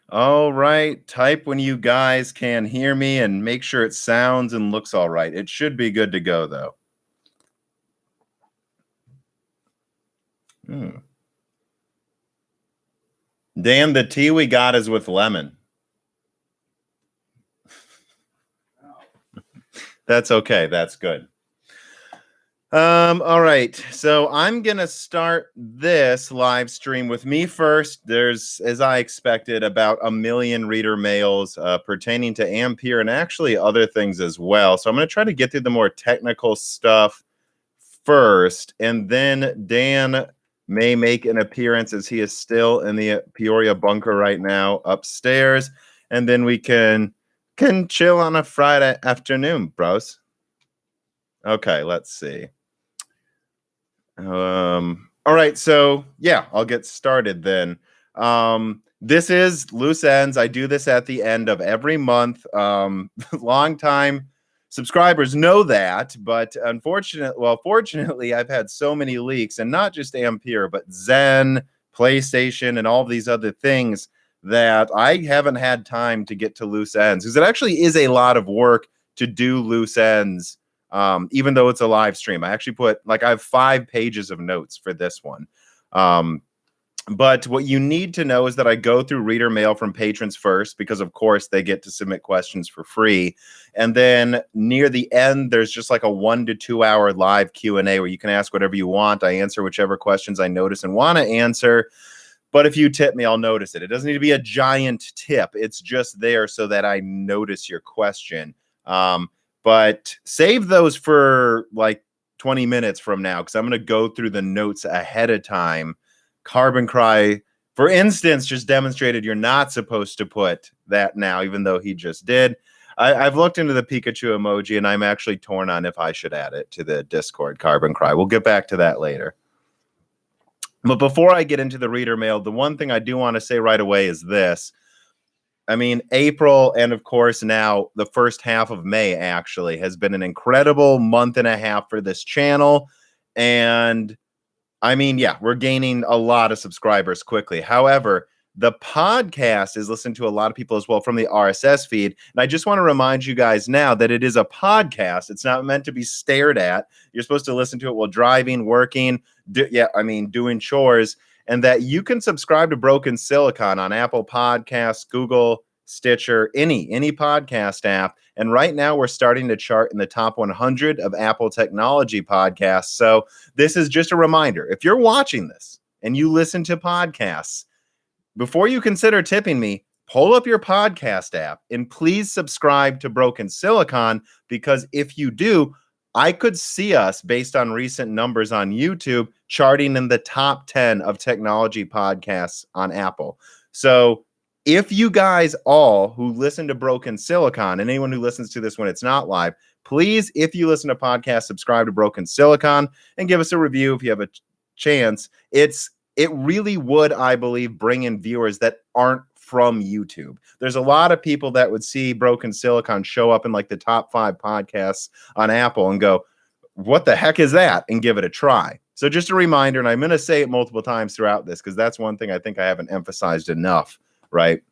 All right. Type when you guys can hear me and make sure it sounds and looks all right. It should be good to go, though. Hmm. Dan, the tea we got is with lemon. That's okay. That's good. All right. So I'm gonna start this live stream with me first. There's, as I expected, about 1 million reader mails pertaining to Ampere and actually other things as well. So I'm gonna try to get through the more technical stuff first, and then Dan may make an appearance as he is still in the Peoria bunker right now upstairs, and then we can chill on a Friday afternoon, bros. Okay, let's see. All right, so yeah, I'll get started then. This is Loose Ends. I do this at the end of every month. Long time subscribers know that, but fortunately, I've had so many leaks, and not just Ampere, but Zen, PlayStation, and all these other things that I haven't had time to get to Loose Ends, because it actually is a lot of work to do Loose Ends. Even though it's a live stream, I actually put I have 5 pages of notes for this one. But what you need to know is that I go through reader mail from patrons first, because of course they get to submit questions for free. And then near the end, there's just like a 1 to 2 hour live Q&A where you can ask whatever you want. I answer whichever questions I notice and want to answer. But if you tip me, I'll notice it. It doesn't need to be a giant tip. It's just there so that I notice your question. But save those for like 20 minutes from now, because I'm going to go through the notes ahead of time. Carbon Cry, for instance, just demonstrated you're not supposed to put that now, even though he just did. I've looked into the Pikachu emoji, and I'm actually torn on if I should add it to the Discord, Carbon Cry. We'll get back to that later. But before I get into the reader mail, the one thing I do want to say right away is this. I mean, April and, of course, now the first half of May actually has been an incredible month and a half for this channel. And I mean, yeah, we're gaining a lot of subscribers quickly. However, the podcast is listened to a lot of people as well from the RSS feed. And I just want to remind you guys now that it is a podcast. It's not meant to be stared at. You're supposed to listen to it while driving, working, doing chores. And that you can subscribe to Broken Silicon on Apple Podcasts, Google, Stitcher, any podcast app. And right now we're starting to chart in the top 100 of Apple technology podcasts. So this is just a reminder. If you're watching this and you listen to podcasts, before you consider tipping me, pull up your podcast app and please subscribe to Broken Silicon, because if you do, I could see us, based on recent numbers on YouTube, charting in the top 10 of technology podcasts on Apple. So if you guys all who listen to Broken Silicon, and anyone who listens to this when it's not live, please, if you listen to podcasts, subscribe to Broken Silicon and give us a review if you have a chance. It really would, I believe, bring in viewers that aren't from YouTube. There's a lot of people that would see Broken Silicon show up in like the top 5 podcasts on Apple and go, what the heck is that? And give it a try. So just a reminder, and I'm going to say it multiple times throughout this, because that's one thing I think I haven't emphasized enough, right?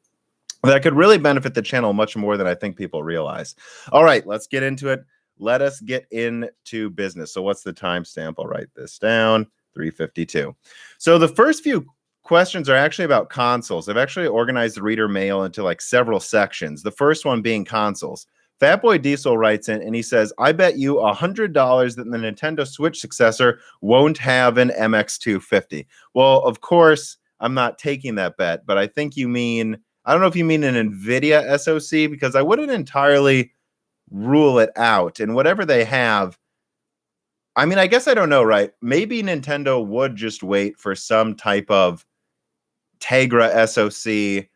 That could really benefit the channel much more than I think people realize. All right, let's get into it. Let us get into business. So what's the timestamp? I'll write this down, 3:52. So the first few questions are actually about consoles. I've actually organized the reader mail into like several sections. The first one being consoles. Fatboy Diesel writes in and he says, I bet you $100 that the Nintendo Switch successor won't have an MX250. Well, of course, I'm not taking that bet, but I think you mean, I don't know if you mean an Nvidia SoC, because I wouldn't entirely rule it out. And whatever they have, I mean, I guess I don't know, right? Maybe Nintendo would just wait for some type of Tegra SoC.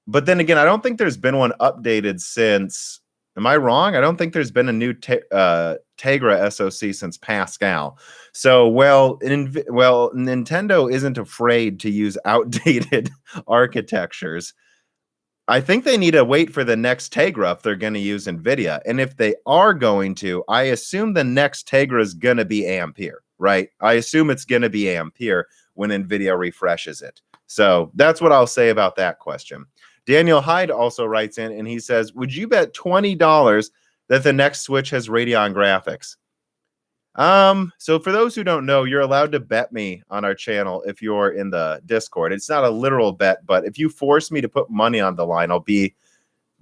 But then again, I don't think there's been one updated since. Am I wrong? I don't think there's been a new Tegra SoC since Pascal. So, Nintendo isn't afraid to use outdated architectures. I think they need to wait for the next Tegra if they're going to use Nvidia. And if they are going to, I assume the next Tegra is going to be Ampere, right? I assume it's going to be Ampere when Nvidia refreshes it. So that's what I'll say about that question. Daniel Hyde also writes in and he says, would you bet $20 that the next Switch has Radeon graphics? So for those who don't know, you're allowed to bet me on our channel if you're in the Discord. It's not a literal bet, but if you force me to put money on the line, I'll be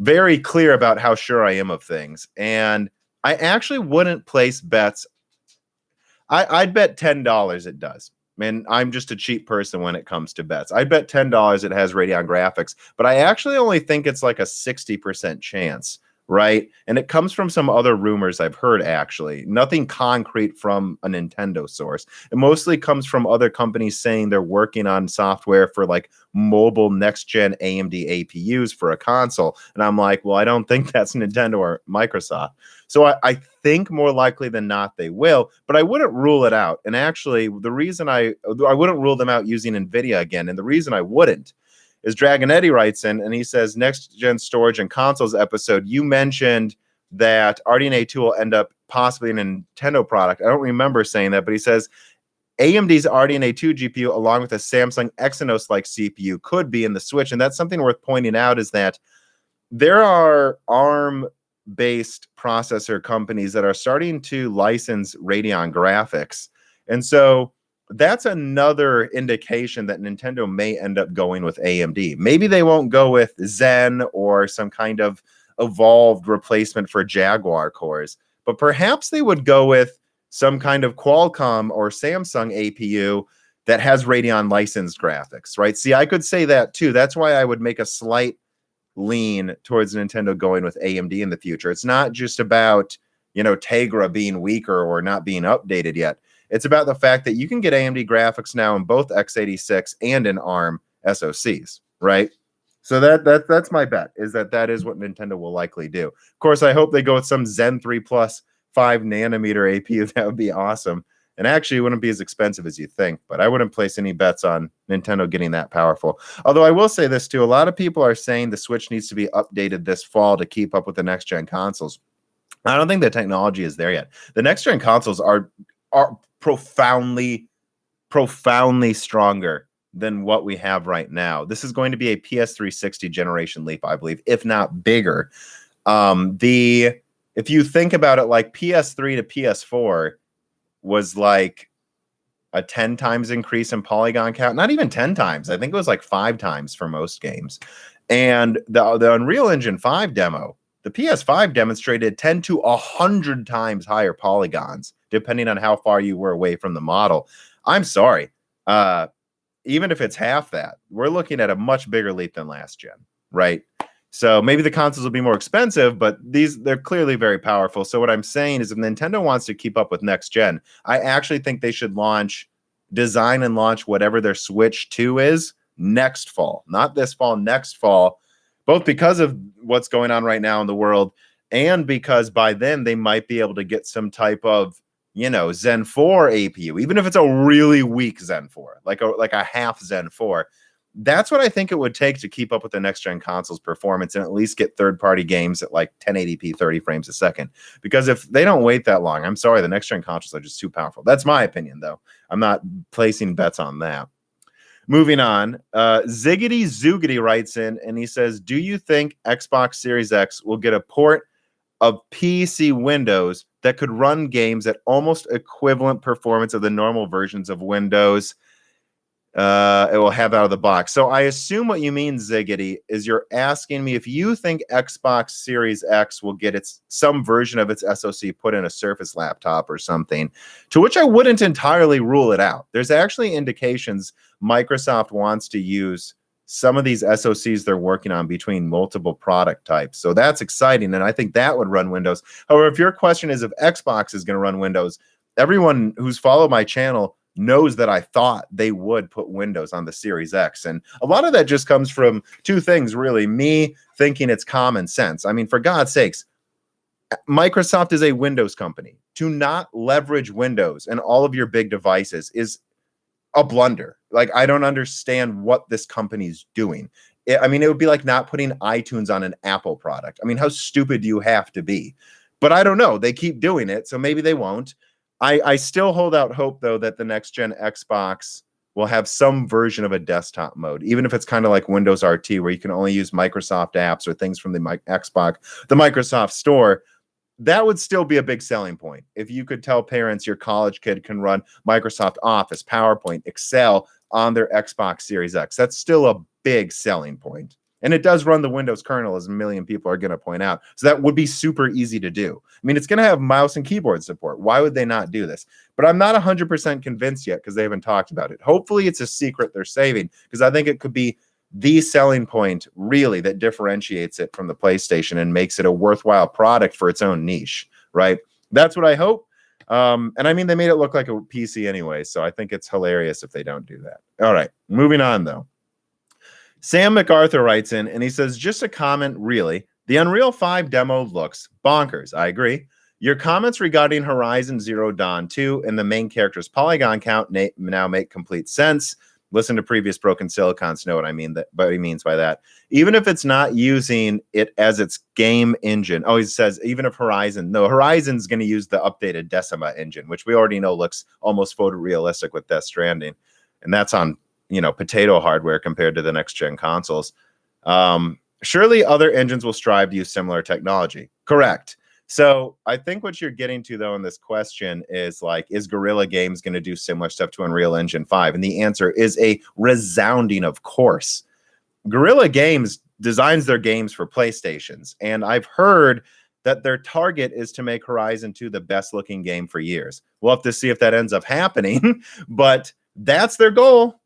very clear about how sure I am of things. And I actually wouldn't place bets. I'd bet $10 it does. And I'm just a cheap person when it comes to bets. I'd bet $10 it has Radeon graphics, but I actually only think it's like a 60% chance, right? And it comes from some other rumors I've heard, actually. Nothing concrete from a Nintendo source. It mostly comes from other companies saying they're working on software for like mobile next-gen AMD APUs for a console. And I'm like, well, I don't think that's Nintendo or Microsoft. So I think more likely than not they will, but I wouldn't rule it out. And actually, the reason I wouldn't rule them out using Nvidia again, and the reason I wouldn't is Dragon Eddie writes in and he says, next gen storage and consoles episode, you mentioned that RDNA 2 will end up possibly in a Nintendo product. I don't remember saying that, but he says AMD's RDNA 2 GPU along with a Samsung Exynos-like CPU could be in the Switch. And that's something worth pointing out is that there are ARM-based processor companies that are starting to license Radeon graphics. And so that's another indication that Nintendo may end up going with AMD. Maybe they won't go with Zen or some kind of evolved replacement for Jaguar cores, but perhaps they would go with some kind of Qualcomm or Samsung APU that has Radeon licensed graphics, right? See, I could say that too. That's why I would make a slight lean towards Nintendo going with AMD in the future. It's not just about, Tegra being weaker or not being updated yet. It's about the fact that you can get AMD graphics now in both x86 and in ARM SoCs, right? So that's my bet, is that is what Nintendo will likely do. Of course, I hope they go with some Zen 3 Plus 5 nanometer APU. That would be awesome. And actually, it wouldn't be as expensive as you think, but I wouldn't place any bets on Nintendo getting that powerful. Although I will say this too, a lot of people are saying the Switch needs to be updated this fall to keep up with the next-gen consoles. I don't think the technology is there yet. The next-gen consoles are profoundly stronger than what we have right now. This is going to be a PS360 generation leap, I believe, if not bigger. If you think about it, like PS3 to PS4 was like a 10 times increase in polygon count. Not even 10 times. I think it was like 5 times for most games. And the Unreal Engine 5 demo, the PS5 demonstrated 10 to 100 times higher polygons, depending on how far you were away from the model. I'm sorry. Even if it's half that, we're looking at a much bigger leap than last gen, right? So maybe the consoles will be more expensive, but they're clearly very powerful. So what I'm saying is if Nintendo wants to keep up with next gen, I actually think they should design and launch whatever their Switch 2 is next fall. Not this fall, next fall, both because of what's going on right now in the world and because by then they might be able to get some type of, Zen 4 APU, even if it's a really weak Zen 4, like a half Zen 4. That's what I think it would take to keep up with the next-gen console's performance and at least get third-party games at like 1080p, 30 frames a second. Because if they don't wait that long, I'm sorry, the next-gen consoles are just too powerful. That's my opinion, though. I'm not placing bets on that. Moving on, Ziggity Zoogity writes in, and he says, do you think Xbox Series X will get a port of PC Windows that could run games at almost equivalent performance of the normal versions of Windows it will have out of the box? So I assume what you mean, Ziggity, is you're asking me if you think Xbox Series X will get some version of its SoC put in a Surface laptop or something, to which I wouldn't entirely rule it out. There's actually indications Microsoft wants to use some of these SoCs they're working on between multiple product types. So that's exciting, and I think that would run Windows. However, if your question is if Xbox is going to run Windows, everyone who's followed my channel knows that I thought they would put Windows on the Series X. And a lot of that just comes from two things, really. Me thinking it's common sense. I mean, for God's sakes, Microsoft is a Windows company. To not leverage Windows and all of your big devices is a blunder. Like, I don't understand what this company's doing. It would be like not putting iTunes on an Apple product. I mean, how stupid do you have to be? But I don't know. They keep doing it, so maybe they won't. I still hold out hope, though, that the next-gen Xbox will have some version of a desktop mode, even if it's kind of like Windows RT, where you can only use Microsoft apps or things from the Xbox, the Microsoft Store. That would still be a big selling point. If you could tell parents your college kid can run Microsoft Office, PowerPoint, Excel on their Xbox Series X, that's still a big selling point. And it does run the Windows kernel, as a million people are going to point out. So that would be super easy to do. I mean, it's going to have mouse and keyboard support. Why would they not do this? But I'm not 100% convinced yet because they haven't talked about it. Hopefully it's a secret they're saving, because I think it could be the selling point really that differentiates it from the PlayStation and makes it a worthwhile product for its own niche, right? That's what I hope. And I mean, they made it look like a PC anyway, so I think it's hilarious if they don't do that. All right, moving on though. Sam MacArthur writes in and he says, just a comment, really. The Unreal 5 demo looks bonkers. I agree. Your comments regarding Horizon Zero Dawn 2 and the main character's polygon count now make complete sense. Listen to previous Broken Silicons to know what I mean. What he means by that. Even if it's not using it as its game engine. Oh, he says even if Horizon's going to use the updated Decima engine, which we already know looks almost photorealistic with Death Stranding, and that's on potato hardware compared to the next gen consoles. Surely other engines will strive to use similar technology. Correct. So I think what you're getting to, though, in this question is like, is Guerrilla Games going to do similar stuff to Unreal Engine 5? And the answer is a resounding of course. Guerrilla Games designs their games for PlayStations, and I've heard that their target is to make Horizon 2 the best looking game for years. We'll have to see if that ends up happening, but that's their goal.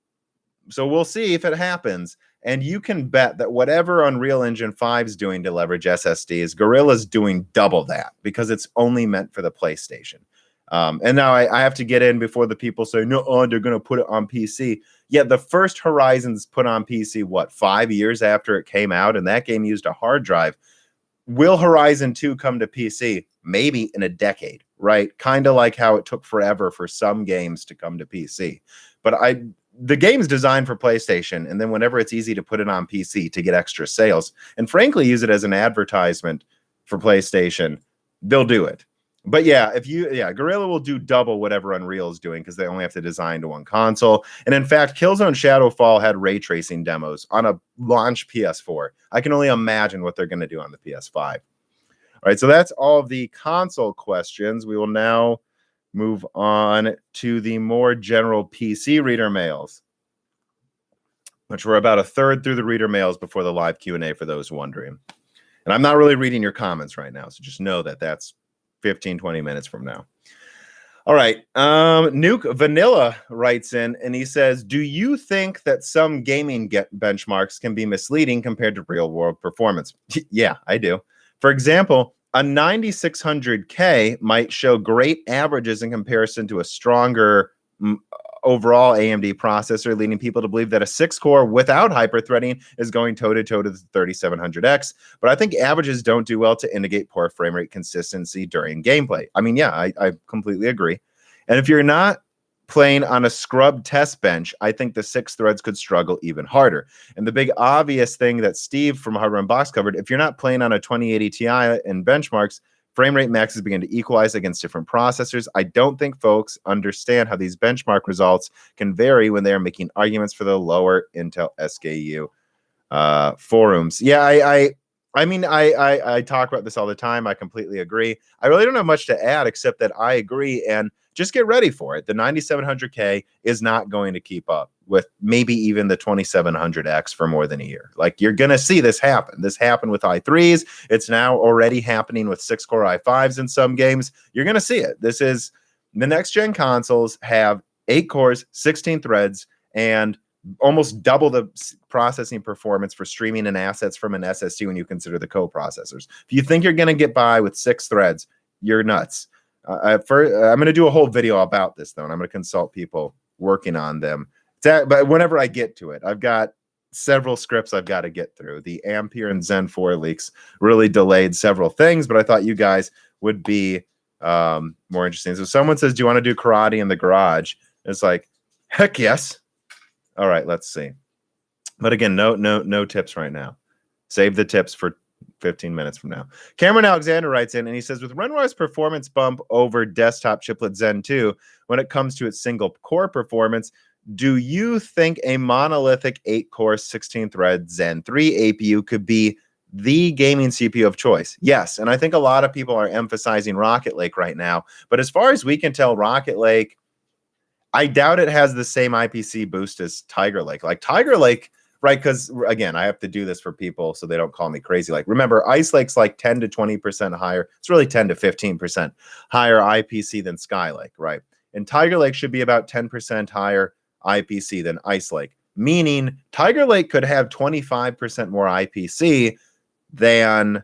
So we'll see if it happens. And you can bet that whatever Unreal Engine 5 is doing to leverage SSDs, Guerrilla's doing double that because it's only meant for the PlayStation. And now I have to get in before the people say, no, they're going to put it on PC. Yeah, the first Horizon's put on PC, 5 years after it came out? And that game used a hard drive. Will Horizon 2 come to PC? Maybe in a decade, right? Kind of like how it took forever for some games to come to PC. But the game's designed for PlayStation, and then whenever it's easy to put it on PC to get extra sales, and frankly use it as an advertisement for PlayStation, they'll do it. But Guerrilla will do double whatever Unreal is doing because they only have to design to one console. And in fact, Killzone Shadowfall had ray tracing demos on a launch PS4. I can only imagine what they're going to do on the PS5. All right, so that's all of the console questions. We will now move on to the more general PC reader mails, which we're about a third through the reader mails before the live Q&A for those wondering. And I'm not really reading your comments right now, so just know that that's 15, 20 minutes from now. All right. Nuke Vanilla writes in and he says, do you think that some gaming benchmarks can be misleading compared to real world performance? Yeah, I do. For example, a 9600K might show great averages in comparison to a stronger overall AMD processor, leading people to believe that a 6-core without hyper-threading is going toe-to-toe to the 3700X. But I think averages don't do well to indicate poor frame rate consistency during gameplay. I mean, yeah, I completely agree. And if you're not playing on a scrubbed test bench, I think the 6 threads could struggle even harder. And the big obvious thing that Steve from Hardware Unboxed covered, if you're not playing on a 2080 Ti in benchmarks, frame rate maxes begin to equalize against different processors. I don't think folks understand how these benchmark results can vary when they are making arguments for the lower Intel SKU forums. Yeah, I mean, I talk about this all the time. I completely agree. I really don't have much to add except that I agree, and just get ready for it. The 9700K is not going to keep up with maybe even the 2700X for more than a year. Like, you're going to see this happen. This happened with i3s. It's now already happening with 6-core i5s in some games. You're going to see it. This is the next gen consoles have 8 cores, 16 threads, and almost double the processing performance for streaming and assets from an SSD when you consider the co-processors. If you think you're going to get by with 6 threads, you're nuts. I'm going to do a whole video about this, though, and I'm going to consult people working on them. But whenever I get to it, I've got several scripts I've got to get through. The Ampere and Zen 4 leaks really delayed several things, but I thought you guys would be more interesting. So someone says, do you want to do karate in the garage? It's like, heck yes. All right, let's see. But again, no tips right now. Save the tips for 15 minutes from now. Cameron Alexander writes in and he says, with Renoir's performance bump over desktop chiplet Zen 2, when it comes to its single core performance, do you think a monolithic 8-core 16-thread Zen 3 APU could be the gaming CPU of choice? Yes, and I think a lot of people are emphasizing Rocket Lake right now. But as far as we can tell, Rocket Lake, I doubt it has the same IPC boost as Tiger Lake. Like Tiger Lake, right? Because again, I have to do this for people so they don't call me crazy. Like, remember, Ice Lake's like 10 to 20% higher. It's really 10 to 15% higher IPC than Sky Lake, right? And Tiger Lake should be about 10% higher IPC than Ice Lake, meaning Tiger Lake could have 25% more IPC than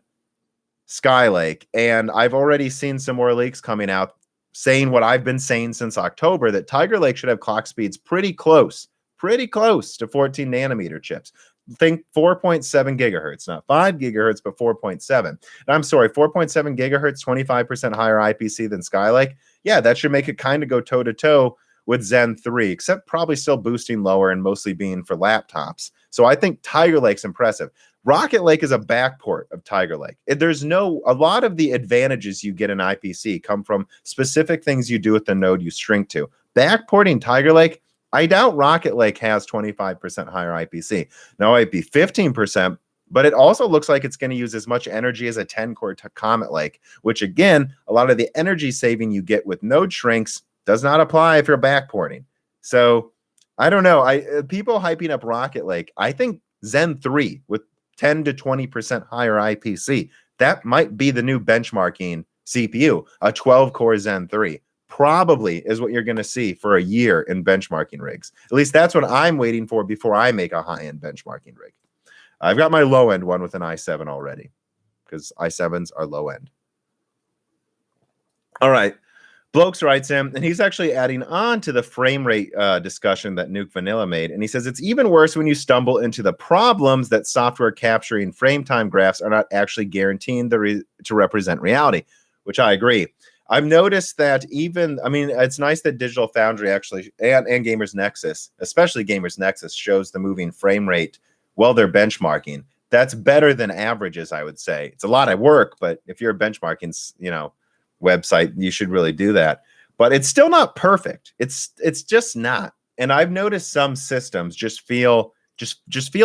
Sky Lake. And I've already seen some more leaks coming out saying what I've been saying since October, that Tiger Lake should have clock speeds pretty close to 14 nanometer chips. Think 4.7 gigahertz, not 5 gigahertz, but 4.7. And I'm sorry, 4.7 gigahertz, 25% higher IPC than Skylake. Yeah, that should make it kind of go toe to toe with Zen 3, except probably still boosting lower and mostly being for laptops. So I think Tiger Lake's impressive. Rocket Lake is a backport of Tiger Lake. A lot of the advantages you get in IPC come from specific things you do with the node you shrink to. Backporting Tiger Lake, I doubt Rocket Lake has 25% higher IPC. Now it might be 15%, but it also looks like it's going to use as much energy as a 10-core Comet Lake, which again, a lot of the energy saving you get with node shrinks does not apply if you're backporting. So I don't know. People hyping up Rocket Lake, I think Zen 3 with 10 to 20% higher IPC, that might be the new benchmarking CPU. A 12-core Zen 3 probably is what you're going to see for a year in benchmarking rigs. At least that's what I'm waiting for before I make a high-end benchmarking rig. I've got my low-end one with an i7 already, because i7s are low-end. All right. Blokes writes in, and he's actually adding on to the frame rate discussion that Nuke Vanilla made. And he says, it's even worse when you stumble into the problems that software capturing frame time graphs are not actually guaranteeing to represent reality, which I agree. I've noticed that it's nice that Digital Foundry actually, and Gamers Nexus, especially Gamers Nexus, shows the moving frame rate while they're benchmarking. That's better than averages, I would say. It's a lot of work, but if you're a benchmarking, website, you should really do that. But it's still not perfect. It's just not. And I've noticed some systems just feel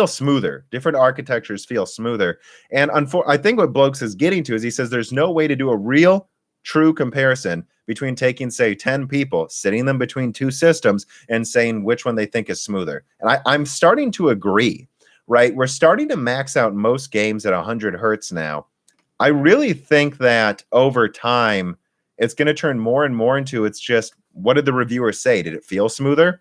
smoother. Different architectures feel smoother. And I think what Blokes is getting to is he says there's no way to do a real, true comparison between taking, say, 10 people, sitting them between two systems, and saying which one they think is smoother. And I'm starting to agree, right? We're starting to max out most games at 100 hertz now. I really think that over time, it's going to turn more and more into it's just, what did the reviewer say? Did it feel smoother?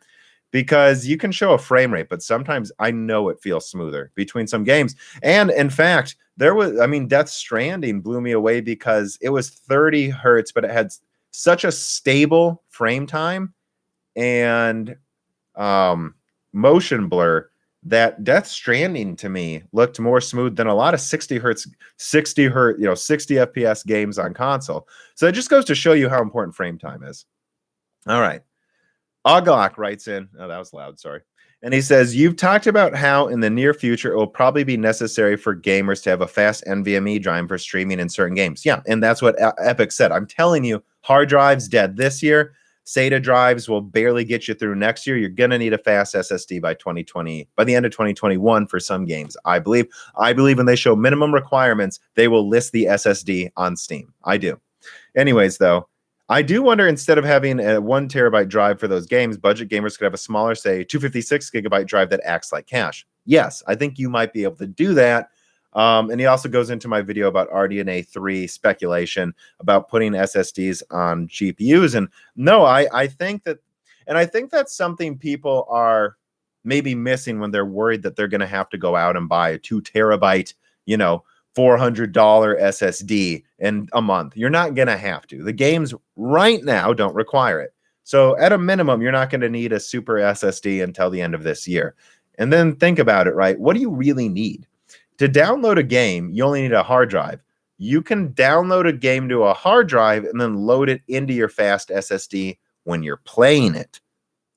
Because you can show a frame rate, but sometimes I know it feels smoother between some games. And in fact, Death Stranding blew me away because it was 30 hertz, but it had such a stable frame time and motion blur that Death Stranding to me looked more smooth than a lot of 60 FPS games on console. So it just goes to show you how important frame time is. All right. Oglok writes in, oh, that was loud, sorry. And he says, you've talked about how in the near future, it will probably be necessary for gamers to have a fast NVMe drive for streaming in certain games. Yeah, and that's what Epic said. I'm telling you, hard drives dead this year. SATA drives will barely get you through next year. You're going to need a fast SSD by the end of 2021 for some games, I believe. I believe when they show minimum requirements, they will list the SSD on Steam. I do. Anyways, though, I do wonder, instead of having a 1 terabyte drive for those games, budget gamers could have a smaller, say, 256 gigabyte drive that acts like cache. Yes, I think you might be able to do that. And he also goes into my video about RDNA 3 speculation about putting SSDs on GPUs. And no, I think that's something people are maybe missing when they're worried that they're going to have to go out and buy a 2 terabyte, $400 SSD in a month. You're not going to have to. The games right now don't require it. So at a minimum, you're not going to need a super SSD until the end of this year. And then think about it, right? What do you really need? To download a game, you only need a hard drive. You can download a game to a hard drive and then load it into your fast SSD when you're playing it,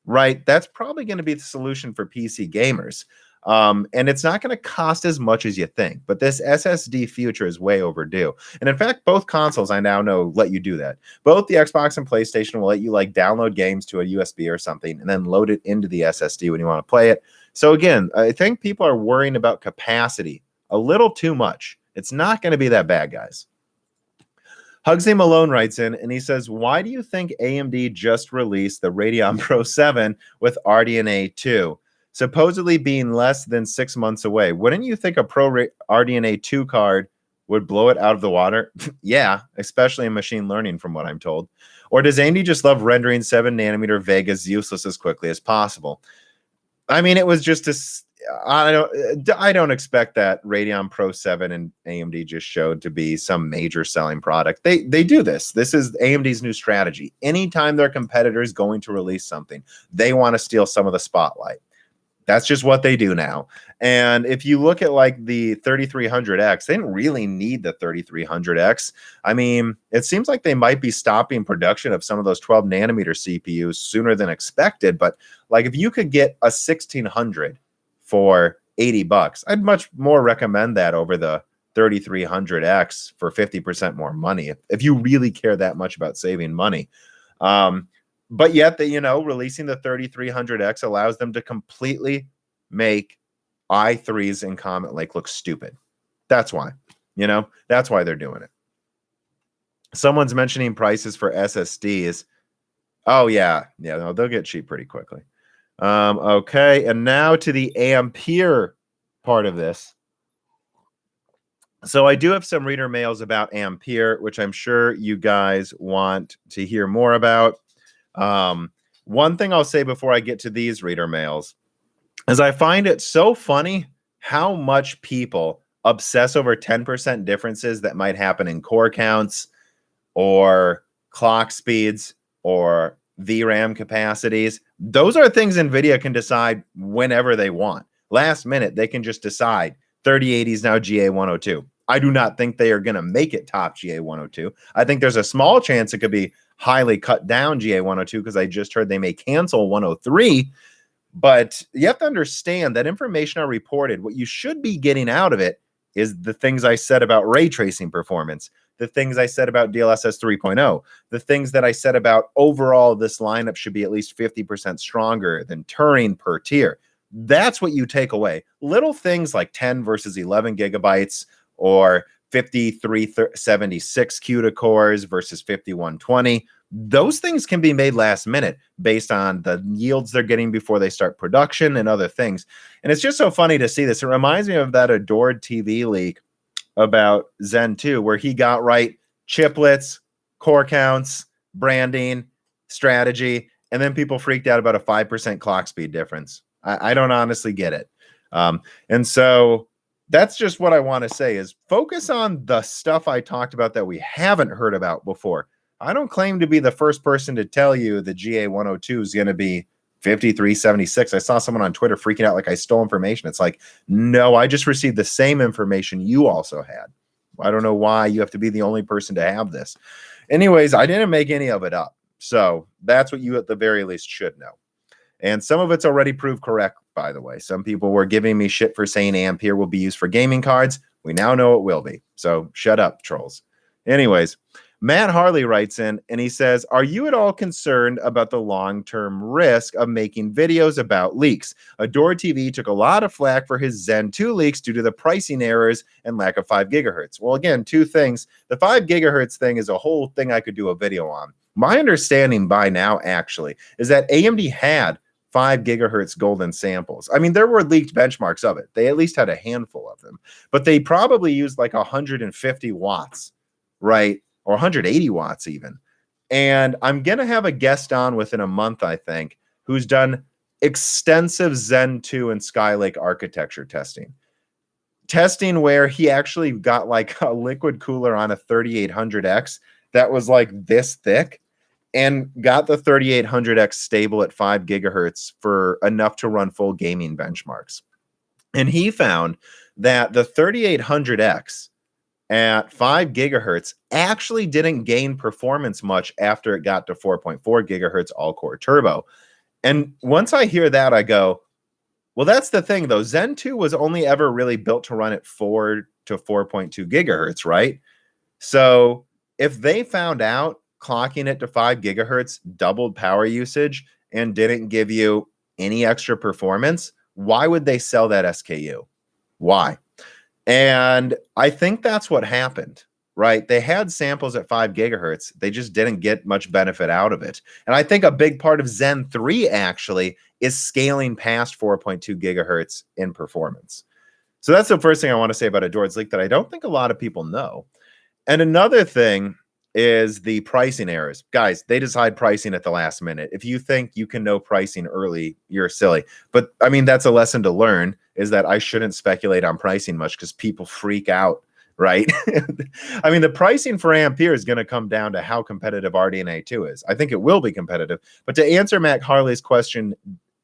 right? That's probably going to be the solution for PC gamers. And it's not going to cost as much as you think. But this SSD future is way overdue. And in fact, both consoles I now know let you do that. Both the Xbox and PlayStation will let you like download games to a USB or something and then load it into the SSD when you want to play it. So again, I think people are worrying about capacity a little too much. It's not going to be that bad, guys. Hugsy Malone writes in and he says, why do you think AMD just released the Radeon Pro 7 with RDNA 2? Supposedly being less than 6 months away. Wouldn't you think a RDNA 2 card would blow it out of the water? Yeah, especially in machine learning, from what I'm told. Or does AMD just love rendering 7nm Vegas useless as quickly as possible? I mean, it was just I don't expect that Radeon Pro 7 and AMD just showed to be some major selling product. They do this. This is AMD's new strategy. Anytime their competitor is going to release something, they want to steal some of the spotlight. That's just what they do now. And if you look at like the 3300X, they didn't really need the 3300X. I mean, it seems like they might be stopping production of some of those 12nm CPUs sooner than expected. But like if you could get a 1600 for $80, I'd much more recommend that over the 3300X for 50% more money if you really care that much about saving money. But yet, releasing the 3300X allows them to completely make i3s in Comet Lake look stupid. That's why, that's why they're doing it. Someone's mentioning prices for SSDs. Oh, yeah. Yeah, no, they'll get cheap pretty quickly. Okay, and now to the Ampere part of this. So I do have some reader mails about Ampere, which I'm sure you guys want to hear more about. One thing I'll say before I get to these reader mails is I find it so funny how much people obsess over 10% differences that might happen in core counts or clock speeds or VRAM capacities. Those are things NVIDIA can decide whenever they want. Last minute, they can just decide 3080 is now GA102. I do not think they are going to make it top GA102. I think there's a small chance it could be highly cut down GA102 because I just heard they may cancel 103. But you have to understand that information are reported. What you should be getting out of it is the things I said about ray tracing performance, the things I said about DLSS 3.0, the things that I said about overall this lineup should be at least 50% stronger than Turing per tier. That's what you take away. Little things like 10 versus 11 gigabytes or 5376 CUDA cores versus 5120. Those things can be made last minute based on the yields they're getting before they start production and other things. And it's just so funny to see this. It reminds me of that Adored TV leak about Zen 2, where he got right chiplets, core counts, branding, strategy, and then people freaked out about a 5% clock speed difference. I don't honestly get it. And so that's just what I want to say is focus on the stuff I talked about that we haven't heard about before. I don't claim to be the first person to tell you the GA102 is going to be 5376. I saw someone on Twitter freaking out like I stole information. It's like, no, I just received the same information you also had. I don't know why you have to be the only person to have this. Anyways, I didn't make any of it up. So that's what you at the very least should know. And some of it's already proved correct, by the way. Some people were giving me shit for saying Ampere will be used for gaming cards. We now know it will be. So shut up, trolls. Anyways, Matt Harley writes in and he says, are you at all concerned about the long-term risk of making videos about leaks? Adored TV took a lot of flack for his Zen 2 leaks due to the pricing errors and lack of 5 gigahertz. Well, again, two things. The 5 gigahertz thing is a whole thing I could do a video on. My understanding by now, actually, is that AMD had 5 gigahertz golden samples. I mean, there were leaked benchmarks of it. They at least had a handful of them, but they probably used like 150 watts, right? Or 180 watts even. And I'm going to have a guest on within a month, I think, who's done extensive Zen 2 and Skylake architecture testing where he actually got like a liquid cooler on a 3800X that was like this thick and got the 3800X stable at 5 gigahertz for enough to run full gaming benchmarks. And he found that the 3800X at 5 gigahertz actually didn't gain performance much after it got to 4.4 gigahertz all-core turbo. And once I hear that, I go, Well, that's the thing though. Zen 2 was only ever really built to run at 4 to 4.2 gigahertz, right? So if they found out clocking it to 5 gigahertz doubled power usage and didn't give you any extra performance, why would they sell that SKU? Why? And I think that's what happened, right? They had samples at 5 gigahertz. They just didn't get much benefit out of it. And I think a big part of Zen 3 actually is scaling past 4.2 gigahertz in performance. So that's the first thing I want to say about Adored's Leak that I don't think a lot of people know. And another thing is the pricing errors. Guys, they decide pricing at the last minute. If you think you can know pricing early, you're silly. But I mean, that's a lesson to learn, is that I shouldn't speculate on pricing much because people freak out, right? I mean, the pricing for Ampere is going to come down to how competitive RDNA 2 is. I think it will be competitive. But to answer Mac Harley's question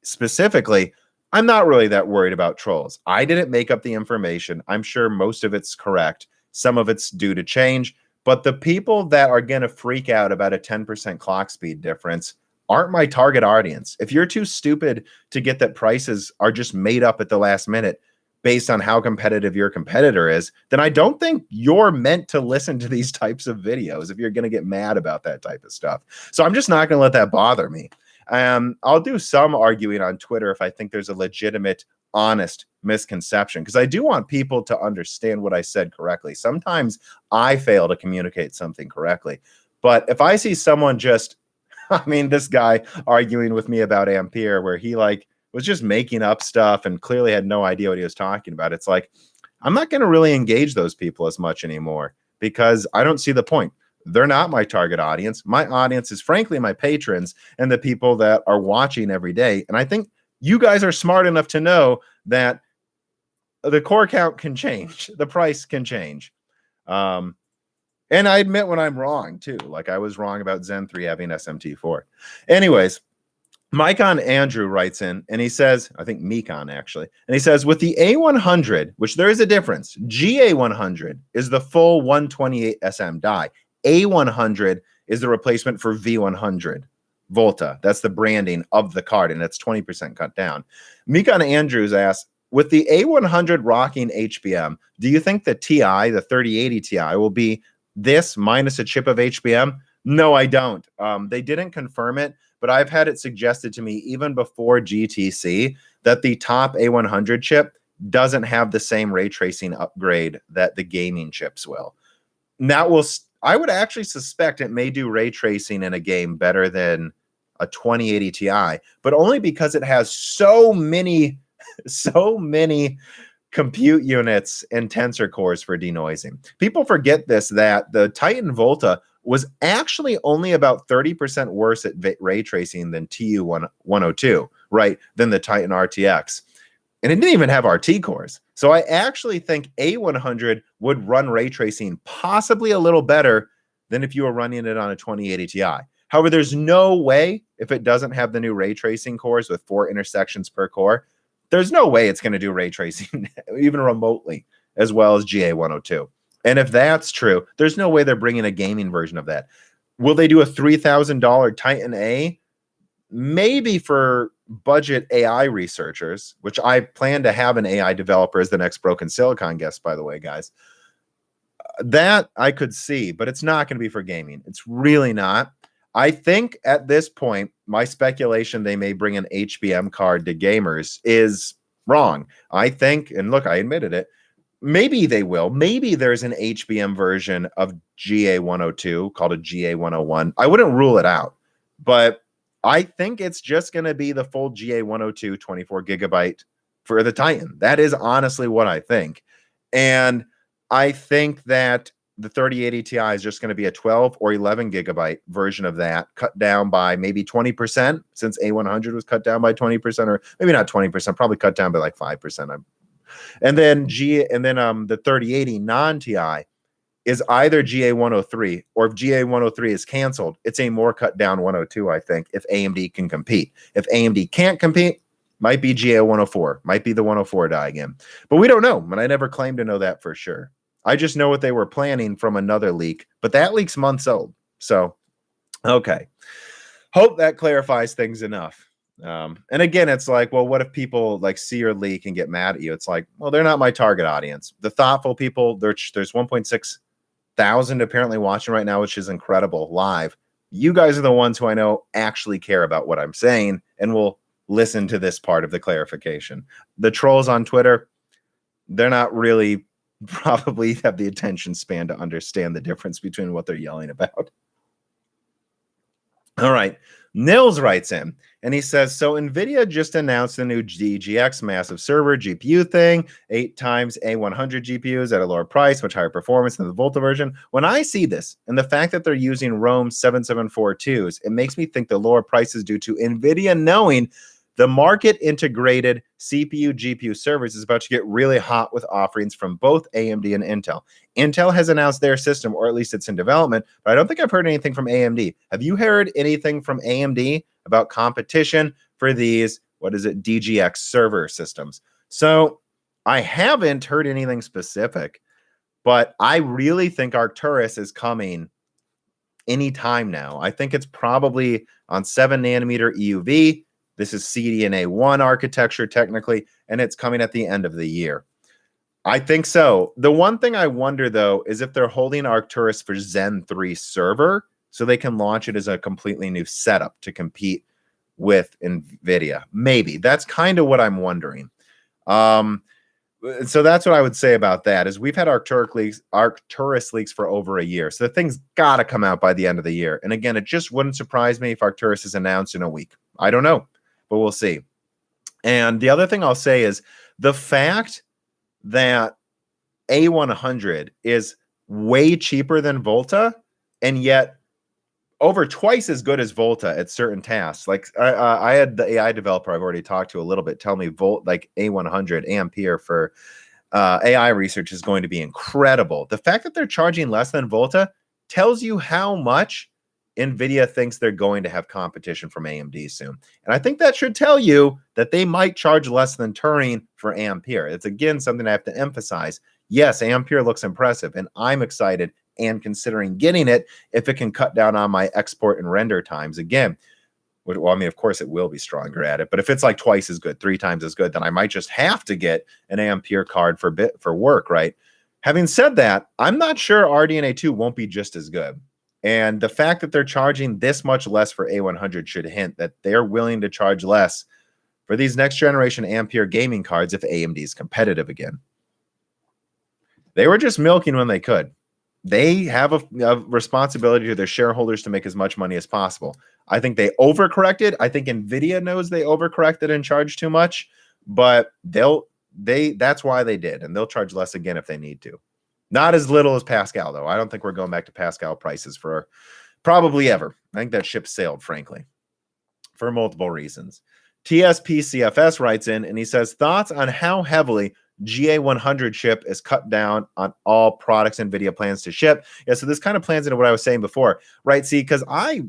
specifically, I'm not really that worried about trolls. I didn't make up the information. I'm sure most of it's correct. Some of it's due to change. But the people that are going to freak out about a 10% clock speed difference aren't my target audience. If you're too stupid to get that prices are just made up at the last minute based on how competitive your competitor is, then I don't think you're meant to listen to these types of videos if you're going to get mad about that type of stuff. So I'm just not going to let that bother me. I'll do some arguing on Twitter if I think there's a legitimate, honest misconception, because I do want people to understand what I said correctly. Sometimes I fail to communicate something correctly. But if I see someone just, I mean, this guy arguing with me about Ampere where he like was just making up stuff and clearly had no idea what he was talking about, it's like, I'm not going to really engage those people as much anymore because I don't see the point. They're not my target audience. My audience is frankly my patrons and the people that are watching every day. And I think you guys are smart enough to know that the core count can change. The price can change. And I admit when I'm wrong too. Like I was wrong about Zen 3 having SMT4. Anyways, Micon Andrew writes in and he says, I think Mecon actually, and he says, with the A100, which there is a difference, GA100 is the full 128 SM die. A100 is the replacement for V100 Volta. That's the branding of the card, and that's 20% cut down. Mecon Andrews asks, with the A100 rocking HBM, do you think the TI, the 3080 Ti, will be this minus a chip of HBM? No, I don't. They didn't confirm it, but I've had it suggested to me even before GTC that the top A100 chip doesn't have the same ray tracing upgrade that the gaming chips will. And that will, I would actually suspect it may do ray tracing in a game better than a 2080 Ti, but only because it has so many compute units and tensor cores for denoising. People forget this, that the Titan Volta was actually only about 30% worse at ray tracing than TU102, right? Than the Titan RTX. And it didn't even have RT cores. So I actually think A100 would run ray tracing possibly a little better than if you were running it on a 2080 Ti. However, there's no way, if it doesn't have the new ray tracing cores with 4 intersections per core, there's no way it's going to do ray tracing even remotely as well as GA102. And if that's true, there's no way they're bringing a gaming version of that. Will they do a $3,000 Titan A? Maybe for budget AI researchers, which I plan to have an AI developer as the next Broken Silicon guest, by the way, guys. That I could see, but it's not going to be for gaming. It's really not. I think at this point, my speculation they may bring an HBM card to gamers is wrong. I think, and look, I admitted it, maybe they will. Maybe there's an HBM version of GA102 called a GA101. I wouldn't rule it out, but I think it's just going to be the full GA102 24 gigabyte for the Titan. That is honestly what I think. And I think that the 3080 Ti is just going to be a 12 or 11 gigabyte version of that, cut down by maybe 20%, since A100 was cut down by 20%, or maybe not 20%, probably cut down by like 5%. And then the 3080 non-Ti is either GA103, or if GA103 is canceled, it's a more cut down 102, I think, if AMD can compete. If AMD can't compete, might be GA104, might be the 104 die again. But we don't know, and I never claimed to know that for sure. I just know what they were planning from another leak, but that leak's months old. So, okay. Hope that clarifies things enough. And again, it's like, well, what if people like see your leak and get mad at you? It's like, well, they're not my target audience. The thoughtful people, there's 1.6 thousand apparently watching right now, which is incredible live. You guys are the ones who I know actually care about what I'm saying and will listen to this part of the clarification. The trolls on Twitter, they're not really probably have the attention span to understand the difference between what they're yelling about. All right. Nils writes in and he says, so Nvidia just announced a new DGX massive server GPU thing, 8 times A100 GPUs at a lower price, much higher performance than the Volta version. When I see this and the fact that they're using Rome 7742s, it makes me think the lower price is due to Nvidia knowing the market integrated CPU GPU servers is about to get really hot with offerings from both AMD and Intel. Intel has announced their system, or at least it's in development, but I don't think I've heard anything from AMD. Have you heard anything from AMD about competition for these, DGX server systems? So I haven't heard anything specific, but I really think Arcturus is coming anytime now. I think it's probably on 7 nanometer EUV. This is CDNA 1 architecture technically, and it's coming at the end of the year. I think so. The one thing I wonder, though, is if they're holding Arcturus for Zen 3 server so they can launch it as a completely new setup to compete with NVIDIA. Maybe. That's kind of what I'm wondering. So that's what I would say about that, is we've had Arcturus leaks for over a year. So the thing's got to come out by the end of the year. And again, it just wouldn't surprise me if Arcturus is announced in a week. I don't know, but we'll see. And the other thing I'll say is the fact that A100 is way cheaper than Volta, and yet over twice as good as Volta at certain tasks. Like I had the AI developer I've already talked to a little bit tell me A100 Ampere for AI research is going to be incredible. The fact that they're charging less than Volta tells you how much NVIDIA thinks they're going to have competition from AMD soon. And I think that should tell you that they might charge less than Turing for Ampere. It's, again, something I have to emphasize. Yes, Ampere looks impressive, and I'm excited and considering getting it if it can cut down on my export and render times. Again, well, I mean, of course, it will be stronger at it, but if it's like twice as good, 3 times as good, then I might just have to get an Ampere card for work, right? Having said that, I'm not sure RDNA 2 won't be just as good. And the fact that they're charging this much less for A100 should hint that they're willing to charge less for these next generation Ampere gaming cards if AMD is competitive again. They were just milking when they could. They have a responsibility to their shareholders to make as much money as possible. I think they overcorrected. I think Nvidia knows they overcorrected and charged too much, but that's why they did, and they'll charge less again if they need to. Not as little as Pascal, though. I don't think we're going back to Pascal prices for probably ever. I think that ship sailed, frankly, for multiple reasons. TSPCFS writes in, and he says, thoughts on how heavily GA100 chip is cut down on all products NVIDIA plans to ship. Yeah, so this kind of plans into what I was saying before, right? See, because I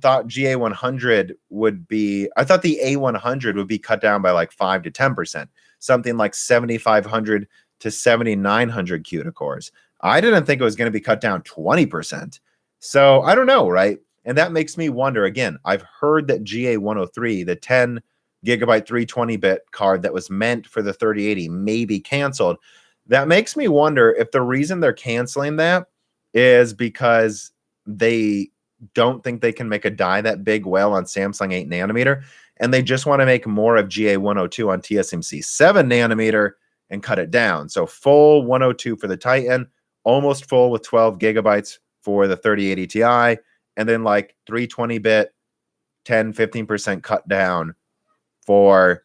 thought GA100 would be, I thought the A100 would be cut down by like 5 to 10%, something like 7,500 to 7,900 CUDA cores. I didn't think it was going to be cut down 20%. So I don't know, right? And that makes me wonder, again, I've heard that GA103, the 10 gigabyte 320-bit card that was meant for the 3080 may be canceled. That makes me wonder if the reason they're canceling that is because they don't think they can make a die that big well on Samsung 8 nanometer, and they just want to make more of GA102 on TSMC 7 nanometer and cut it down. So full 102 for the Titan, almost full with 12 gigabytes for the 3080 Ti, and then like 320-bit, 10-15% cut down for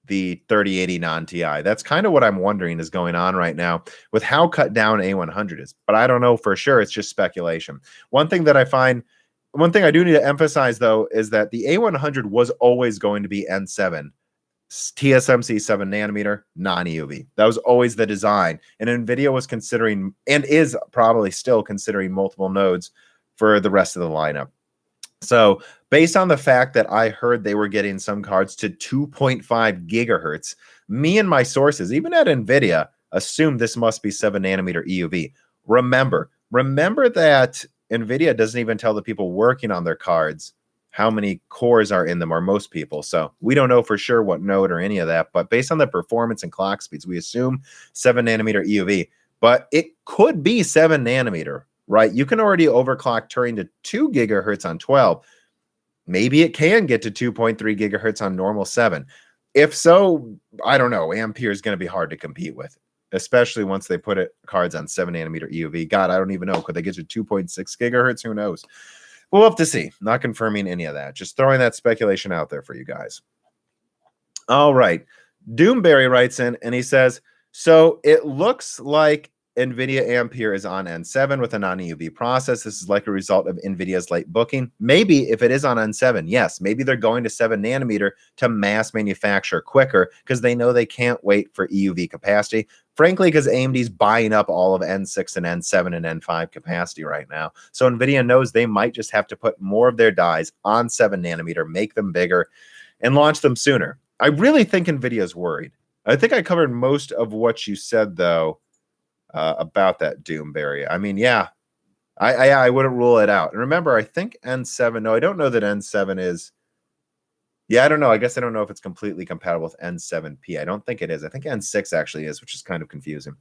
the 3080 non-Ti. That's kind of what I'm wondering is going on right now with how cut down A100 is. But I don't know for sure. It's just speculation. One thing I do need to emphasize, though, is that the A100 was always going to be N7, TSMC 7 nanometer, non-EUV. That was always the design. And NVIDIA was considering, and is probably still considering, multiple nodes for the rest of the lineup. So based on the fact that I heard they were getting some cards to 2.5 gigahertz, me and my sources, even at NVIDIA, assume this must be 7 nanometer EUV. Remember that NVIDIA doesn't even tell the people working on their cards how many cores are in them, or most people. So we don't know for sure what node or any of that, but based on the performance and clock speeds, we assume 7 nanometer EUV, but it could be 7 nanometer, right? You can already overclock Turing to 2 gigahertz on 12. Maybe it can get to 2.3 gigahertz on normal 7. If so, I don't know. Ampere is going to be hard to compete with, especially once they put cards on 7 nanometer EUV. God, I don't even know. Could they get to 2.6 gigahertz? Who knows? We'll have to see. Not confirming any of that. Just throwing that speculation out there for you guys. All right. Doomberry writes in and he says, so it looks like Nvidia Ampere is on N7 with a non-EUV process. This is like a result of Nvidia's late booking. Maybe if it is on N7, yes, maybe they're going to 7 nanometer to mass manufacture quicker because they know they can't wait for EUV capacity. Frankly, because AMD's buying up all of N6 and N7 and N5 capacity right now. So Nvidia knows they might just have to put more of their dies on 7 nanometer, make them bigger, and launch them sooner. I really think Nvidia's worried. I think I covered most of what you said, though, about that Doomberry. I mean, yeah, I wouldn't rule it out. And remember, I think N7, no, I don't know that N7 is, yeah, I don't know. I guess I don't know if it's completely compatible with N7P. I don't think it is. I think N6 actually is, which is kind of confusing.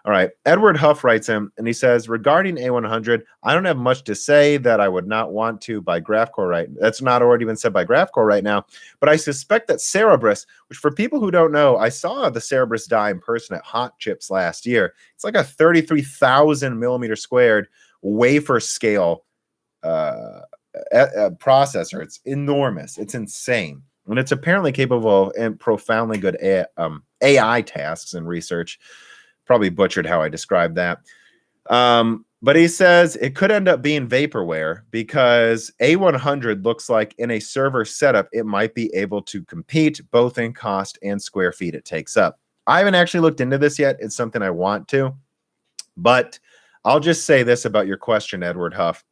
All right. Edward Huff writes in, and he says, regarding A100, I don't have much to say that I would not want to by GraphCore right. That's not already been said by GraphCore right now, but I suspect that Cerebras, which for people who don't know, I saw the Cerebras die in person at Hot Chips last year. It's like a 33,000 millimeter squared wafer scale processor. It's enormous. It's insane. And it's apparently capable of profoundly good AI tasks and research. Probably butchered how I described that. But he says it could end up being vaporware because A100 looks like in a server setup, it might be able to compete both in cost and square feet it takes up. I haven't actually looked into this yet. It's something I want to. But I'll just say this about your question, Edward Huff.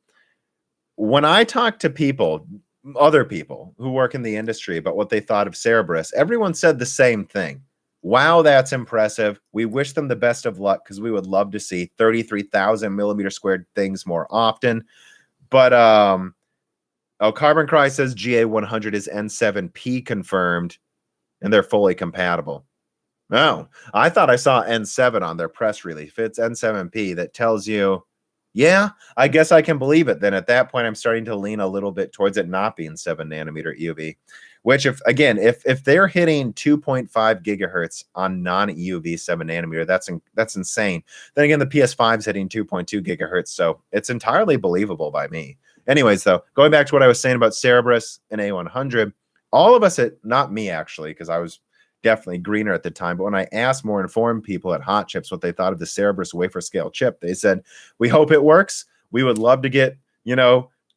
When I talk to people, other people who work in the industry about what they thought of Cerebras, everyone said the same thing. Wow, that's impressive. We wish them the best of luck because we would love to see 33,000 millimeter squared things more often. But Carbon Cry says GA100 is N7P confirmed and they're fully compatible. No, I thought I saw N7 on their press release. If it's N7P, that tells you, yeah, I guess I can believe it. Then at that point, I'm starting to lean a little bit towards it not being 7 nanometer EUV, which if they're hitting 2.5 gigahertz on non-EUV 7 nanometer, that's insane. Then again, the PS5 is hitting 2.2 gigahertz, so it's entirely believable by me. Anyways, though, going back to what I was saying about Cerebras and A100, all of us not me actually, because I was definitely greener at the time. But when I asked more informed people at Hot Chips what they thought of the Cerebras wafer scale chip, they said, we hope it works. We would love to get,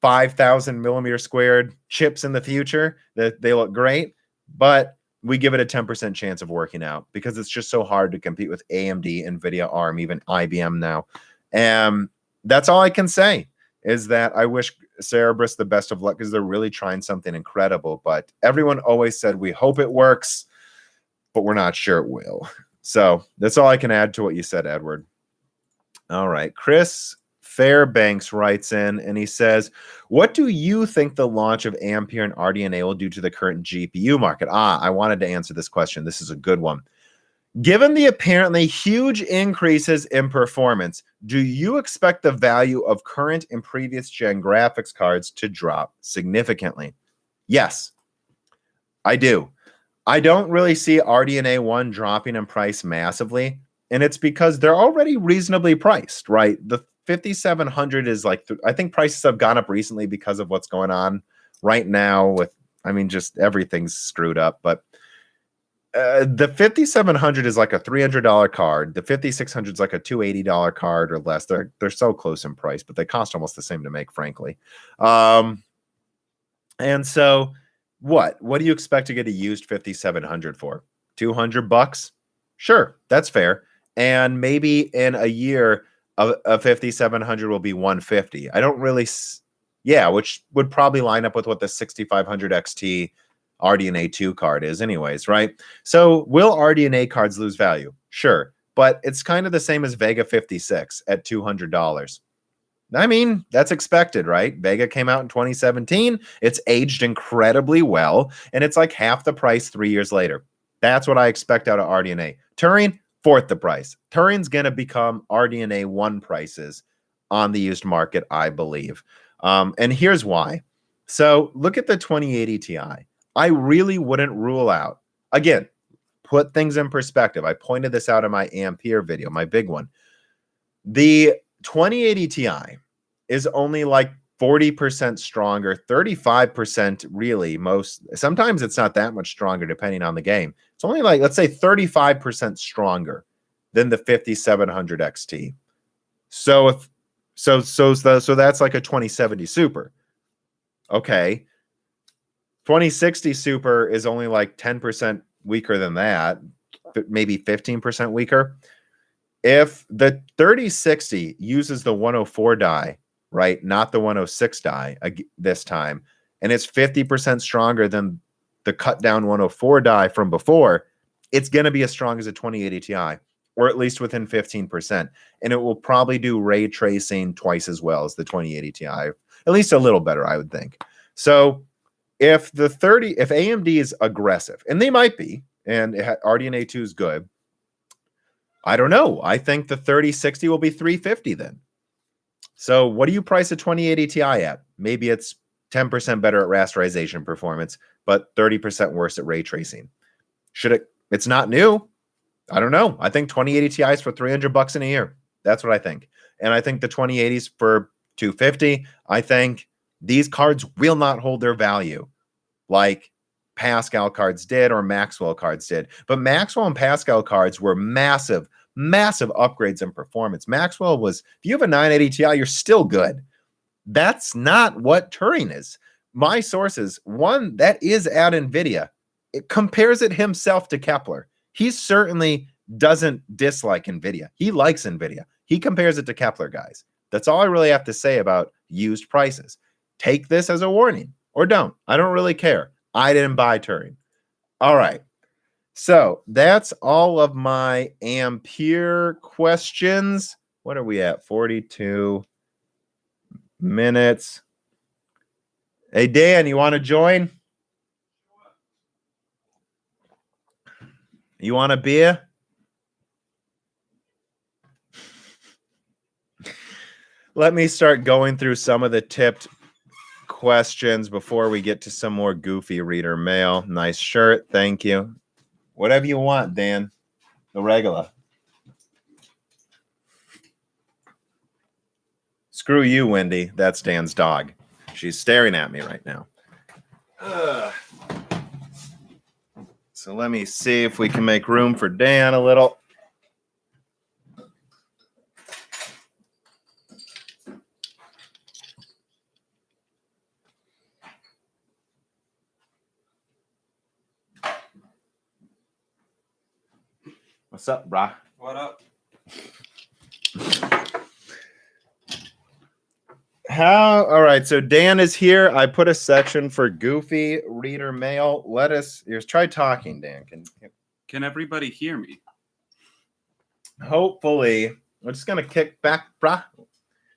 5,000 millimeter squared chips in the future. That they look great, but we give it a 10% chance of working out because it's just so hard to compete with AMD, Nvidia, ARM, even IBM now. And that's all I can say is that I wish Cerebras the best of luck because they're really trying something incredible. But everyone always said, we hope it works, but we're not sure it will. So that's all I can add to what you said, Edward. All right. Chris Fairbanks writes in and he says, what do you think the launch of Ampere and RDNA will do to the current GPU market? I wanted to answer this question. This is a good one. Given the apparently huge increases in performance, do you expect the value of current and previous gen graphics cards to drop significantly? Yes, I do. I don't really see RDNA 1 dropping in price massively, and it's because they're already reasonably priced, right? The 5700 is like, I think prices have gone up recently because of what's going on right now with, just everything's screwed up, but the 5700 is like a $300 card. The 5600 is like a $280 card or less. They're so close in price, but they cost almost the same to make, frankly. And so what do you expect to get a used 5700 for? $200? Sure, that's fair. And maybe in a year, a 5700 will be $150. I don't really, which would probably line up with what the 6500 XT RDNA 2 card is anyways, right? So will RDNA cards lose value? Sure, but it's kind of the same as Vega 56 at $200. I mean, that's expected, right? Vega came out in 2017. It's aged incredibly well, and it's like half the price 3 years later. That's what I expect out of RDNA. Turing, fourth the price. Turing's going to become RDNA 1 prices on the used market, I believe. And here's why. So look at the 2080 Ti. I really wouldn't rule out, again, put things in perspective. I pointed this out in my Ampere video, my big one. The 2080 Ti is only like 40% stronger, 35% really sometimes it's not that much stronger depending on the game. It's only like, let's say 35% stronger than the 5700 XT. So that's like a 2070 Super. Okay. 2060 Super is only like 10% weaker than that, maybe 15% weaker. If the 3060 uses the 104 die, right, not the 106 die this time, and it's 50% stronger than the cut down 104 die from before, it's going to be as strong as a 2080 Ti, or at least within 15%. And it will probably do ray tracing twice as well as the 2080 Ti, at least a little better, I would think. So if AMD is aggressive, and they might be, and RDNA 2 is good, I don't know. I think the 3060 will be $350 then. So what do you price a 2080 Ti at? Maybe it's 10% better at rasterization performance, but 30% worse at ray tracing. It's not new. I don't know. I think 2080 Ti is for $300 in a year. That's what I think. And I think the 2080s for $250. I think these cards will not hold their value like Pascal cards did or Maxwell cards did. But Maxwell and Pascal cards were massive upgrades in performance. Maxwell was, if you have a 980 Ti, you're still good. That's not what Turing is. My sources, one that is at Nvidia, it compares it himself to Kepler. He certainly doesn't dislike Nvidia. He likes Nvidia. He compares it to Kepler, guys. That's all I really have to say about used prices. Take this as a warning or don't. I don't really care. I didn't buy Turing. All right. So that's all of my Ampere questions. What are we at? 42 minutes. Hey, Dan, you want to join? You want a beer? Let me start going through some of the tipped questions before we get to some more goofy reader mail. Nice shirt. Thank you. Whatever you want, Dan. The regular. Screw you, Wendy. That's Dan's dog. She's staring at me right now. So let me see if we can make room for Dan a little. What's up, brah? What up? All right, so Dan is here. I put a section for goofy reader mail. Try talking, Dan. Can everybody hear me? Hopefully. We're just going to kick back, brah.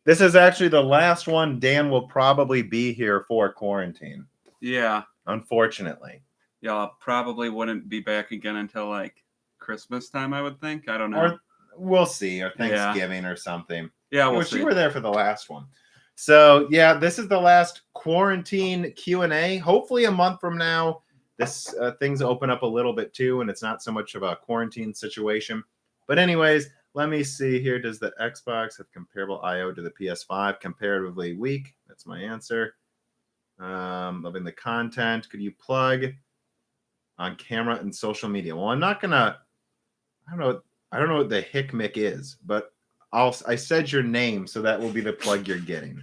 This is actually the last one Dan will probably be here for quarantine. Yeah. Unfortunately. Yeah, I probably wouldn't be back again until like Christmas time, I would think. I don't know. Or we'll see, or Thanksgiving or something. Yeah, we'll see. You were there for the last one. So, yeah, this is the last quarantine Q&A. Hopefully a month from now, this things open up a little bit too, and it's not so much of a quarantine situation. But anyways, let me see here. Does the Xbox have comparable I/O to the PS5? Comparatively weak. That's my answer. Loving the content. Could you plug on camera and social media? Well, I'm not gonna. I don't know what the Hickmick is, but I said your name, so that will be the plug you're getting.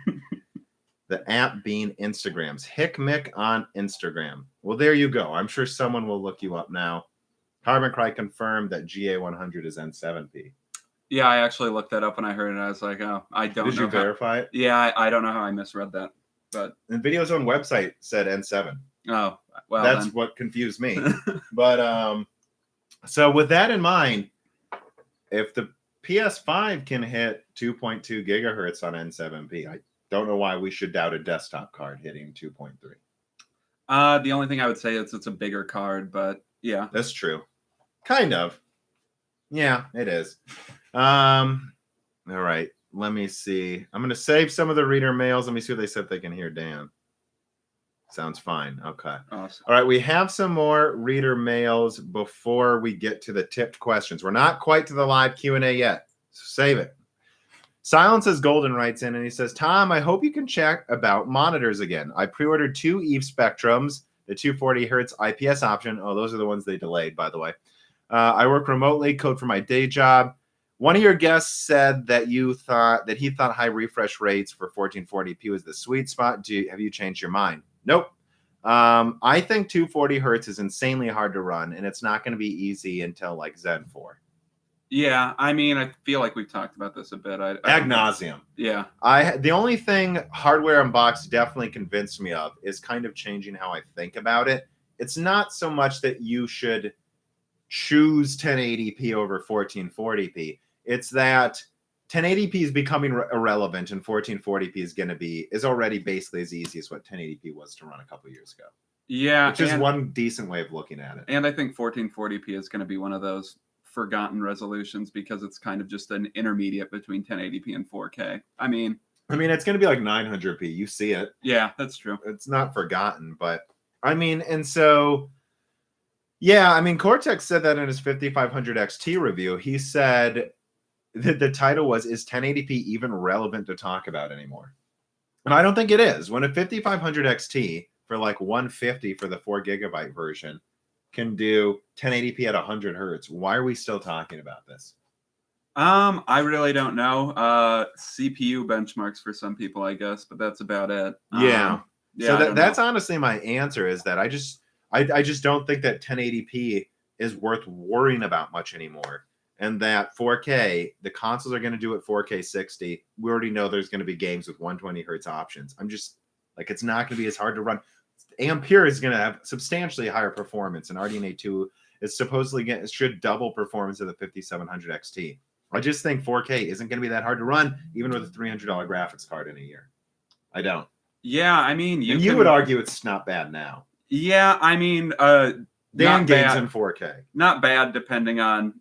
The app being Instagrams. Hickmick on Instagram. Well, there you go. I'm sure someone will look you up now. Carbon Cry confirmed that GA100 is N7P. Yeah, I actually looked that up when I heard it. I was like, oh, I don't know. Did you verify it? Yeah, I don't know how I misread that. But NVIDIA's own website said N7. Oh, well, that's what confused me. But so with that in mind, if the PS5 can hit 2.2 gigahertz on N7P. I don't know why we should doubt a desktop card hitting 2.3. The only thing I would say is it's a bigger card, but yeah. That's true. Kind of. Yeah, it is. All right. Let me see. I'm going to save some of the reader mails. Let me see what they said they can hear Dan. Sounds fine. Okay. Awesome. All right. We have some more reader mails before we get to the tipped questions. We're not quite to the live Q&A yet. So save it. Silence is Golden writes in and he says, Tom, I hope you can check about monitors again. I pre-ordered 2 Eve Spectrums, the 240 hertz IPS option. Oh, those are the ones they delayed, by the way. I work remotely, code for my day job. One of your guests said that he thought high refresh rates for 1440p was the sweet spot. Have you changed your mind? Nope. I think 240 hertz is insanely hard to run, and it's not going to be easy until like Zen 4. Yeah, I mean, I feel like we've talked about this a bit. Ad nauseum. Yeah. The only thing Hardware Unboxed definitely convinced me of is kind of changing how I think about it. It's not so much that you should choose 1080p over 1440p. It's that 1080p is becoming irrelevant and 1440p is already basically as easy as what 1080p was to run a couple years ago. Yeah. Which is one decent way of looking at it. And I think 1440p is going to be one of those forgotten resolutions because it's kind of just an intermediate between 1080p and 4K. I mean, it's going to be like 900p. You see it. Yeah, that's true. It's not forgotten, but and so yeah, Cortex said that in his 5500 XT review. He said that the title was, is 1080p even relevant to talk about anymore? And I don't think it is. When a 5500 XT for like 150 for the 4 gigabyte version can do 1080p at 100 hertz, why are we still talking about this? I really don't know. CPU benchmarks for some people, I guess, but that's about it. Yeah. So that's honestly my answer, is that I just don't think that 1080p is worth worrying about much anymore. And that 4K, the consoles are going to do it 4K 60. We already know there's going to be games with 120 hertz options. I'm just like, it's not going to be as hard to run. Ampere is going to have substantially higher performance, and RDNA 2 is supposedly it should double performance of the 5700 XT. I just think 4K isn't going to be that hard to run, even with a $300 graphics card in a year. I don't. Yeah, you would argue it's not bad now. Yeah, Dan games in 4K. Not bad, depending on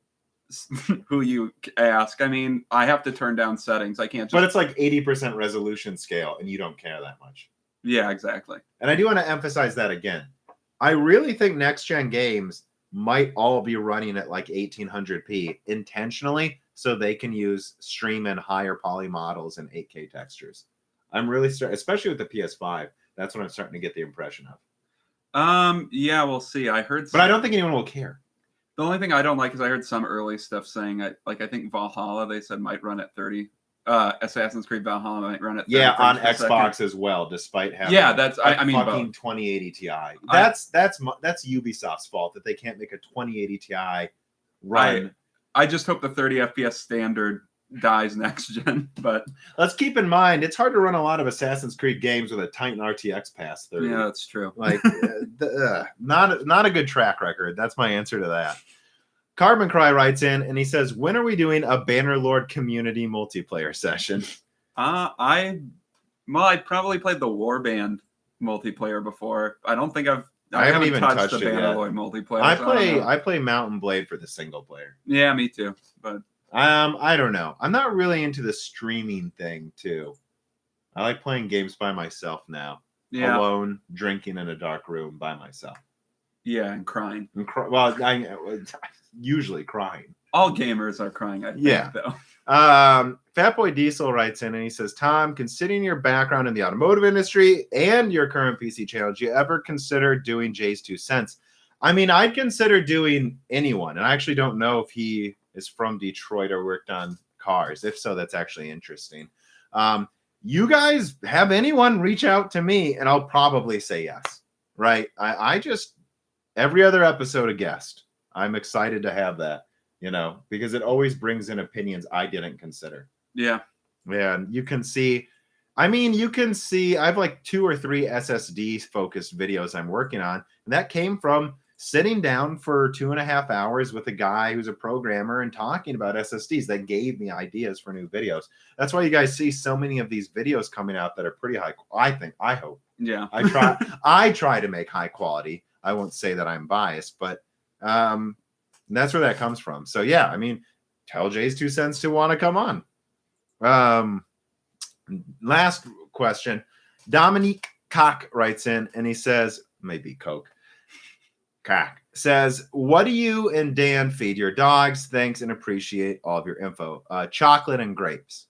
who you ask. I have to turn down settings. I can't. But it's like 80% resolution scale, and you don't care that much. Yeah, exactly. And I do want to emphasize that again. I really think next-gen games might all be running at like 1800p intentionally, so they can use stream in higher poly models and 8K textures. I'm really especially with the PS5. That's what I'm starting to get the impression of. Yeah, we'll see. I heard, but I don't think anyone will care. The only thing I don't like is I heard some early stuff saying, I think Valhalla, they said might run at 30. Assassin's Creed Valhalla might run at 30. Yeah, on Xbox as well, despite having that's fucking both. 2080 Ti. That's Ubisoft's fault that they can't make a 2080 Ti run. I just hope the 30 FPS standard dies next gen. But let's keep in mind, it's hard to run a lot of Assassin's Creed games with a Titan RTX past 30. Yeah, that's true. Like, not a good track record. That's my answer to that. Carbon Cry writes in and he says, when are we doing a Bannerlord community multiplayer session? I probably played the Warband multiplayer before. I don't think I haven't even touched the Bannerlord multiplayer. I play Mountain Blade for the single player. Yeah, me too. But I don't know. I'm not really into the streaming thing too. I like playing games by myself now. Yeah. Alone, drinking in a dark room by myself. Yeah, and crying. Usually crying. All gamers are crying, I think, though. Fatboy Diesel writes in and he says, Tom, considering your background in the automotive industry and your current PC channel, do you ever consider doing Jay's 2 cents? I'd consider doing anyone. And I actually don't know if he is from Detroit or worked on cars. If so, that's actually interesting. You guys have anyone reach out to me and I'll probably say yes. Right? I just, every other episode, a guest. I'm excited to have that, because it always brings in opinions I didn't consider. Yeah. Yeah. You can see, I have like 2 or 3 SSD focused videos I'm working on. And that came from sitting down for 2.5 hours with a guy who's a programmer and talking about SSDs that gave me ideas for new videos. That's why you guys see so many of these videos coming out that are pretty high. I hope. Yeah. I try to make high quality. I won't say that I'm biased, but that's where that comes from. So yeah, I mean, tell Jay's 2 cents to want to come on. Last question. Dominique Cock writes in and he says, maybe Coke. Cock says, what do you and Dan feed your dogs? Thanks and appreciate all of your info. Chocolate and grapes.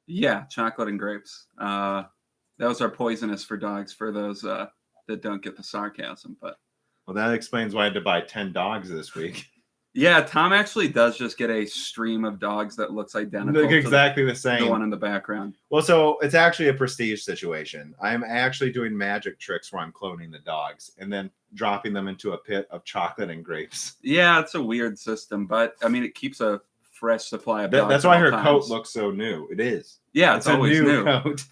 Yeah, chocolate and grapes. Those are poisonous for dogs, for those that don't get the sarcasm. But well, that explains why I had to buy 10 dogs this week. Yeah, Tom actually does just get a stream of dogs that looks identical. Look exactly the same. The one in the background. Well, so it's actually a prestige situation. I'm actually doing magic tricks where I'm cloning the dogs and then dropping them into a pit of chocolate and grapes. Yeah, it's a weird system, but I mean, it keeps a fresh supply of dogs. That's why her coat looks so new. It is. Yeah, it's always a new coat.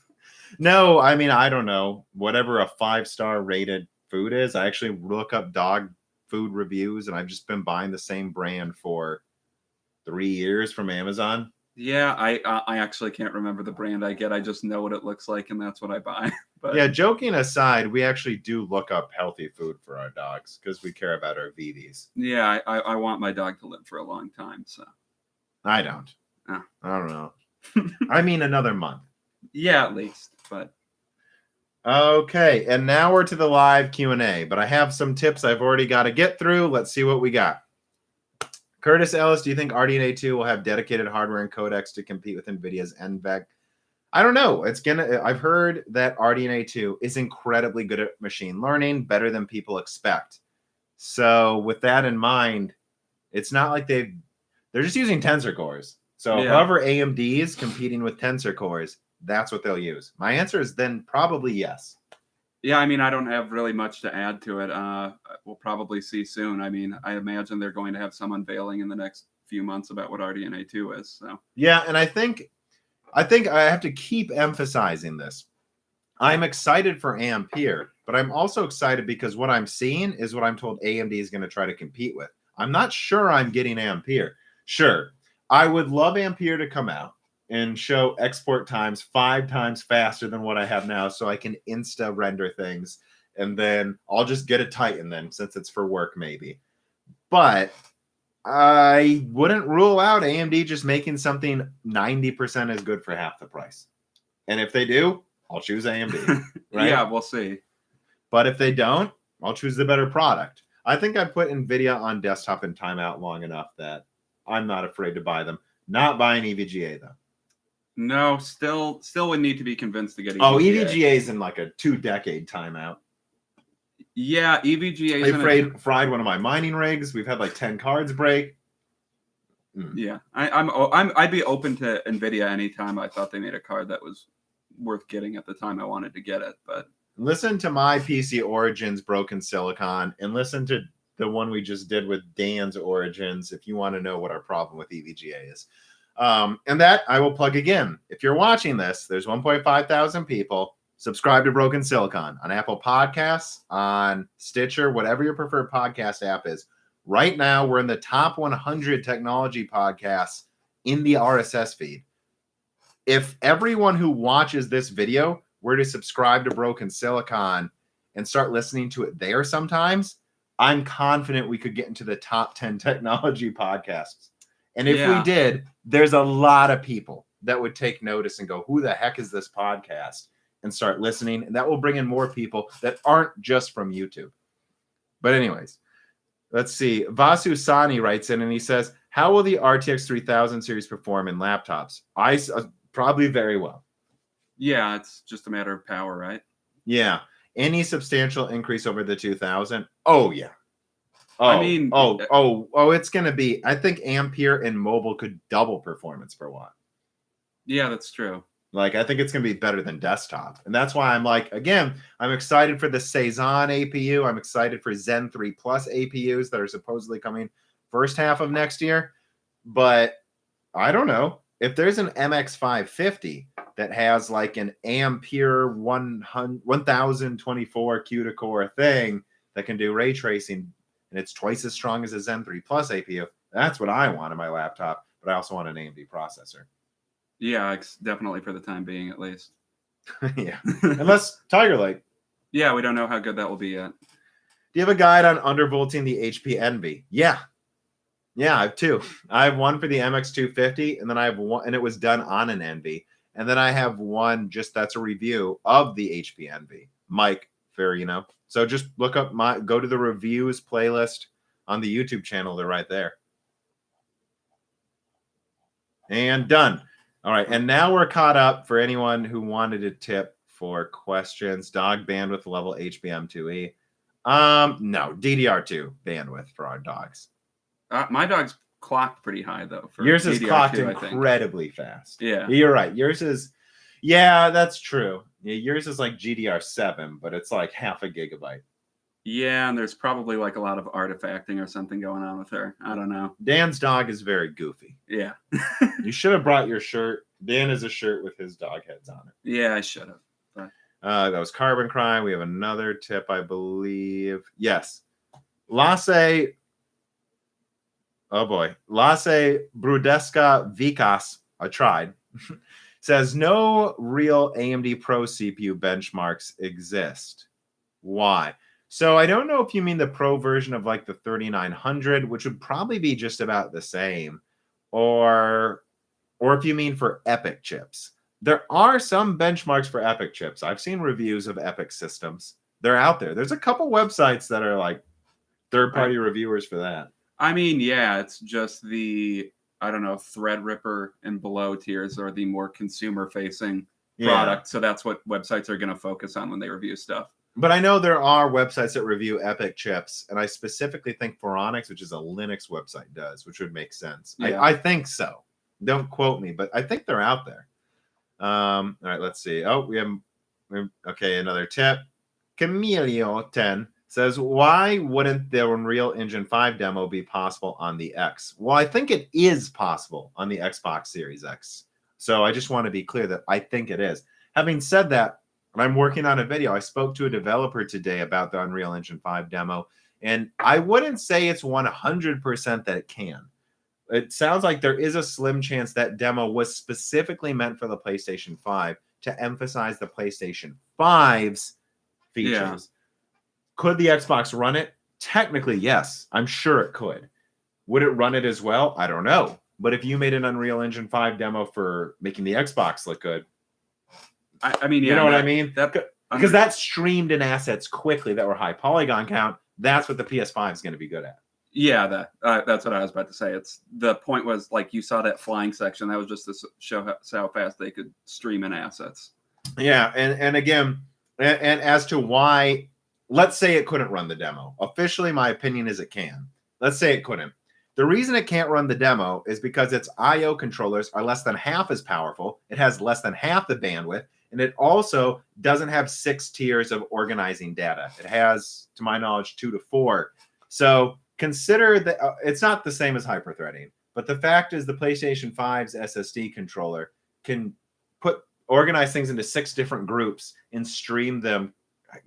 No, I mean, I don't know. Whatever a 5-star rated food is, I actually look up dog food reviews, and I've just been buying the same brand for 3 years from Amazon. Yeah, I actually can't remember the brand I get. I just know what it looks like, and that's what I buy. But yeah, joking aside, we actually do look up healthy food for our dogs because we care about our VVs. Yeah, I want my dog to live for a long time, so. I don't. Oh. I don't know. I mean, another month. Yeah, at least, but. Okay, and now we're to the live Q&A, but I have some tips I've already got to get through. Let's see what we got. Curtis Ellis, do you think RDNA 2 will have dedicated hardware and codecs to compete with Nvidia's NVEC? I don't know. I've heard that RDNA 2 is incredibly good at machine learning, better than people expect. So with that in mind, it's not like they're just using tensor cores. So however AMD is competing with tensor cores, that's what they'll use. My answer is then probably yes. Yeah, I mean, I don't have really much to add to it. We'll probably see soon. I mean, I imagine they're going to have some unveiling in the next few months about what RDNA 2 is. So yeah, and I think I have to keep emphasizing this. I'm excited for Ampere, but I'm also excited because what I'm seeing is what I'm told AMD is going to try to compete with. I'm not sure I'm getting Ampere. Sure, I would love Ampere to come out and show export times 5 times faster than what I have now so I can insta render things. And then I'll just get a Titan then since it's for work maybe. But I wouldn't rule out AMD just making something 90% as good for half the price. And if they do, I'll choose AMD. Right? Yeah, we'll see. But if they don't, I'll choose the better product. I think I put Nvidia on desktop in timeout long enough that I'm not afraid to buy them. Not buying EVGA though. No, still would need to be convinced to get EVGA. Oh, EVGA is in like a 2-decade timeout. Yeah, EVGA is fried one of my mining rigs. We've had like 10 cards break. Yeah, I'd be open to Nvidia anytime I thought they made a card that was worth getting at the time I wanted to get it. But listen to my PC Origins Broken Silicon and listen to the one we just did with Dan's Origins if you want to know what our problem with EVGA is. And that I will plug again. If you're watching this, there's 1.5 thousand people. Subscribe to Broken Silicon on Apple Podcasts, on Stitcher, whatever your preferred podcast app is. Right now, we're in the top 100 technology podcasts in the RSS feed. If everyone who watches this video were to subscribe to Broken Silicon and start listening to it there sometimes, I'm confident we could get into the top 10 technology podcasts. And if we did, there's a lot of people that would take notice and go, who the heck is this podcast? And start listening. And that will bring in more people that aren't just from YouTube. But anyways, let's see. Vasu Sani writes in and he says, how will the RTX 3000 series perform in laptops? Probably very well. Yeah, it's just a matter of power, right? Yeah. Any substantial increase over the 2000? Oh, yeah. Oh, I mean, it's going to be, I think Ampere and mobile could double performance per watt. Yeah, that's true. Like, I think it's going to be better than desktop. And that's why I'm like, again, I'm excited for the Cezanne APU. I'm excited for Zen 3 Plus APUs that are supposedly coming first half of next year. But I don't know. If there's an MX550 that has like an Ampere 1024 Q to core thing that can do ray tracing, and it's twice as strong as a Zen 3 Plus APU, that's what I want in my laptop, but I also want an AMD processor. Yeah, definitely for the time being, at least. Yeah. Unless Tiger Light. Yeah, we don't know how good that will be yet. Do you have a guide on undervolting the HP Envy? Yeah. Yeah, I have two. I have one for the MX250, and then I have one, and it was done on an Envy. And then I have one just that's a review of the HP Envy. Mike Farino. So just look up go to the reviews playlist on the YouTube channel. They're right there. And done. All right, and now we're caught up for anyone who wanted a tip for questions. Dog bandwidth level HBM2E. No, DDR2 bandwidth for our dogs. My dog's clocked pretty high though. For yours is DDR2, clocked incredibly fast. Yeah, you're right. Yours is, yeah, that's true. Yeah, yours is like GDR7, but it's like half a gigabyte. Yeah, and there's probably like a lot of artifacting or something going on with her. I don't know. Dan's dog is very goofy. Yeah. You should have brought your shirt. Dan has a shirt with his dog heads on it. Yeah, I should have. But... that was Carbon Crime. We have another tip, I believe. Yes. Lasse. Oh boy. Lasse Brudeska Vikas. I tried. Says no real AMD Pro CPU benchmarks exist. Why? So I don't know if you mean the Pro version of like the 3900, which would probably be just about the same, or if you mean for EPYC chips. There are some benchmarks for EPYC chips. I've seen reviews of EPYC systems. They're out there. There's a couple websites that are like third-party reviewers for that. I mean, yeah, it's just the, I don't know, Threadripper and below tiers are the more consumer-facing product. So that's what websites are going to focus on when they review stuff. But I know there are websites that review EPYC chips, and I specifically think Phoronix, which is a Linux website, does, which would make sense. Yeah. I think so. Don't quote me, but I think they're out there. All right, let's see. Oh, we have, okay, another tip. Camilio10 says, why wouldn't the Unreal Engine 5 demo be possible on the X? Well, I think it is possible on the Xbox Series X. So I just want to be clear that I think it is. Having said that, I'm working on a video. I spoke to a developer today about the Unreal Engine 5 demo, and I wouldn't say it's 100% that it can. It sounds like there is a slim chance that demo was specifically meant for the PlayStation 5 to emphasize the PlayStation 5's features. Yeah. Could the Xbox run it? Technically, yes. I'm sure it could. Would it run it as well? I don't know. But if you made an Unreal Engine 5 demo for making the Xbox look good, I mean, yeah, you know what I mean? Because that streamed in assets quickly that were high polygon count. That's what the PS5 is going to be good at. Yeah, that's what I was about to say. It's the point was like you saw that flying section. That was just to show how fast they could stream in assets. Yeah, and again, and as to why, let's say it couldn't run the demo. Officially, my opinion is it can. Let's say it couldn't. The reason it can't run the demo is because its I/O controllers are less than half as powerful. It has less than half the bandwidth. And it also doesn't have 6 tiers of organizing data. It has, to my knowledge, 2 to 4. So consider that it's not the same as hyperthreading. But the fact is the PlayStation 5's SSD controller can organize things into 6 different groups and stream them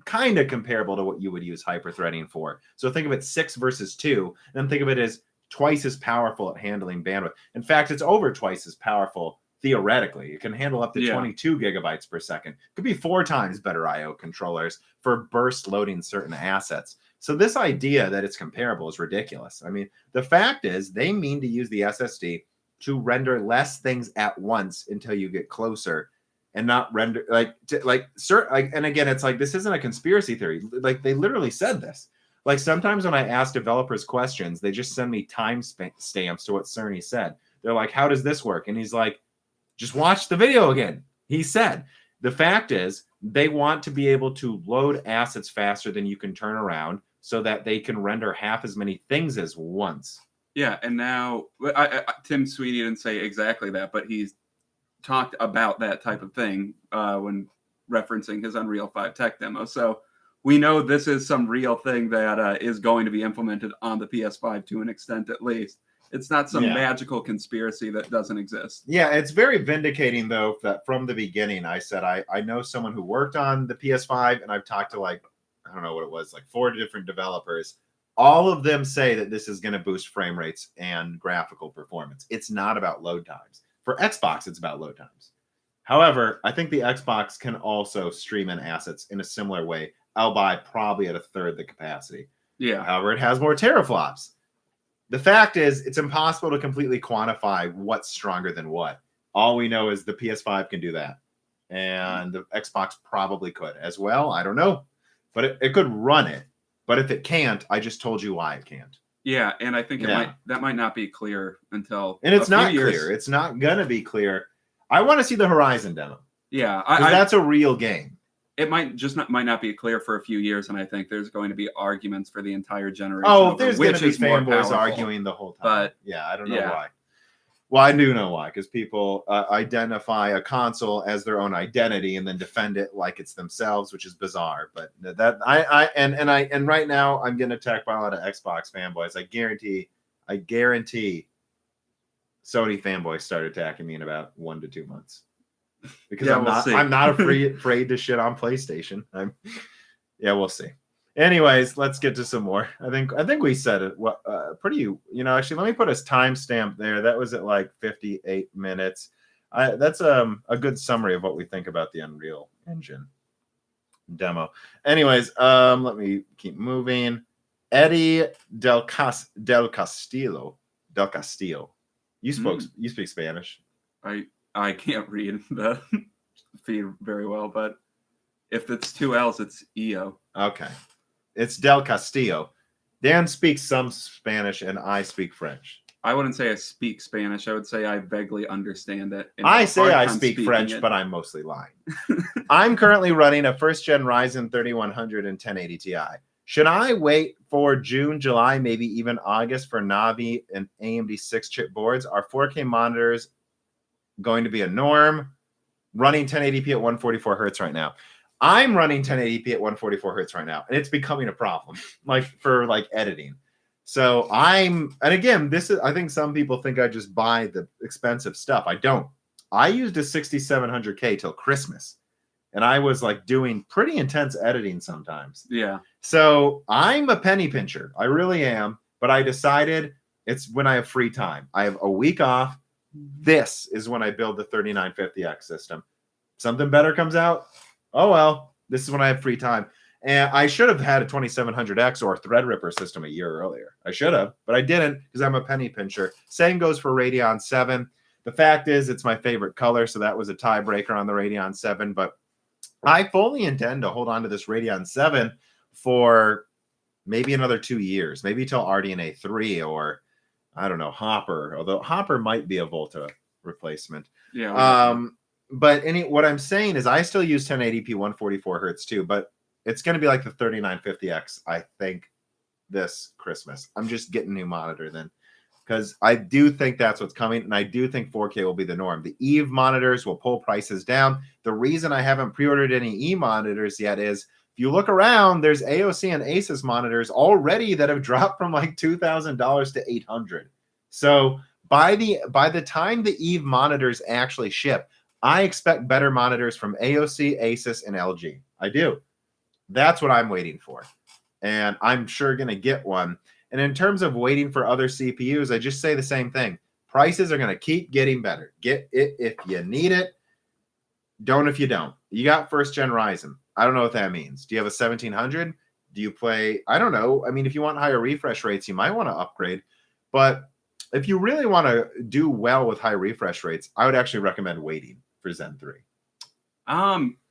kind of comparable to what you would use hyperthreading for. So think of it 6 versus 2. And then think of it as twice as powerful at handling bandwidth. In fact, it's over twice as powerful. Theoretically, it can handle up to 22 gigabytes per second. Could be 4 times better I/O controllers for burst loading certain assets. So this idea that it's comparable is ridiculous. I mean, the fact is they mean to use the SSD to render less things at once until you get closer, and not render and again, it's like this isn't a conspiracy theory. Like they literally said this. Like sometimes when I ask developers questions, they just send me time stamps to what Cerny said. They're like, "How does this work?" And he's like, just watch the video again. He said, the fact is they want to be able to load assets faster than you can turn around so that they can render half as many things as once. Yeah, and now Tim Sweeney didn't say exactly that, but he's talked about that type of thing when referencing his Unreal 5 tech demo. So we know this is some real thing that is going to be implemented on the PS5 to an extent at least. It's not some magical conspiracy that doesn't exist. Yeah, it's very vindicating, though, that from the beginning I said I know someone who worked on the PS5, and I've talked to, like, I don't know what it was, like 4 different developers. all of them say that this is going to boost frame rates and graphical performance. It's not about load times. For Xbox, it's about load times. However, I think the Xbox can also stream in assets in a similar way, albeit probably at a third the capacity. Yeah. However, it has more teraflops. The fact is, it's impossible to completely quantify what's stronger than what. All we know is the PS5 can do that. And the Xbox probably could as well. I don't know. But it could run it. But if it can't, I just told you why it can't. Yeah, and I think that might not be clear until and it's not years. Clear. It's not gonna be clear. I want to see the Horizon demo. Yeah, that's a real game. It might not be clear for a few years, and I think there's going to be arguments for the entire generation. Oh, there's going to be fanboys arguing the whole time. But yeah, I don't know why. Well, I do know why, because people identify a console as their own identity and then defend it like it's themselves, which is bizarre. But that and right now I'm getting attacked by a lot of Xbox fanboys. I guarantee Sony fanboys start attacking me in about 1 to 2 months. Because I'm not afraid to shit on PlayStation. We'll see. Anyways, let's get to some more. I think we said it. Actually, let me put a timestamp there. That was at like 58 minutes. That's a good summary of what we think about the Unreal Engine demo. Anyways, let me keep moving. Eddie Del Castillo. You speak Spanish. I can't read the feed very well, but if it's 2 L's, it's EO. Okay. It's Del Castillo. Dan speaks some Spanish and I speak French. I wouldn't say I speak Spanish. I would say I vaguely understand it. I say I speak French, but I'm mostly lying. I'm currently running a first-gen Ryzen 3100 and 1080 Ti. Should I wait for June, July, maybe even August for Navi and AMD 6-chip boards? Are 4K monitors going to be a norm? Running 1080p at 144 hertz right now. I'm running 1080p at 144 hertz right now, and it's becoming a problem, for editing. So and again, I think some people think I just buy the expensive stuff. I don't. I used a 6700K till Christmas, and I was doing pretty intense editing sometimes. Yeah. So I'm a penny pincher. I really am. But I decided it's when I have free time. I have a week off. This is when I build the 3950X system. Something better comes out. Oh, well, this is when I have free time. And I should have had a 2700X or a Threadripper system a year earlier. I should have, but I didn't because I'm a penny pincher. Same goes for Radeon 7. The fact is, it's my favorite color, so that was a tiebreaker on the Radeon 7. But I fully intend to hold on to this Radeon 7 for maybe another 2 years, maybe till RDNA 3 or, I don't know, Hopper, although Hopper might be a Volta replacement. Yeah. But what I'm saying is I still use 1080p 144 hertz too, but it's going to be like the 3950X, I think, this Christmas. I'm just getting a new monitor then because I do think that's what's coming, and I do think 4K will be the norm. The Eve monitors will pull prices down. The reason I haven't pre-ordered any E monitors yet is if you look around, there's AOC and Asus monitors already that have dropped from $2,000 to $800. So by the time the Eve monitors actually ship, I expect better monitors from AOC, Asus, and LG. I do. That's what I'm waiting for. And I'm sure going to get one. And in terms of waiting for other CPUs, I just say the same thing. Prices are going to keep getting better. Get it if you need it. Don't if you don't. You got first-gen Ryzen. I don't know what that means. Do you have a 1700? Do you play? I don't know. I mean, if you want higher refresh rates, you might want to upgrade. But if you really want to do well with high refresh rates, I would actually recommend waiting for Zen 3.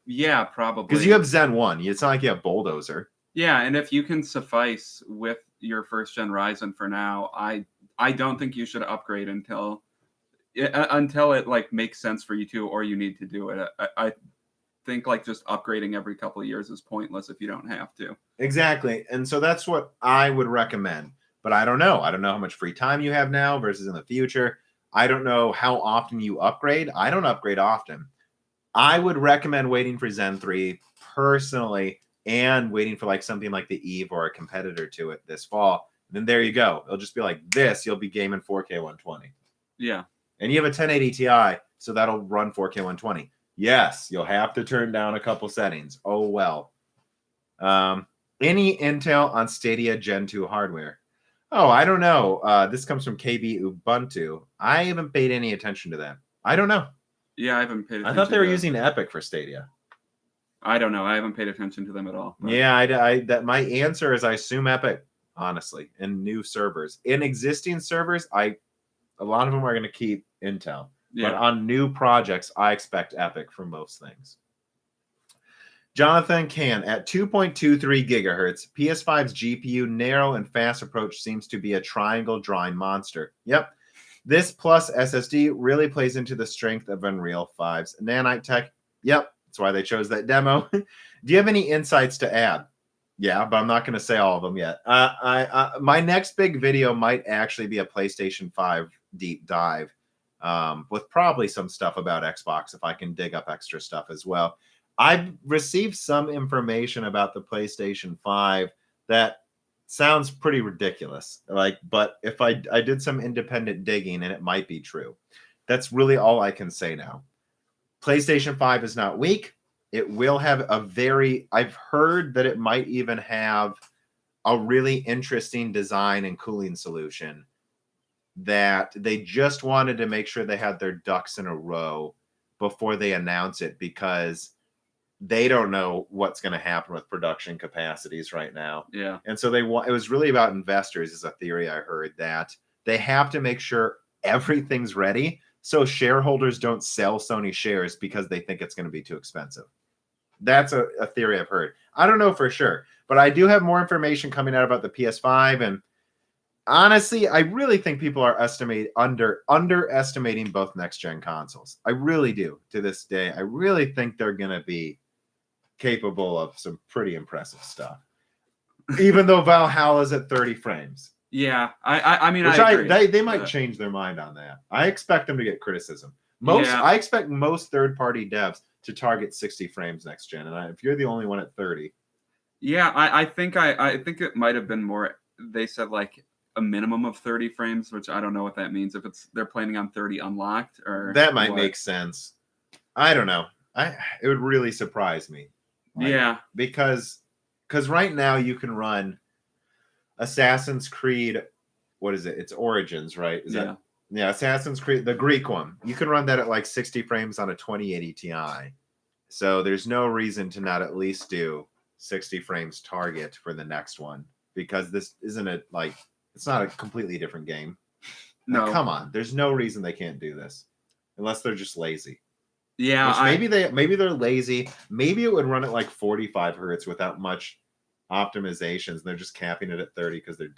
Yeah, probably. Because you have Zen 1. It's not like you have Bulldozer. Yeah, and if you can suffice with your first-gen Ryzen for now, I don't think you should upgrade until it makes sense for you to, or you need to do it. I think just upgrading every couple of years is pointless if you don't have to. Exactly. And so that's what I would recommend. But I don't know. I don't know how much free time you have now versus in the future. I don't know how often you upgrade. I don't upgrade often. I would recommend waiting for Zen 3 personally and waiting for something like the Eve or a competitor to it this fall. And then there you go. It'll just be like this. You'll be gaming 4K 120. Yeah. And you have a 1080 Ti, so that'll run 4K 120. Yes, you'll have to turn down a couple settings. Oh, well. Any intel on Stadia Gen 2 hardware? Oh, I don't know. This comes from KB Ubuntu. I haven't paid any attention to that. I don't know. Yeah, I haven't paid attention. I thought they were using Epic for Stadia. I don't know. I haven't paid attention to them at all. But. Yeah, that my answer is I assume Epic, honestly, in new servers. In existing servers, a lot of them are going to keep Intel. Yeah. But on new projects, I expect Epic for most things. Jonathan Can, at 2.23 gigahertz, PS5's GPU narrow and fast approach seems to be a triangle drawing monster. Yep. This plus SSD really plays into the strength of Unreal 5's nanite tech. Yep. That's why they chose that demo. Do you have any insights to add? Yeah, but I'm not going to say all of them yet. My next big video might actually be a PlayStation 5 deep dive with probably some stuff about Xbox if I can dig up extra stuff as well. I've received some information about the PlayStation 5 that sounds pretty ridiculous. But if I did some independent digging, and it might be true. That's really all I can say now. PlayStation 5 is not weak. It will have I've heard that it might even have a really interesting design and cooling solution that they just wanted to make sure they had their ducks in a row before they announce it, because they don't know what's going to happen with production capacities right now. Yeah. And so it was really about investors, is a theory I heard, that they have to make sure everything's ready so shareholders don't sell Sony shares because they think it's going to be too expensive. That's a theory I've heard. I don't know for sure, but I do have more information coming out about the PS5. And honestly, I really think people are underestimating both next-gen consoles. I really do. To this day, I really think they're going to be capable of some pretty impressive stuff, even though Valhalla's at 30 frames. Yeah, I mean, they might change their mind on that. I expect them to get criticism. I expect most third-party devs to target 60 frames next gen, and if you're the only one at 30, yeah, I think it might have been more. They said like a minimum of 30 frames, which I don't know what that means. If they're planning on 30 unlocked, or that might make sense. I don't know. It would really surprise me. Yeah, because right now you can run Assassin's Creed. What is it? It's Origins, right? Yeah, Assassin's Creed, the Greek one. You can run that at like 60 frames on a 2080 Ti. So there's no reason to not at least do 60 frames target for the next one, because this isn't it's not a completely different game. No, come on. There's no reason they can't do this unless they're just lazy. Yeah, maybe they're lazy. Maybe it would run at like 45 hertz without much optimizations. They're just capping it at 30 because they're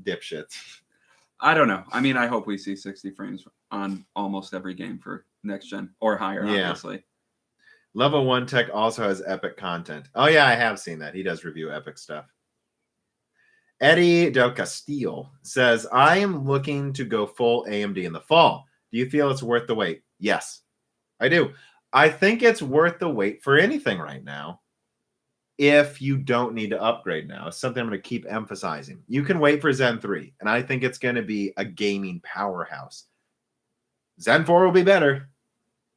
dipshits. I don't know. I mean, I hope we see 60 frames on almost every game for next gen or higher, obviously. Level 1 Tech also has Epic content. Oh yeah, I have seen that. He does review Epic stuff. Eddie Del Castillo says, I am looking to go full AMD in the fall. Do you feel it's worth the wait? Yes, I do. I think it's worth the wait for anything right now. If you don't need to upgrade now, it's something I'm going to keep emphasizing. You can wait for Zen 3, and I think it's going to be a gaming powerhouse. Zen 4 will be better.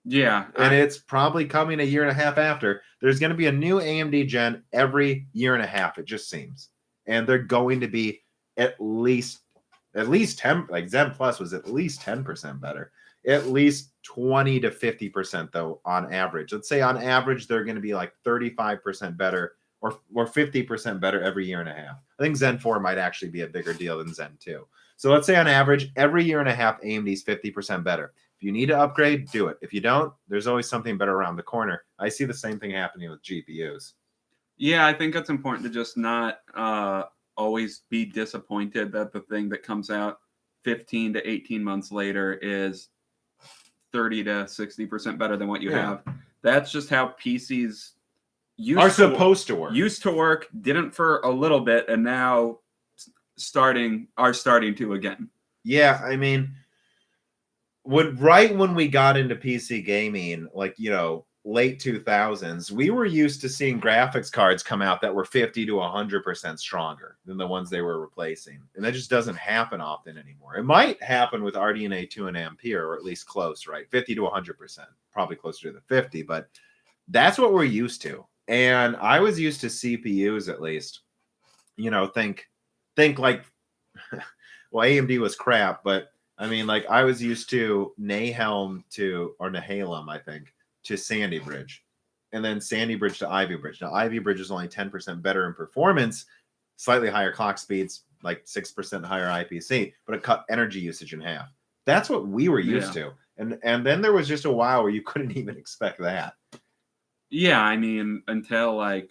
Yeah. And it's probably coming a year and a half after. There's going to be a new AMD gen every year and a half, it just seems. And they're going to be at least 10, like Zen Plus was at least 10% better. At least 20 to 50% though on average. Let's say on average they're going to be like 35% better or 50% better every year and a half. I think Zen 4 might actually be a bigger deal than Zen 2. So let's say on average every year and a half AMD's 50% better. If you need to upgrade, do it. If you don't, there's always something better around the corner. I see the same thing happening with GPUs. Yeah, I think it's important to just not always be disappointed that the thing that comes out 15 to 18 months later is 30 to 60% better than what you have. That's just how PCs supposed to work. Used to work, didn't for a little bit, and now are starting to again. Yeah, I mean, when we got into PC gaming, like, late 2000s, we were used to seeing graphics cards come out that were 50 to 100% stronger than the ones they were replacing. And that just doesn't happen often anymore. It might happen with RDNA 2 and Ampere, or at least close, right? 50 to 100%, probably closer to the 50, but that's what we're used to. And I was used to CPUs, at least, think like, well, AMD was crap, but I mean, like I was used to Nahalem I think, to Sandy Bridge, and then Sandy Bridge to Ivy Bridge. Now Ivy Bridge is only 10% better in performance, slightly higher clock speeds, like 6% higher IPC, but it cut energy usage in half. That's what we were used to. And then there was just a while where you couldn't even expect that. Yeah, I mean, until like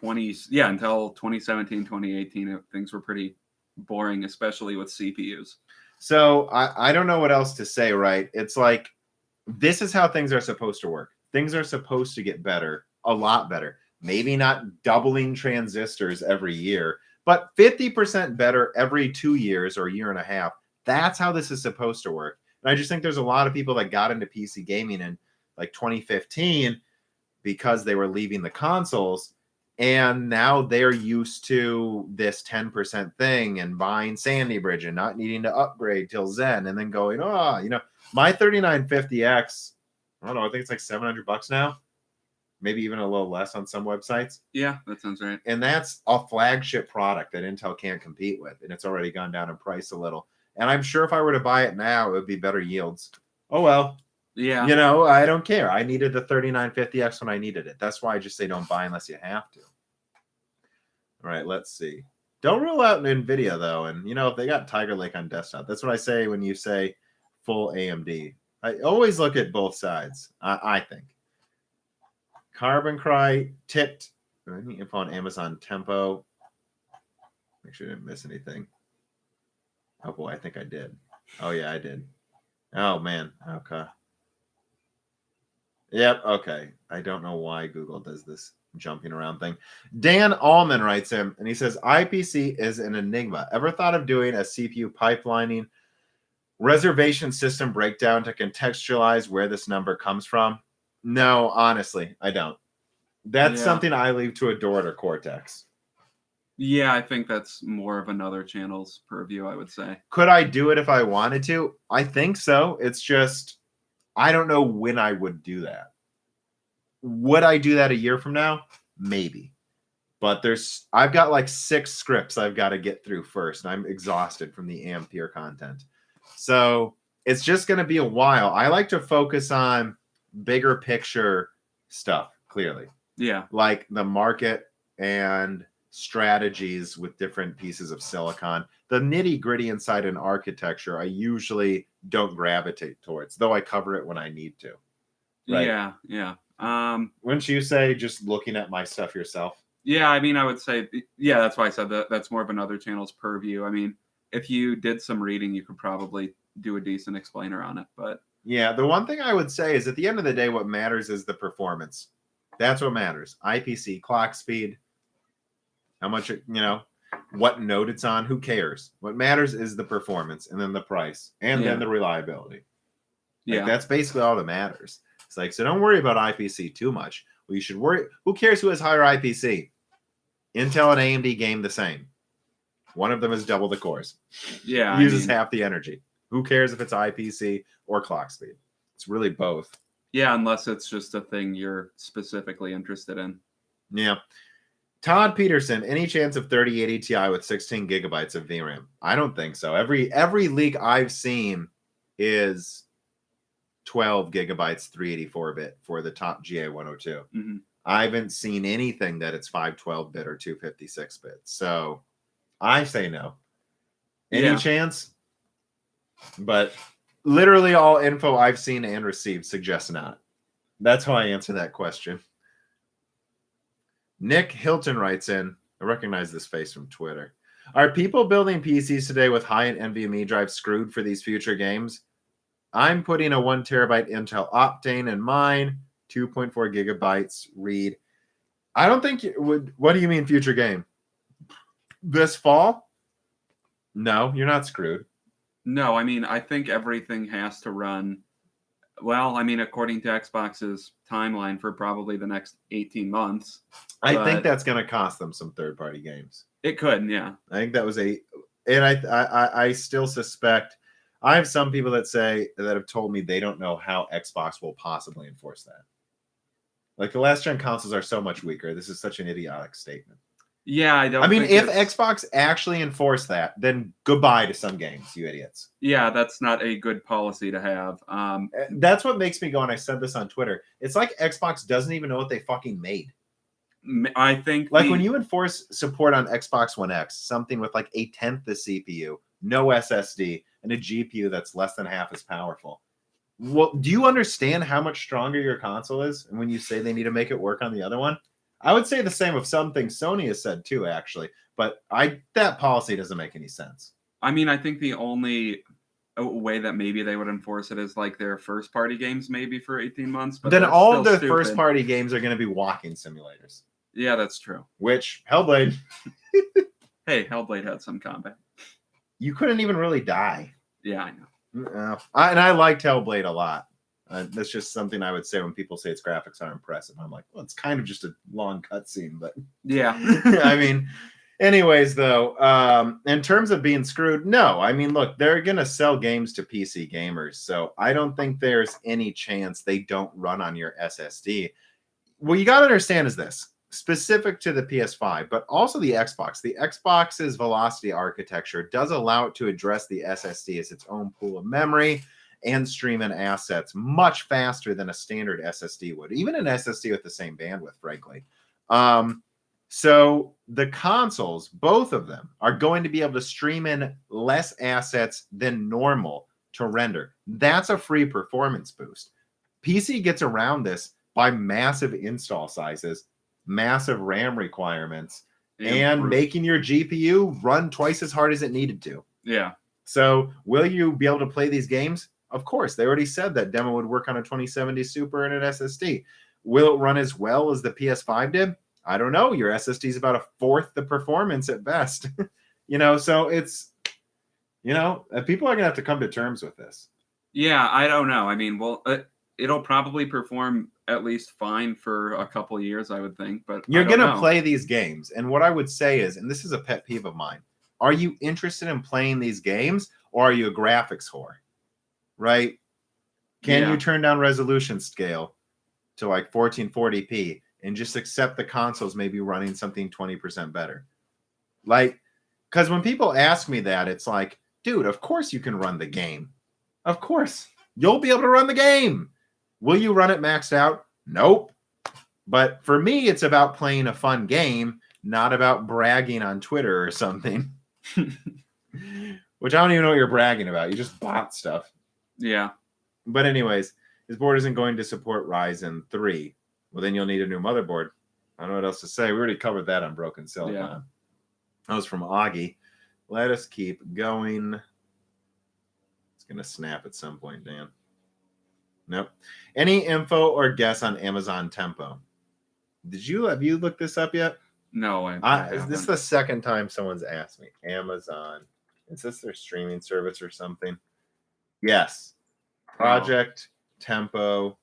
until 2017, 2018, things were pretty boring, especially with CPUs. So I don't know what else to say, right? It's like, this is how things are supposed to work. Things are supposed to get better, a lot better. Maybe not doubling transistors every year, but 50% better every 2 years or a year and a half. That's how this is supposed to work. And I just think there's a lot of people that got into PC gaming in like 2015 because they were leaving the consoles, and now they're used to this 10% thing and buying Sandy Bridge and not needing to upgrade till Zen, and then going, my 3950X, I don't know, I think it's like $700 now, maybe even a little less on some websites. Yeah, that sounds right. And that's a flagship product that Intel can't compete with, and it's already gone down in price a little. And I'm sure if I were to buy it now, it would be better yields. Oh, well. Yeah. I don't care. I needed the 3950X when I needed it. That's why I just say don't buy unless you have to. All right, let's see. Don't rule out an Nvidia, though. And, if they got Tiger Lake on desktop, that's what I say when you say full AMD. I always look at both sides, I think. Carbon Cry tipped. Any info on Amazon Tempo? Make sure I didn't miss anything. Oh, boy, I think I did. Oh, yeah, I did. Oh, man. Okay. Yep, okay. I don't know why Google does this jumping around thing. Dan Allman writes him, and he says, IPC is an enigma. Ever thought of doing a CPU pipelining reservation system breakdown to contextualize where this number comes from? No, honestly, I don't. That's something I leave to Adored or Cortex. Yeah, I think that's more of another channel's purview, I would say. Could I do it if I wanted to? I think so. It's just, I don't know when I would do that. Would I do that a year from now? Maybe. But I've got like 6 scripts I've got to get through first, and I'm exhausted from the Ampere content. So it's just going to be a while. I like to focus on bigger picture stuff, clearly. Yeah. Like the market and strategies with different pieces of silicon. The nitty gritty inside an architecture, I usually don't gravitate towards, though I cover it when I need to. Right? Yeah. Wouldn't you say just looking at my stuff yourself? Yeah, I mean, I would say, that's why I said that's more of another channel's purview. I mean, if you did some reading, you could probably do a decent explainer on it. But yeah, the one thing I would say is at the end of the day, what matters is the performance. That's what matters. IPC, clock speed, how much, what node it's on, who cares? What matters is the performance, and then the price, and then the reliability. That's basically all that matters. It's like, so don't worry about IPC too much. Well, you should worry. Who cares who has higher IPC? Intel and AMD game the same. One of them is double the cores. Yeah. Uses half the energy. Who cares if it's IPC or clock speed? It's really both. Yeah, unless it's just a thing you're specifically interested in. Yeah. Todd Peterson, any chance of 3080 Ti with 16 gigabytes of VRAM? I don't think so. Every leak I've seen is 12 gigabytes 384-bit for the top GA102. Mm-hmm. I haven't seen anything that it's 512-bit or 256-bit. So I say no. Any chance? But literally all info I've seen and received suggests not. That's how I answer that question. Nick Hilton writes in, I recognize this face from Twitter. Are people building PCs today with high-end NVMe drives screwed for these future games? I'm putting a 1 terabyte Intel Optane in mine, 2.4 gigabytes read. I don't think you would. What do you mean future game? This fall? No, you're not screwed. No, I mean, I think everything has to run. Well, I mean, according to Xbox's timeline for probably the next 18 months. I think that's going to cost them some third-party games. It could, yeah. I think that was and I still suspect. I have some people that have told me they don't know how Xbox will possibly enforce that. Like the last gen consoles are so much weaker. This is such an idiotic statement. Yeah, I don't. I mean, think if it's- Xbox actually enforced that, then goodbye to some games, you idiots. yeah, that's not a good policy to have. That's what makes me go, and I said this on Twitter. It's like Xbox doesn't even know what they fucking made. I think Like when you enforce support on Xbox One X, something with like a tenth the CPU, no SSD, and a GPU that's less than half as powerful. Well, do you understand how much stronger your console is? And when you say they need to make it work on the other one, I would say the same of some things Sony has said too, actually. But that policy doesn't make any sense. I mean, I think the only way that maybe they would enforce it is like their first party games, maybe for 18 months. But Then all of still their first party games are going to be walking simulators. Yeah, that's true. Which Hellblade. Hey, Hellblade had some combat. You couldn't even really die. Yeah, I know. And I liked Hellblade a lot. That's just something I would say when people say its graphics are impressive. I'm like, well, it's kind of just a long cutscene, but yeah. I mean, anyways, though, in terms of being screwed, no. I mean, look, they're gonna sell games to PC gamers, so I don't think there's any chance they don't run on your SSD. What you got to understand is this, specific to the PS5, but also the Xbox. The Xbox's Velocity architecture does allow it to address the SSD as its own pool of memory and stream in assets much faster than a standard SSD would, even an SSD with the same bandwidth, frankly. So the consoles, both of them, are going to be able to stream in less assets than normal to render. That's a free performance boost. PC gets around this by massive install sizes, massive RAM requirements, and making your GPU run twice as hard as it needed to. Yeah. So will you be able to play these games? Of course. They already said that demo would work on a 2070 Super and an SSD. Will it run as well as the PS5 did? I don't know. Your SSD is about a fourth the performance at best. So it's, people are going to have to come to terms with this. Yeah, I don't know. I mean, well, it'll probably perform at least fine for a couple of years, I would think. But you're going to play these games. And what I would say is, and this is a pet peeve of mine, are you interested in playing these games or are you a graphics whore? Right? Can you turn down resolution scale to like 1440p and just accept the consoles maybe running something 20% better? Like, because when people ask me that, it's like, dude, of course you can run the game. Of course. You'll be able to run the game. Will you run it maxed out? Nope. But for me, it's about playing a fun game, not about bragging on Twitter or something. Which I don't even know what you're bragging about. You just bought stuff. Yeah. But anyways, his board isn't going to support Ryzen 3. Well, then you'll need a new motherboard. I don't know what else to say. We already covered that on Broken Silicon. Yeah. That was from Augie. Let us keep going. It's going to snap at some point, Dan. Nope. Any info or guess on Amazon Tempo? Have you looked this up yet? No. This is the second time someone's asked me. Amazon. Is this their streaming service or something? Yes. Project Tempo.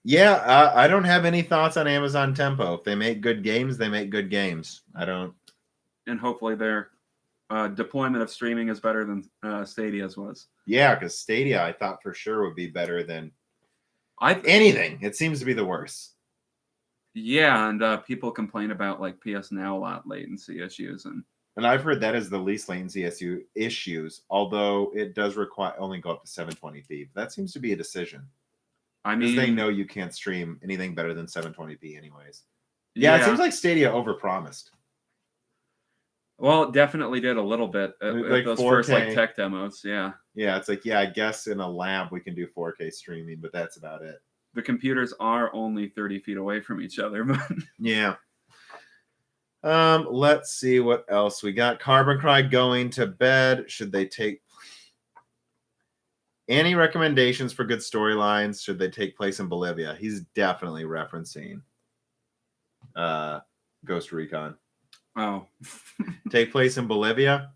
Yeah, I don't have any thoughts on Amazon Tempo. If they make good games, they make good games. I don't. And hopefully their deployment of streaming is better than Stadia's was. Yeah, because Stadia, I thought for sure would be better than anything. It seems to be the worst. Yeah, and people complain about like PS Now a lot, latency issues, and I've heard that is the least latency issues, although it does require only go up to 720p. That seems to be a decision. I mean, they know you can't stream anything better than 720p anyways. Yeah, it seems like Stadia overpromised. Well, it definitely did a little bit at like those 4K. First like tech demos. Yeah. Yeah, it's like, I guess in a lab we can do 4K streaming, but that's about it. The computers are only 30 feet away from each other, but yeah. Let's see what else we got. Carbon Cry going to bed. Should they take any recommendations for good storylines? Should they take place in Bolivia? He's definitely referencing Ghost Recon. Oh. Take place in Bolivia?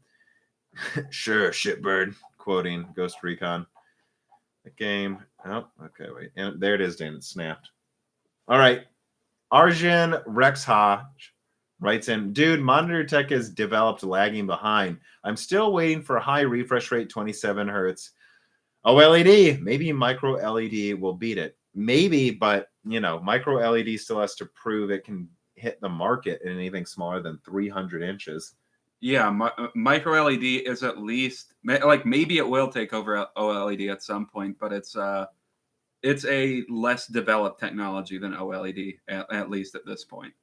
Sure, shitbird. Quoting Ghost Recon. The game. Oh, okay, wait. And there it is, Dan. It snapped. All right. Arjun Rexha writes in, dude, monitor tech is developed lagging behind. I'm still waiting for high refresh rate, 27 hertz. OLED, maybe micro LED will beat it. Maybe, but micro LED still has to prove it can hit the market in anything smaller than 300 inches. Yeah, micro LED is at least like maybe it will take over OLED at some point, but it's a less developed technology than OLED at least at this point.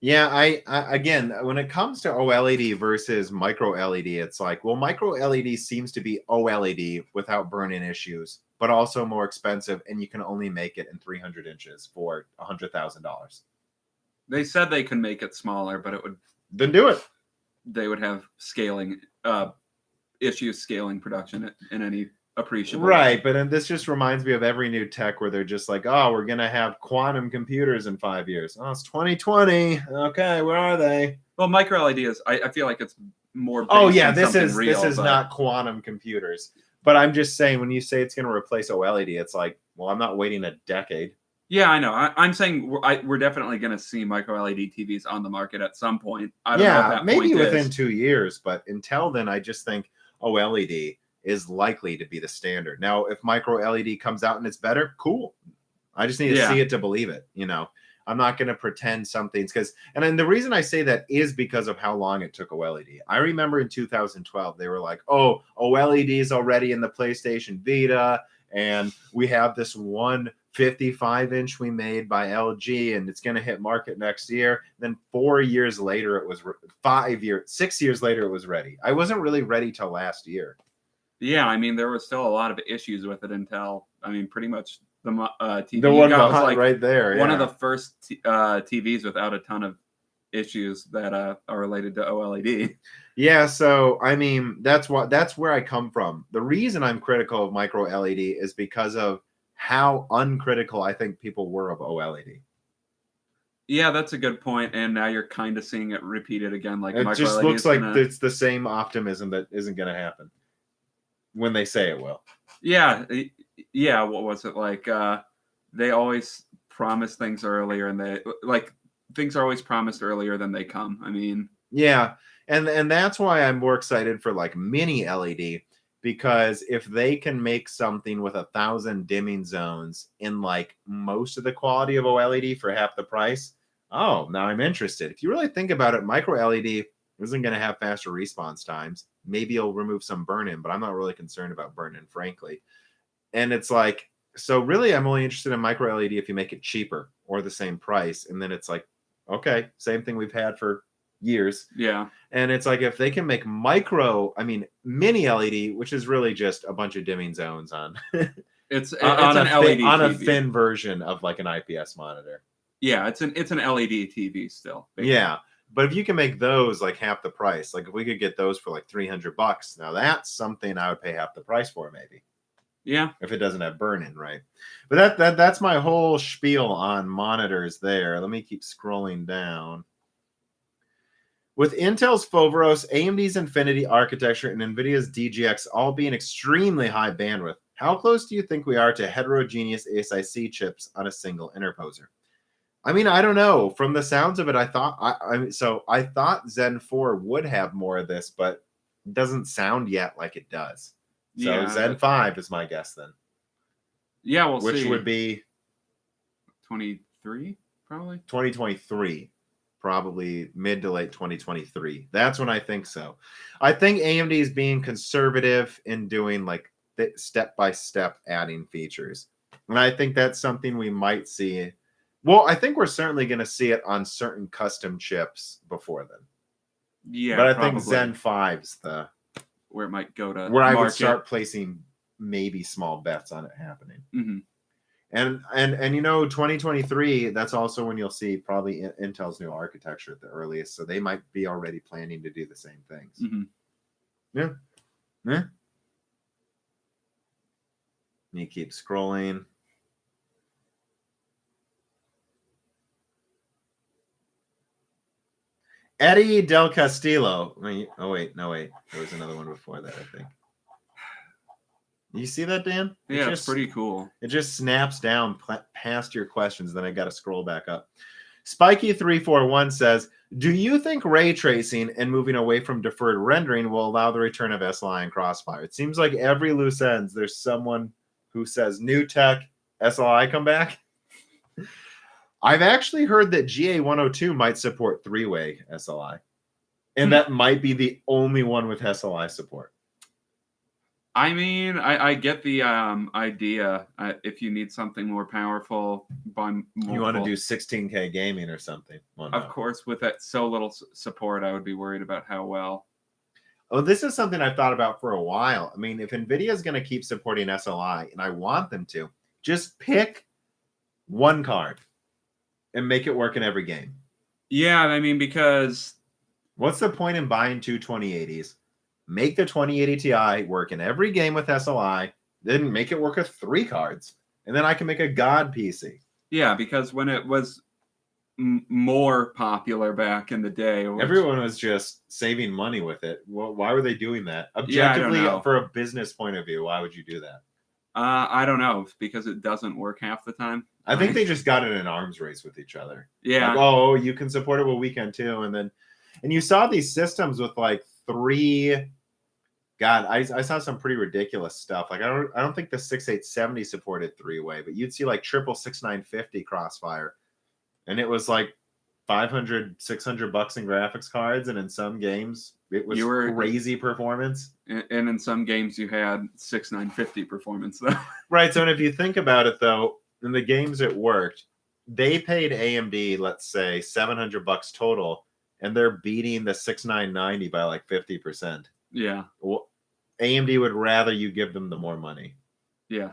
Yeah, I again, when it comes to OLED versus micro LED, it's like, well, micro LED seems to be OLED without burn-in issues, but also more expensive, and you can only make it in 300 inches for $100,000. They said they can make it smaller, but it would Then do it. They would have scaling issues scaling production in any appreciable right way. But then this just reminds me of every new tech where they're just like, oh, we're gonna have quantum computers in 5 years. Oh, it's 2020. Okay, where are they? Well, micro LED is I feel like it's more based oh yeah on this something is real, this is but not quantum computers, but I'm just saying, when you say it's going to replace OLED, it's like, well, I'm not waiting a decade. yeah, I know. I'm saying we're definitely going to see micro LED TVs on the market at some point. I don't know what that maybe point within is. 2 years, but until then, I just think OLED is likely to be the standard. Now, if micro LED comes out and it's better, cool. I just need to see it to believe it. I'm not going to pretend something's and then the reason I say that is because of how long it took OLED. I remember in 2012, they were like, oh, OLED is already in the PlayStation Vita, and we have this 155-inch we made by LG, and it's going to hit market next year. Then 4 years later, it was 6 years later, it was ready. I wasn't really ready till last year. Yeah, I mean, there was still a lot of issues with it until, pretty much the TV the one got was like right there, one of the first TVs without a ton of issues that are related to OLED. Yeah, so that's where I come from. The reason I'm critical of micro LED is because of how uncritical I think people were of OLED. Yeah, that's a good point, and now you're kind of seeing it repeated again. Like, it micro just LED looks like gonna... it's the same optimism that isn't going to happen when they say it will. Yeah, what was it like? They always promise things earlier, and things are always promised earlier than they come. Yeah, and that's why I'm more excited for like mini LED, because if they can make something with 1,000 dimming zones in like most of the quality of OLED for half the price, oh, now I'm interested. If you really think about it, micro LED isn't going to have faster response times. Maybe it'll remove some burn-in, but I'm not really concerned about burn-in, frankly. And it's like, so really, I'm only interested in micro LED if you make it cheaper or the same price. And then it's like, okay, same thing we've had for years. Yeah. And it's like, if they can make mini LED, which is really just a bunch of dimming zones on it's on an LED on TV. A thin version of like an IPS monitor. Yeah, it's an LED TV still. Basically. Yeah, but if you can make those like half the price, like if we could get those for like $300, now that's something I would pay half the price for, maybe. Yeah, if it doesn't have burn-in, right? But that's my whole spiel on monitors there. Let me keep scrolling down. With Intel's Foveros, AMD's Infinity architecture, and Nvidia's DGX all being extremely high bandwidth, how close do you think we are to heterogeneous ASIC chips on a single interposer? I don't know. From the sounds of it, I thought Zen 4 would have more of this, but it doesn't sound yet like it does. So yeah, Zen 5 is my guess then. Yeah, we'll see. Which would be 23, probably. 2023, probably mid to late 2023. That's when I think so. I think AMD is being conservative in doing like step-by-step adding features. And I think that's something we might see. Well, I think we're certainly going to see it on certain custom chips before then. Yeah, but I think Zen 5's where it might go to where I would start placing maybe small bets on it happening. Mm-hmm. And 2023, that's also when you'll see probably Intel's new architecture at the earliest. So they might be already planning to do the same things. Mm-hmm. Yeah. You keep scrolling. Eddie Del Castillo. Oh, wait. There was another one before that, I think. You see that, Dan? Yeah, it's pretty cool. It just snaps down past your questions. Then I got to scroll back up. Spiky341 says, do you think ray tracing and moving away from deferred rendering will allow the return of SLI and Crossfire? It seems like every loose ends, there's someone who says, new tech, SLI come back. I've actually heard that GA102 might support 3-way SLI. And that might be the only one with SLI support. I mean, I get the idea. If you need something more powerful, by multiple, you want to do 16K gaming or something. Well, of course, with that so little support, I would be worried about how well. Oh, this is something I've thought about for a while. I mean, if NVIDIA is going to keep supporting SLI, and I want them to, just pick one card and make it work in every game. Yeah, I mean, because what's the point in buying two 2080s? Make the 2080 Ti work in every game with SLI, then make it work with 3 cards, and then I can make a god PC. Yeah, because when it was more popular back in the day, everyone was just saving money with it. Well, why were they doing that? Objectively, for a business point of view, why would you do that? I don't know, because it doesn't work half the time. I think they just got in an arms race with each other. Yeah. Like, oh, you can support it with weekend too, and you saw these systems with like 3. God, I saw some pretty ridiculous stuff. Like I don't think the 6870 supported 3-way, but you'd see like triple 6950 Crossfire, and it was like $500, $600 in graphics cards, and in some games it was crazy performance. And in some games you had 6950 performance though. Right. So if you think about it though, in the games it worked, they paid AMD, let's say $700 total, and they're beating the 6990 by like 50%. Yeah. Well, AMD would rather you give them the more money. Yeah.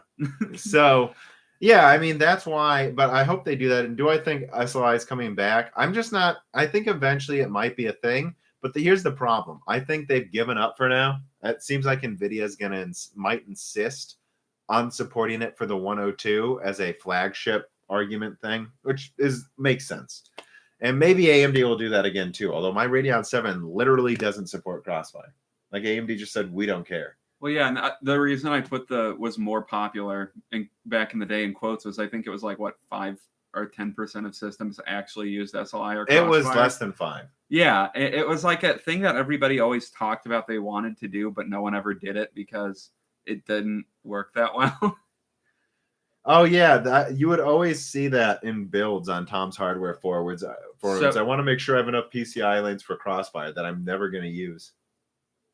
So, yeah, I mean, that's why, but I hope they do that. And do I think SLI is coming back? I'm just not, I think eventually it might be a thing, but here's the problem. I think they've given up for now. It seems like Nvidia is might insist on supporting it for the 102 as a flagship argument thing, which makes sense. And maybe AMD will do that again too, although my Radeon 7 literally doesn't support Crossfire. Like AMD just said, we don't care. Well, yeah, and the reason I put was more popular back in the day in quotes was I think it was like what 5 or 10% of systems actually used SLI or Crossfire. It was less than 5. Yeah, it was like a thing that everybody always talked about they wanted to do, but no one ever did it because it didn't work that well. Oh yeah, you would always see that in builds on Tom's Hardware forwards. I want to make sure I have enough PCI lanes for Crossfire that I'm never going to use.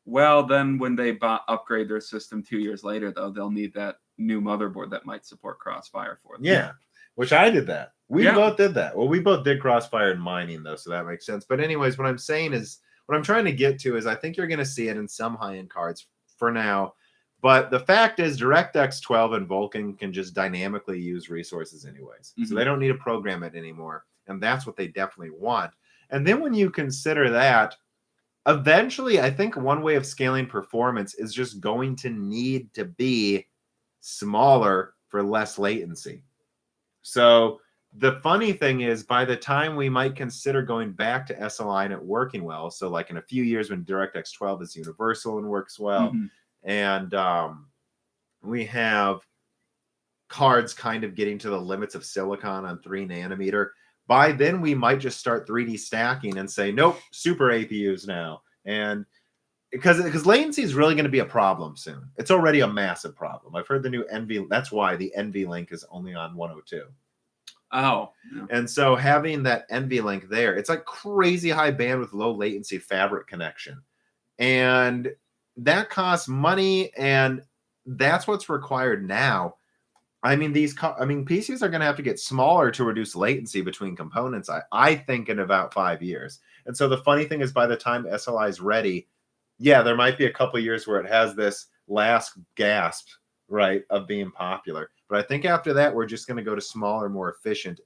Well, then when they upgrade their system 2 years later, though, they'll need that new motherboard that might support Crossfire for them. Yeah, which I did that. We both did that. Well, we both did Crossfire in mining, though, so that makes sense. But anyways, what I'm saying is, what I'm trying to get to is I think you're going to see it in some high-end cards for now. But the fact is DirectX 12 and Vulkan can just dynamically use resources anyways. Mm-hmm. So they don't need to program it anymore. And that's what they definitely want. And then when you consider that, eventually, I think one way of scaling performance is just going to need to be smaller for less latency. So the funny thing is, by the time we might consider going back to SLI and it working well, so like in a few years when DirectX 12 is universal and works well, mm-hmm. and we have cards kind of getting to the limits of silicon on 3 nanometer, by then we might just start 3D stacking and say, nope, super APUs now. And because latency is really going to be a problem soon. It's already a massive problem. I've heard the new NV, that's why the NVLink is only on 102. Oh. Yeah. And so having that NVLink there, it's like crazy high bandwidth, low latency fabric connection. And that costs money, and that's what's required now. I mean, PCs are going to have to get smaller to reduce latency between components, I think, in about 5 years. And so the funny thing is, by the time SLI is ready, yeah, there might be a couple of years where it has this last gasp, right, of being popular. But I think after that, we're just going to go to smaller, more efficient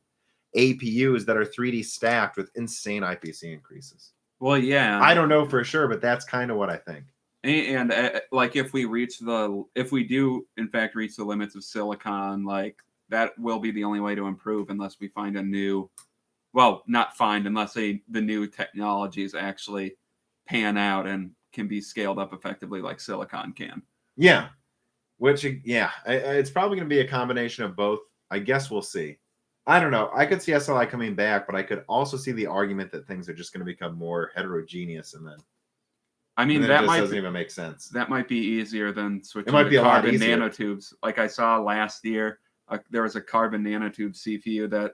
APUs that are 3D stacked with insane IPC increases. Well, yeah. I don't know for sure, but that's kind of what I think. And like if we do in fact reach the limits of silicon, like that will be the only way to improve unless we find unless the new technologies actually pan out and can be scaled up effectively like silicon can. Yeah. It's probably going to be a combination of both. I guess we'll see. I don't know. I could see SLI coming back, but I could also see the argument that things are just going to become more heterogeneous and then that doesn't even make sense. That might be easier than switching to carbon nanotubes. Like I saw last year, there was a carbon nanotube CPU that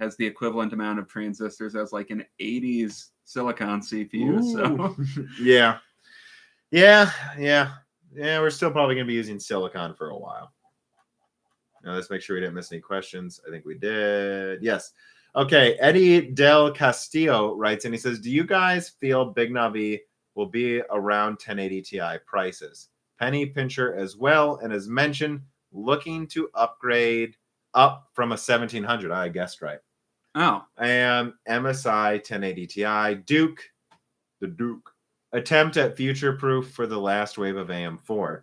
has the equivalent amount of transistors as like an 80s silicon CPU. So yeah. We're still probably going to be using silicon for a while. Now let's make sure we didn't miss any questions. I think we did. Yes. Okay. Eddie Del Castillo writes and he says, do you guys feel Big Navi will be around 1080 Ti prices? Penny pincher as well. And as mentioned, looking to upgrade up from a 1700. I guessed right. Oh. And MSI 1080 Ti Duke. The Duke. Attempt at future proof for the last wave of AM4.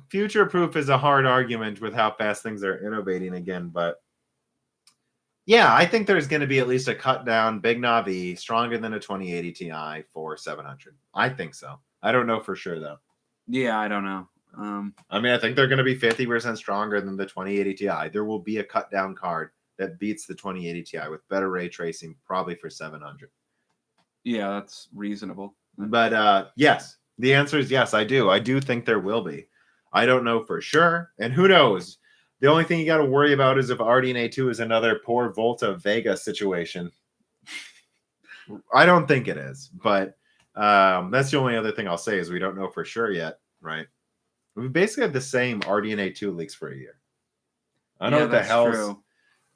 Future proof is a hard argument with how fast things are innovating again, but yeah, I think there's going to be at least a cut down Big Navi stronger than a 2080 Ti for 700. I think so. I don't know for sure though. Yeah, I don't know. I mean, I think they're going to be 50% stronger than the 2080 Ti. There will be a cut down card that beats the 2080 Ti with better ray tracing, probably for 700. Yeah, that's reasonable. But yes. The answer is yes, I do. I do think there will be. I don't know for sure. And who knows? The only thing you got to worry about is if RDNA 2 is another poor Volta Vega situation. I don't think it is. But that's the only other thing I'll say is we don't know for sure yet, right? We basically have the same RDNA 2 leaks for a year. I don't know what the hell.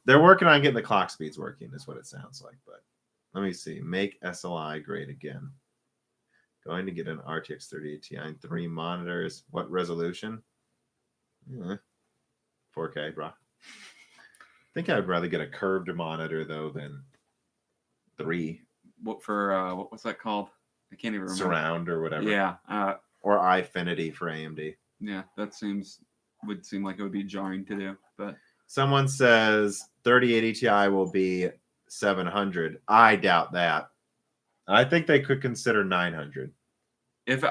They're working on getting the clock speeds working is what it sounds like. But let me see. Make SLI great again. Going to get an RTX 3080 Ti and 3 monitors. What resolution? 4K, bro. I think I would rather get a curved monitor though than 3. What was that called? I can't even remember. Surround or whatever. Yeah. Or Eyefinity for AMD. Yeah, that would seem like it would be jarring to do. But someone says 3080 Ti will be 700. I doubt that. I think they could consider 900. If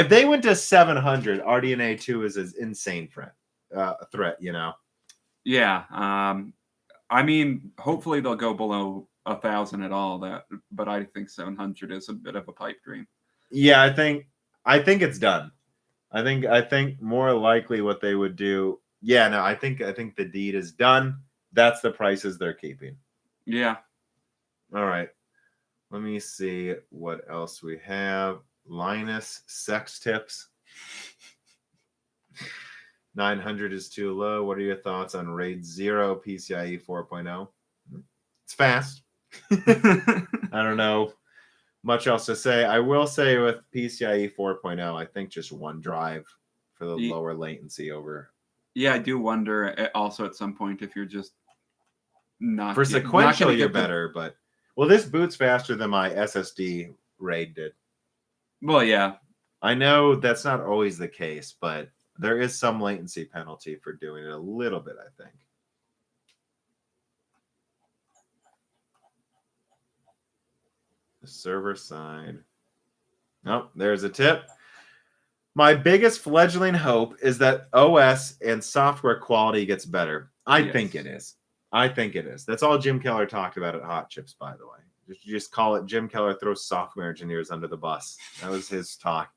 they went to 700, RDNA 2 is an insane threat, you know. Yeah. I mean, hopefully they'll go below 1,000 at all. But I think 700 is a bit of a pipe dream. Yeah, I think it's done. I think more likely what they would do. Yeah, no, I think the deed is done. That's the prices they're keeping. Yeah. All right. Let me see what else we have. Linus sex tips. 900 is too low. What are your thoughts on RAID 0 PCIe 4.0? It's fast. I don't know much else to say. I will say with PCIe 4.0, I think just one drive for the lower latency over. Yeah, I do wonder also at some point if you're just not for sequential, you're better, but well, this boots faster than my SSD RAID did. Well, yeah. I know that's not always the case, but there is some latency penalty for doing it a little bit, I think. The server side. Oh, there's a tip. My biggest fledgling hope is that OS and software quality gets better. I think it is. That's all Jim Keller talked about at Hot Chips, by the way. Just call it Jim Keller throws software engineers under the bus. That was his talk.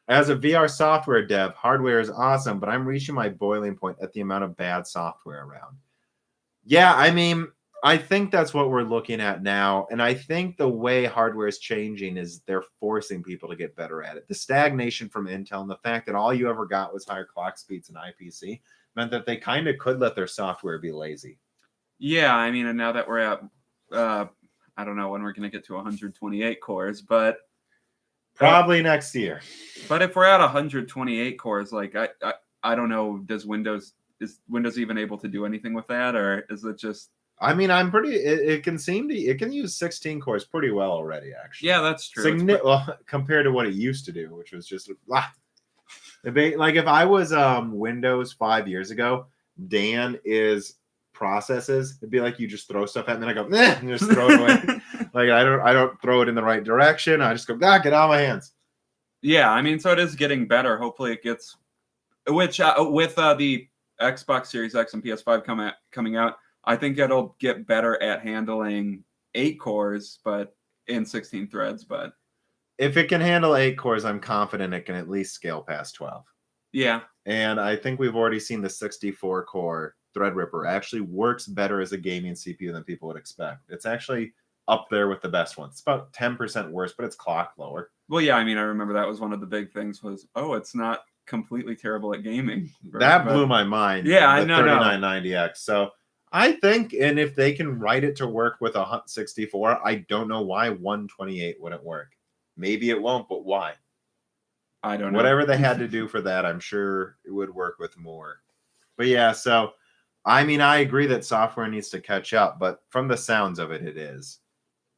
As a VR software dev, hardware is awesome, but I'm reaching my boiling point at the amount of bad software around. Yeah, I mean, I think that's what we're looking at now. And I think the way hardware is changing is they're forcing people to get better at it. The stagnation from Intel and the fact that all you ever got was higher clock speeds and IPC meant that they kind of could let their software be lazy. Yeah, I mean, and now that we're at, I don't know when we're going to get to 128 cores, but probably next year. But if we're at 128 cores, like I don't know, is Windows even able to do anything with that, or is it just? I mean, it can use 16 cores pretty well already, actually. Yeah, that's true. Well, compared to what it used to do, which was just like if I was Windows 5 years ago, Dan is processes, it'd be like you just throw stuff at me and I go, and just throw it away. Like I don't throw it in the right direction. I just go, get out of my hands. Yeah, I mean, so it is getting better. Hopefully it gets, which with the Xbox Series X and PS5 coming out, I think it'll get better at handling 8 cores, but in 16 threads. But if it can handle 8 cores, I'm confident it can at least scale past 12. Yeah. And I think we've already seen the 64 core Threadripper actually works better as a gaming CPU than people would expect. It's actually up there with the best ones. It's about 10% worse, but it's clocked lower. Well, yeah, I mean, I remember that was one of the big things was, oh, it's not completely terrible at gaming. That blew my mind. Yeah, I the know. 3990X. So I think, and if they can write it to work with a 64, I don't know why 128 wouldn't work. Maybe it won't, but why? I don't know. Whatever they had to do for that, I'm sure it would work with more. But yeah, so I mean, I agree that software needs to catch up, but from the sounds of it, it is.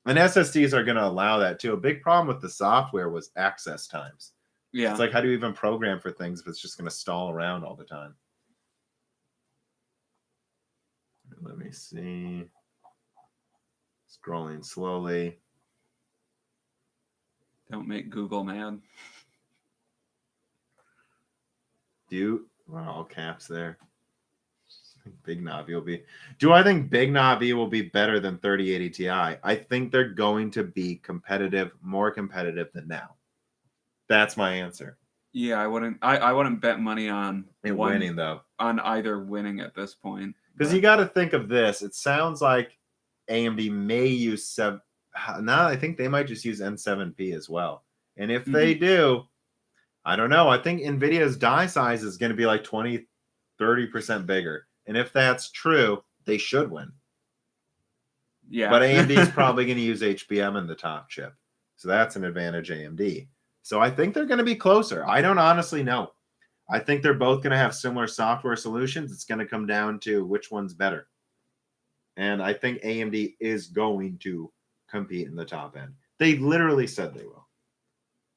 And SSDs are going to allow that too. A big problem with the software was access times. Yeah. It's like, how do you even program for things if it's just going to stall around all the time? Let me see. Scrolling slowly. Don't make Google mad. Well, all caps there. Big Navi will be. Do I think Big Navi will be better than 3080 Ti? I think they're going to be competitive, more competitive than now. That's my answer. Yeah, I wouldn't bet money on winning though. On either winning at this point. Because you got to think of this. It sounds like AMD may use now I think they might just use N7P as well. And if they do, I don't know. I think Nvidia's die size is going to be like 20-30% bigger. And if that's true, they should win. Yeah. But AMD is probably going to use HBM in the top chip. So that's an advantage AMD. So I think they're going to be closer. I don't honestly know. I think they're both going to have similar software solutions. It's going to come down to which one's better. And I think AMD is going to compete in the top end. They literally said they will.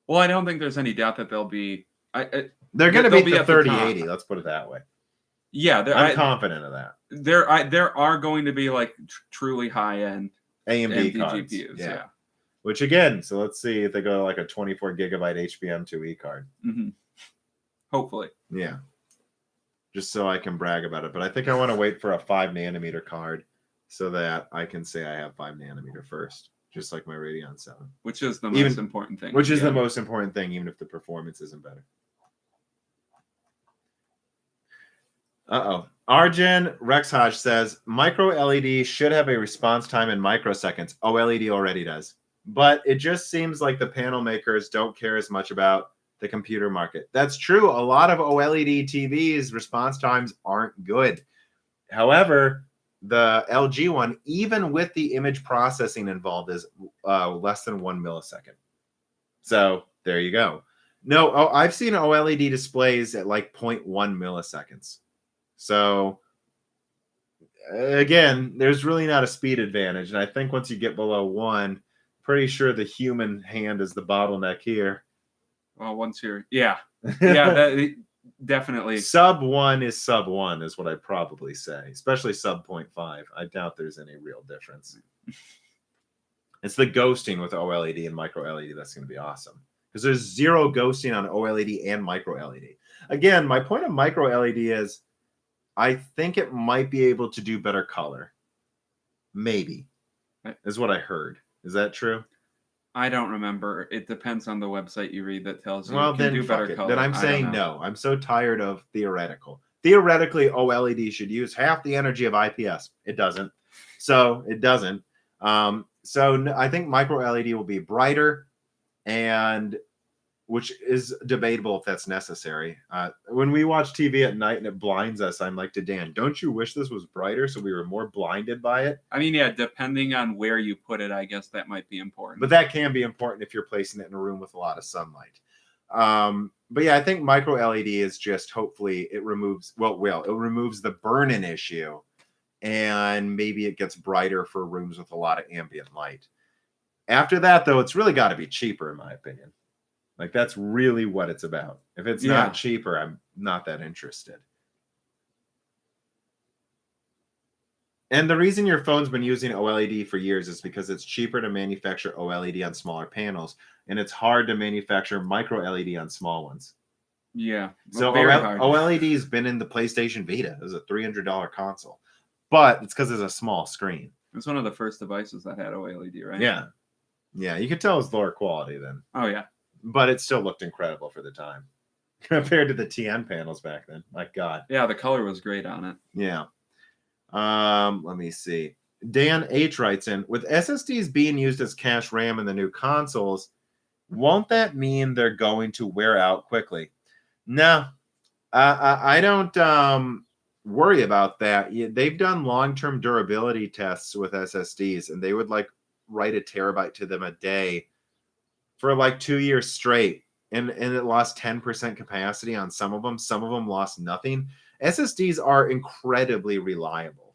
Well, I don't think there's any doubt that they'll be. They're going to beat the 3080. Let's put it that way. Yeah, I'm confident of that. There are going to be like truly high end AMD cards. GPUs. Yeah. Which again, so let's see if they go like a 24 gigabyte HBM2E card. Hopefully. Yeah. Just so I can brag about it. But I think I want to wait for a 5 nanometer card so that I can say I have 5 nanometer first, just like my Radeon 7. Which is the most important thing. Which is the most important thing, even if the performance isn't better. Arjun Rexhaj says, micro LED should have a response time in microseconds. OLED already does. But it just seems like the panel makers don't care as much about the computer market. That's true. A lot of OLED TVs response times aren't good. However, the LG one, even with the image processing involved, is less than 1 millisecond. So there you go. No, I've seen OLED displays at like 0.1 milliseconds. So again, there's really not a speed advantage. And I think once you get below 1, pretty sure the human hand is the bottleneck here. Well, once you're, yeah, that, definitely. Sub 1 is sub 1 is what I'd probably say, especially sub 0.5. I doubt there's any real difference. It's the ghosting with OLED and micro LED that's going to be awesome, because there's zero ghosting on OLED and micro LED. Again, my point of micro LED is I think it might be able to do better color. Maybe, is what I heard. Is that true? I don't remember. It depends on the website you read that tells you well, can do better color. Then I'm saying no. I'm so tired of theoretical. Theoretically, OLED should use half the energy of IPS. It doesn't. So it doesn't. So I think micro LED will be brighter, and which is debatable if that's necessary. When we watch TV at night and it blinds us, I'm like to Dan, don't you wish this was brighter so we were more blinded by it? I mean, yeah, depending on where you put it, I guess that might be important. But that can be important if you're placing it in a room with a lot of sunlight. But yeah, I think micro LED is just, hopefully it removes, it removes the burn-in issue, and maybe it gets brighter for rooms with a lot of ambient light. After that, though, it's really got to be cheaper, in my opinion. Like, that's really what it's about. If it's not cheaper, I'm not that interested. And the reason your phone's been using OLED for years is because it's cheaper to manufacture OLED on smaller panels, and it's hard to manufacture micro LED on small ones. Yeah. So OLED has been in the PlayStation Vita. It was a $300 console. But it's because it's a small screen. It's one of the first devices that had OLED, right? Yeah. Yeah, you could tell it was lower quality then. Oh, yeah. But it still looked incredible for the time. compared to the TN panels back then. My God. Yeah, the color was great on it. Yeah. Let me see. Dan H writes in, with SSDs being used as cache RAM in the new consoles, won't that mean they're going to wear out quickly? No, I don't worry about that. They've done long-term durability tests with SSDs, and they would like write a terabyte to them a day for like 2 years straight, and it lost 10% capacity on some of them. Some of them lost nothing. SSDs are incredibly reliable.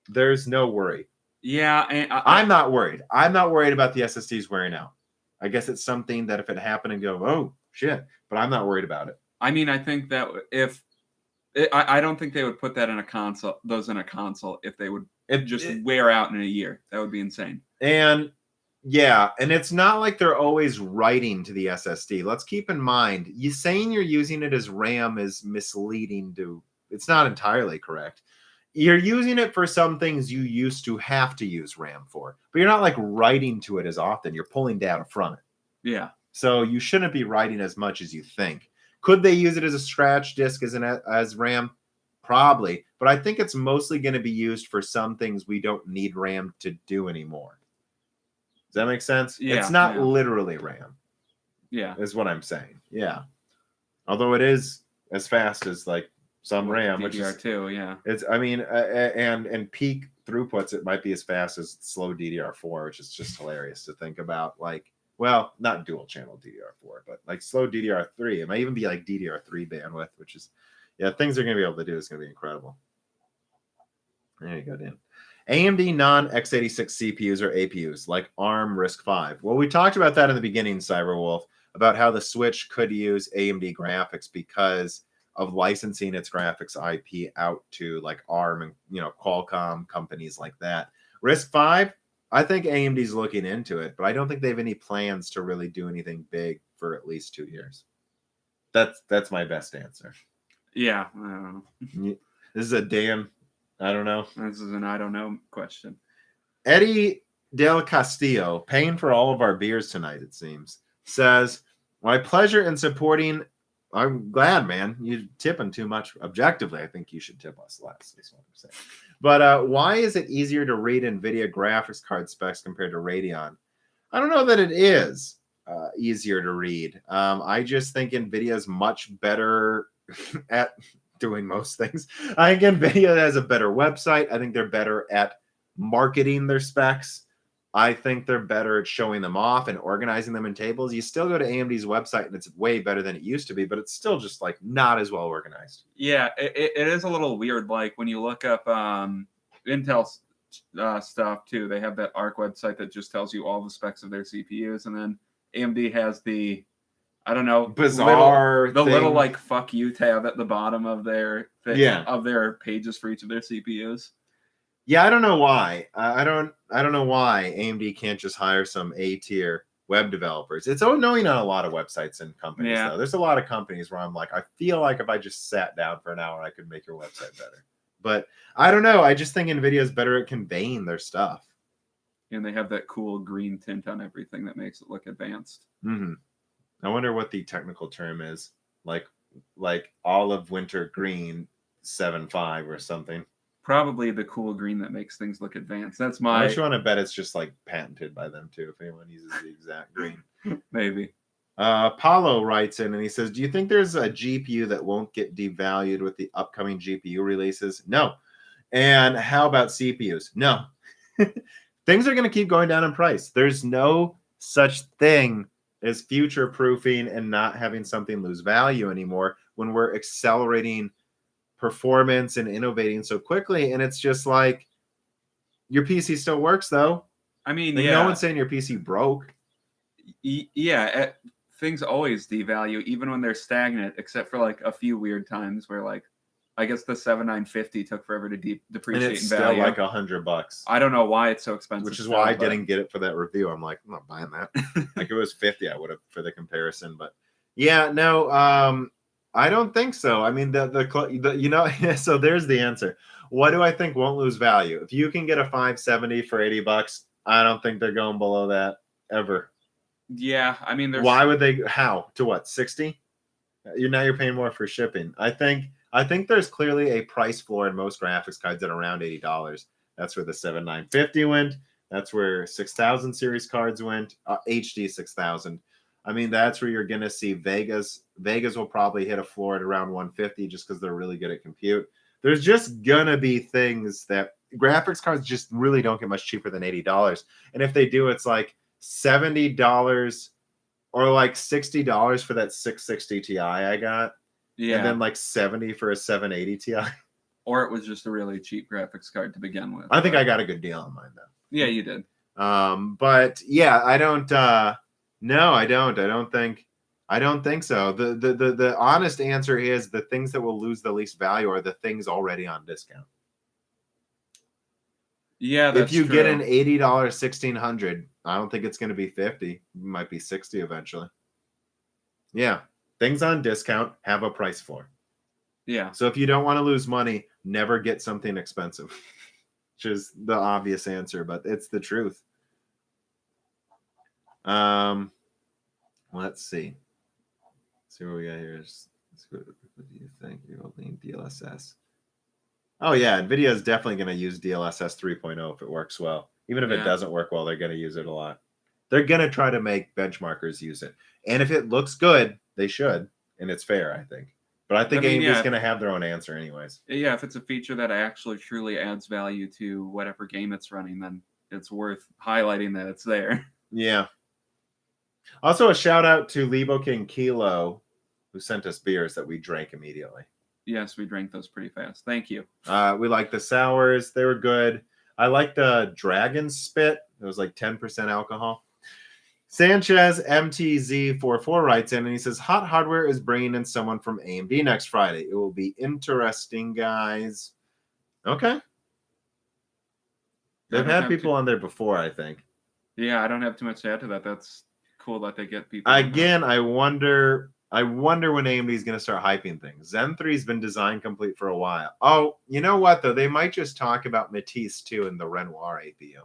There's no worry. Yeah, and I'm not worried. I'm not worried about the SSDs wearing out. I guess it's something that if it happened and go, oh shit, but I'm not worried about it. I mean, I think that if I don't think they would put that in a console, those in a console, if they would wear out in a year. That would be insane. And yeah, and it's not like they're always writing to the SSD. Let's keep in mind, you saying you're using it as RAM is misleading to, it's not entirely correct. You're using it for some things you used to have to use RAM for, but you're not like writing to it as often. You're pulling data from it. Yeah. So you shouldn't be writing as much as you think. Could they use it as a scratch disk as RAM? Probably, but I think it's mostly going to be used for some things we don't need RAM to do anymore. Does that make sense? Yeah, it's not literally RAM. Yeah, is what I'm saying. Yeah, although it is as fast as like some RAM, which is DDR2. Yeah, it's. I mean, and peak throughputs, it might be as fast as slow DDR4, which is just hilarious to think about. Like, well, not dual channel DDR4, but like slow DDR3. It might even be like DDR3 bandwidth, which is, yeah, things they're going to be able to do is going to be incredible. There you go, Dan. AMD non-x86 CPUs or APUs like ARM RISC-V. Well, we talked about that in the beginning, Cyberwolf, about how the Switch could use AMD graphics because of licensing its graphics IP out to like ARM and Qualcomm companies like that. RISC-V, I think AMD's looking into it, but I don't think they have any plans to really do anything big for at least 2 years. That's my best answer. Yeah, I don't know. This is a damn, I don't know. This is an I don't know question. Eddie Del Castillo, paying for all of our beers tonight, it seems, says, my pleasure in supporting. I'm glad, man. You're tipping too much. Objectively, I think you should tip us less. Is what I'm saying. But why is it easier to read NVIDIA graphics card specs compared to Radeon? I don't know that it is easier to read. I just think NVIDIA is much better at doing most things. I think NVIDIA has a better website. I think they're better at marketing their specs. I think they're better at showing them off and organizing them in tables. You still go to AMD's website and it's way better than it used to be, but it's still just like not as well organized. Yeah, it is a little weird. Like when you look up Intel stuff too, they have that ARC website that just tells you all the specs of their CPUs, and then AMD has the, I don't know, bizarre little like fuck you tab at the bottom of their of their pages for each of their CPUs. Yeah, I don't know why. I don't know why AMD can't just hire some A-tier web developers. It's so annoying on a lot of websites and companies, though. There's a lot of companies where I'm like, I feel like if I just sat down for an hour, I could make your website better. But I don't know. I just think NVIDIA is better at conveying their stuff. And they have that cool green tint on everything that makes it look advanced. Mm-hmm. I wonder what the technical term is. Like olive winter green 7.5 or something. Probably the cool green that makes things look advanced. That's my. I want to bet it's just like patented by them too. If anyone uses the exact green, maybe. Paulo writes in and he says, "Do you think there's a GPU that won't get devalued with the upcoming GPU releases?" No. And how about CPUs? No. Things are going to keep going down in price. There's no such thing as future proofing and not having something lose value anymore when we're accelerating performance and innovating so quickly. And it's just like, your PC still works though. I mean, no one's saying your PC broke. Yeah, things always devalue even when they're stagnant, except for like a few weird times where like I guess the 7950 took forever to depreciate and it's in value. Still like $100. I don't know why it's so expensive. Which is why I didn't get it for that review. I'm like, I'm not buying that. Like, it was 50, I would have for the comparison. But yeah, no, I don't think so. I mean, so there's the answer. What do I think won't lose value? If you can get a 570 for $80, I don't think they're going below that ever. Yeah, I mean, why would they? How to what? 60? You're paying more for shipping. I think there's clearly a price floor in most graphics cards at around $80. That's where the 7950 went. That's where 6000 series cards went. HD 6000. I mean, that's where you're gonna see Vegas. Vegas will probably hit a floor at around 150 just because they're really good at compute. There's just gonna be things that graphics cards just really don't get much cheaper than $80. And if they do, it's like $70 or like $60 for that 660 Ti I got. Yeah. And then like 70 for a 780 Ti. Or it was just a really cheap graphics card to begin with. I think I got a good deal on mine though. Yeah, you did. But yeah, I don't no, I don't think so. The honest answer is the things that will lose the least value are the things already on discount. Yeah, that's if you true. get an $80 1600, I don't think it's going to be 50. It might be 60 eventually. Yeah, things on discount have a price floor. Yeah. So if you don't want to lose money, never get something expensive, which is the obvious answer, but it's the truth. Let's see. Let's see what we got here. What do you think? You'll need DLSS. Oh yeah, Nvidia is definitely going to use DLSS 3.0 if it works well. Even if it doesn't work well, they're going to use it a lot. They're going to try to make benchmarkers use it. And if it looks good, they should. And it's fair, I think. But I think AMD is going to have their own answer anyways. Yeah, if it's a feature that actually truly adds value to whatever game it's running, then it's worth highlighting that it's there. Yeah. Also, a shout out to Lebo King Kilo, who sent us beers that we drank immediately. Yes, we drank those pretty fast. Thank you. We like the sours. They were good. I like the Dragon Spit. It was like 10% alcohol. Sanchez MTZ44 writes in and he says, Hot Hardware is bringing in someone from AMD next Friday. It will be interesting, guys. Okay. They've had people on there before, I think. Yeah, I don't have too much to add to that. That's cool that they get people. Again, I wonder when AMD is going to start hyping things. Zen 3 has been design complete for a while. Oh, you know what, though? They might just talk about Matisse, too, in the Renoir APU.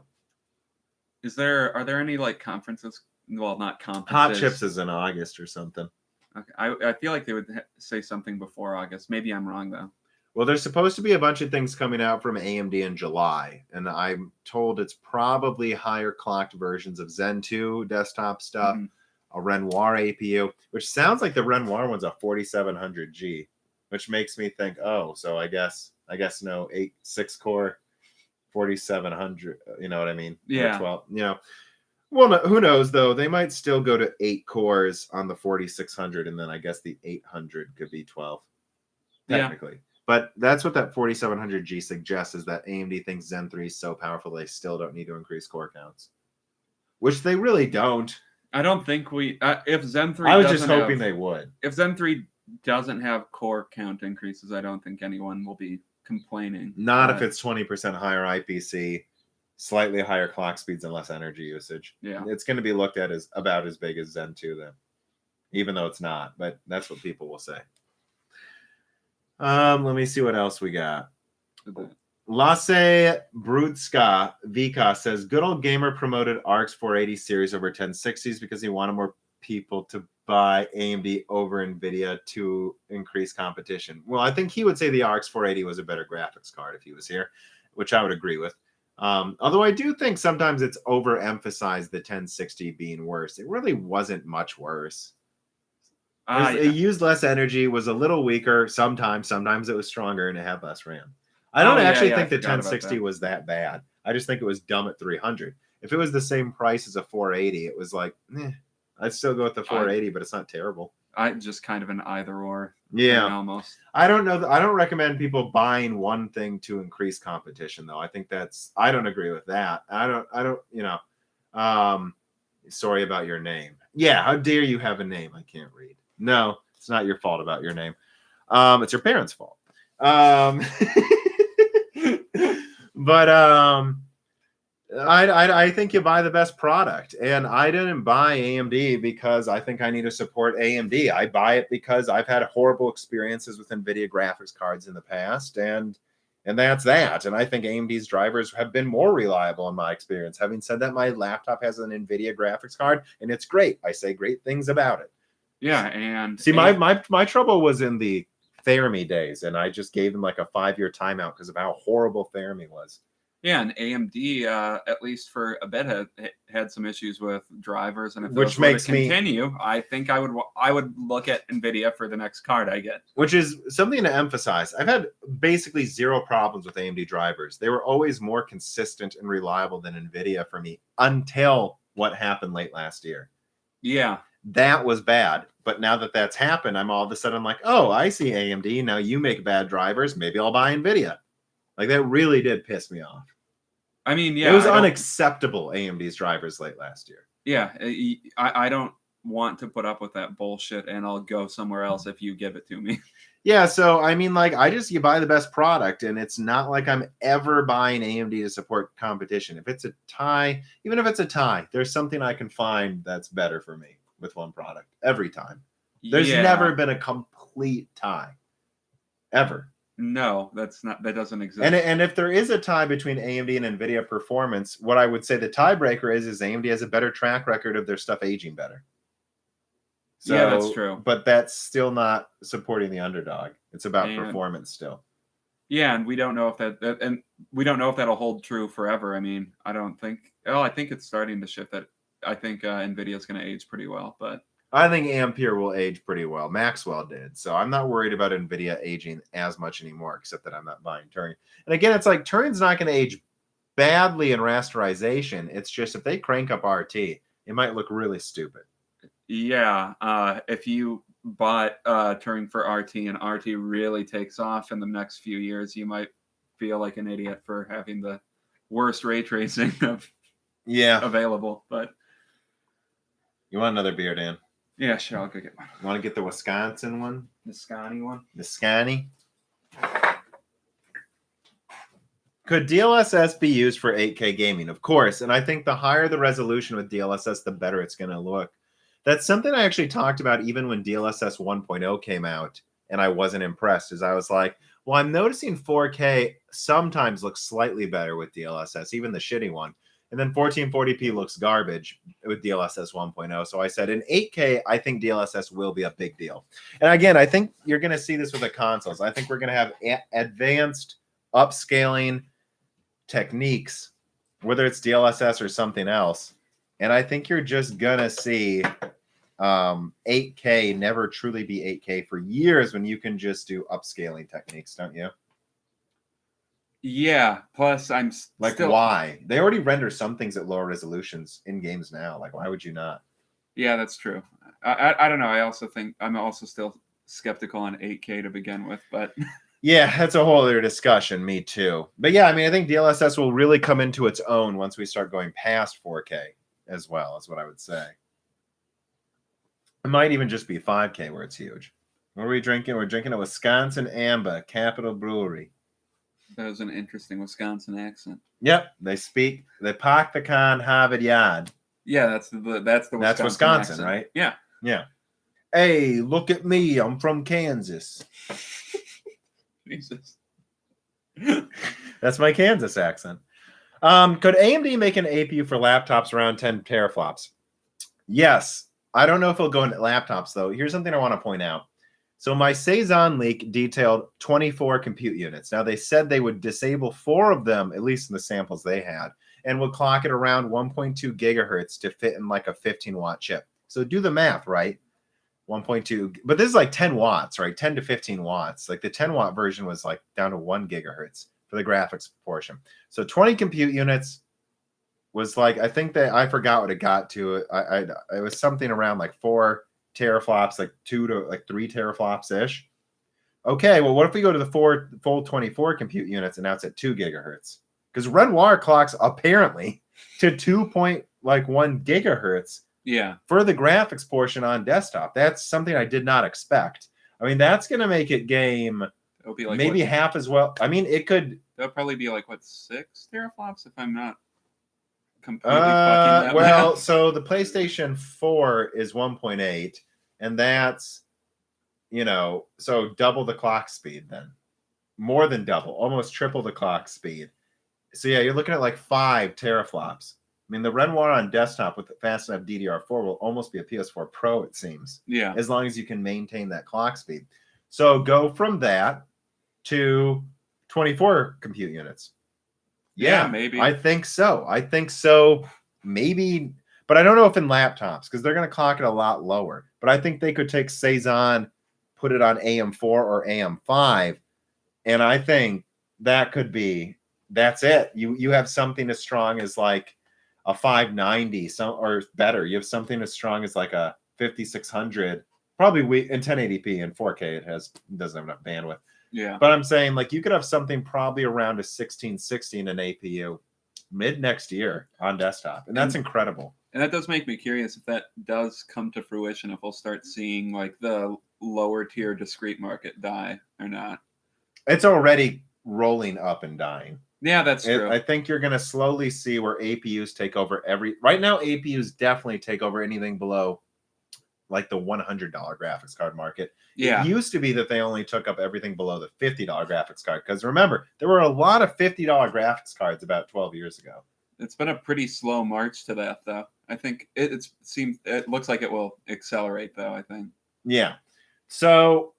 Are there any, like, conferences? Well, not conferences. Hot Chips is in August or something. Okay. I feel like they would say something before August. Maybe I'm wrong, though. Well, there's supposed to be a bunch of things coming out from AMD in July, and I'm told it's probably higher clocked versions of Zen 2 desktop stuff, a Renoir APU, which sounds like the Renoir one's a 4700G, which makes me think, oh, so I guess no 6-core 4700, you know what I mean? Yeah. 12, you know. Well, no, who knows though? They might still go to 8 cores on the 4600, and then I guess the 800 could be 12 technically. Yeah. But that's what that 4700G suggests, is that AMD thinks Zen 3 is so powerful they still don't need to increase core counts, which they really don't. I don't think we. If Zen 3, I was just hoping they would. If Zen 3 doesn't have core count increases, I don't think anyone will be complaining. Not if it's 20% higher IPC, slightly higher clock speeds, and less energy usage. Yeah, it's going to be looked at as about as big as Zen 2 then, even though it's not. But that's what people will say. Let me see what else we got. Lasse Brudska Vika says, good old gamer promoted RX 480 series over 1060s because he wanted more people to buy AMD over Nvidia to increase competition. Well, I think he would say the RX 480 was a better graphics card if he was here, which I would agree with. Although I do think sometimes it's overemphasized the 1060 being worse. It really wasn't much worse. It used less energy, was a little weaker sometimes. Sometimes it was stronger, and it had less RAM. I don't think the 1060 was that bad. I just think it was dumb at 300. If it was the same price as a 480, it was like, I'd still go with the 480, but it's not terrible. I just kind of an either or. Yeah, almost. I don't know. I don't recommend people buying one thing to increase competition, though. I think I don't agree with that. I don't. You know. Sorry about your name. Yeah, how dare you have a name I can't read? No, it's not your fault about your name. It's your parents' fault. But I think you buy the best product, and I didn't buy AMD because I think I need to support AMD. I buy it because I've had horrible experiences with NVIDIA graphics cards in the past, and that's that. And I think AMD's drivers have been more reliable in my experience. Having said that, my laptop has an NVIDIA graphics card, and it's great. I say great things about it. Yeah, and See, my trouble was in the Fermi days, and I just gave them like a 5-year timeout because of how horrible Fermi was. Yeah, and AMD, at least for a bit, had some issues with drivers, and if Which those were to makes me- continue, I think I would look at Nvidia for the next card I get. Which is something to emphasize. I've had basically zero problems with AMD drivers. They were always more consistent and reliable than Nvidia for me until what happened late last year. Yeah, That was bad. But now that that's happened, I'm all of a sudden like, oh, I see AMD. Now you make bad drivers. Maybe I'll buy Nvidia. Like that really did piss me off. I mean, yeah, it was unacceptable, AMD's drivers late last year. Yeah, I don't want to put up with that bullshit, and I'll go somewhere else if you give it to me. Yeah, so I mean, like, you buy the best product, and it's not like I'm ever buying AMD to support competition. If it's a tie, even if it's a tie, there's something I can find that's better for me with one product every time. There's never been a complete tie, ever. No, that doesn't exist. And if there is a tie between AMD and Nvidia performance, what I would say the tiebreaker is AMD has a better track record of their stuff aging better. So, yeah, that's true. But that's still not supporting the underdog. It's about performance still. Yeah, and we don't know if that'll hold true forever. I mean, I don't think. Oh, I think it's starting to shift. That I think Nvidia is going to age pretty well, but I think Ampere will age pretty well. Maxwell did, so I'm not worried about Nvidia aging as much anymore. Except that I'm not buying Turing. And again, it's like Turing's not going to age badly in rasterization. It's just if they crank up RT, it might look really stupid. Yeah, if you bought Turing for RT and RT really takes off in the next few years, you might feel like an idiot for having the worst ray tracing available. But you want another beer, Dan? Yeah, sure. I'll go get one. You want to get the Wisconsin one? The Scotty one? The Scotty? Could DLSS be used for 8K gaming? Of course. And I think the higher the resolution with DLSS, the better it's going to look. That's something I actually talked about even when DLSS 1.0 came out, and I wasn't impressed, as I was like, well, I'm noticing 4K sometimes looks slightly better with DLSS, even the shitty one. And then 1440p looks garbage with DLSS 1.0. So I said in 8K, I think DLSS will be a big deal. And again, I think you're going to see this with the consoles. I think we're going to have advanced upscaling techniques, whether it's DLSS or something else. And I think you're just going to see 8K never truly be 8K for years when you can just do upscaling techniques, don't you? Yeah, plus I'm like still... why? They already render some things at lower resolutions in games now. Like, why would you not? Yeah, that's true. I don't know. I also think I'm also still skeptical on 8K to begin with, but yeah, that's a whole other discussion. Me too. But yeah, I mean, I think DLSS will really come into its own once we start going past 4K as well, is what I would say. It might even just be 5K where it's huge. What are we drinking? We're drinking a Wisconsin Amber, Capital Brewery. That was an interesting Wisconsin accent. Yep, they park the car in Harvard Yard. Yeah, that's Wisconsin accent. Right? Yeah. Yeah. Hey, look at me. I'm from Kansas. Jesus. That's my Kansas accent. Could AMD make an APU for laptops around 10 teraflops? Yes. I don't know if it'll go into laptops, though. Here's something I want to point out. So my Saison leak detailed 24 compute units. Now, they said they would disable 4 of them, at least in the samples they had, and would clock it around 1.2 gigahertz to fit in like a 15-watt chip. So do the math, right? 1.2. But this is like 10 watts, right? 10 to 15 watts. Like the 10-watt version was like down to 1 gigahertz for the graphics portion. So 20 compute units was like, I think that I forgot what it got to. It was something around like 4 teraflops, like 2 to like 3 teraflops ish. Okay, well, what if we go to the full 24 compute units and now it's at 2 gigahertz? Because Renoir clocks apparently to 2.1 gigahertz. Yeah. For the graphics portion on desktop. That's something I did not expect. I mean, that's going to make it game it'll be like maybe half as well. I mean, it could. That'll probably be like 6 teraflops if I'm not completely fucking that well, math. So the PlayStation 4 is 1.8, and that's, so double the clock speed then. More than double, almost triple the clock speed. So yeah, you're looking at like 5 teraflops, mean, the Renoir on desktop with the fast enough DDR4 will almost be a PS4 Pro, it seems. Yeah. As long as you can maintain that clock speed. So go from that to 24 compute units. Yeah, maybe. I think so. Maybe, but I don't know if in laptops because they're going to clock it a lot lower. But I think they could take Cezanne, put it on AM4 or AM5, and I think that's it. You have something as strong as like a 590, or better. You have something as strong as like a 5600. Probably in 1080p and 4K it doesn't have enough bandwidth. Yeah. But I'm saying like you could have something probably around a 1660 in an APU mid next year on desktop. And that's incredible. And that does make me curious if that does come to fruition, if we'll start seeing like the lower tier discrete market die or not. It's already rolling up and dying. Yeah, that's true. I think you're going to slowly see where APUs take over right now. APUs definitely take over anything below like the $100 graphics card market. Yeah. It used to be that they only took up everything below the $50 graphics card. Because remember, there were a lot of $50 graphics cards about 12 years ago. It's been a pretty slow march to that, though. I think it looks like it will accelerate, though, I think. Yeah. So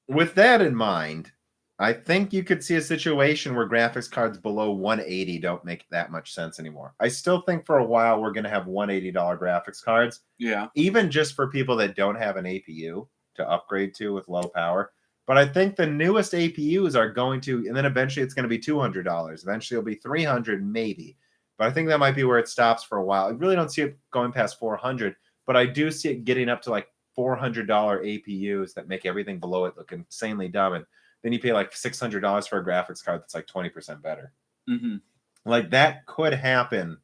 with that in mind, I think you could see a situation where graphics cards below 180 don't make that much sense anymore. I still think for a while we're going to have $180 graphics cards. Yeah. Even just for people that don't have an APU to upgrade to with low power. But I think the newest APUs are going to, and then eventually it's going to be $200. Eventually it'll be $300 maybe. But I think that might be where it stops for a while. I really don't see it going past $400, but I do see it getting up to like $400 APUs that make everything below it look insanely dumb. And then you pay like $600 for a graphics card that's like 20% better. Mm-hmm. Like that could happen,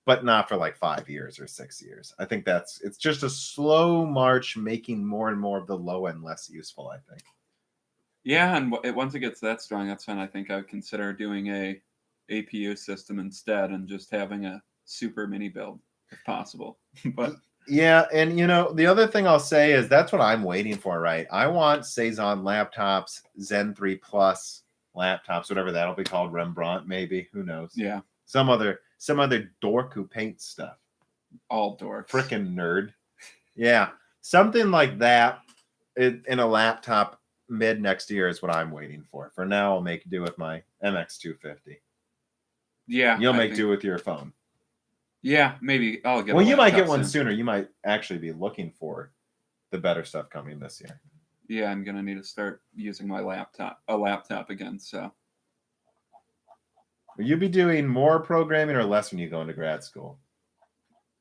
but not for like 5 years or 6 years. I think it's just a slow march, making more and more of the low end less useful, I think. Yeah, and once it gets that strong, that's when I think I would consider doing a APU system instead and just having a super mini build if possible. But yeah, and the other thing I'll say is that's what I'm waiting for, right? I want Cezanne laptops, Zen 3 Plus laptops, whatever that'll be called, Rembrandt maybe, who knows? Yeah. Some other dork who paints stuff. All dorks. Frickin' nerd. Yeah, something like that in a laptop mid next year is what I'm waiting for. For now, I'll make do with my MX250. Yeah. You'll make do with your phone. Yeah, maybe I'll get. Well, you might get one sooner. You might actually be looking for the better stuff coming this year. Yeah, I'm gonna need to start using my laptop again. So, will you be doing more programming or less when you go into grad school?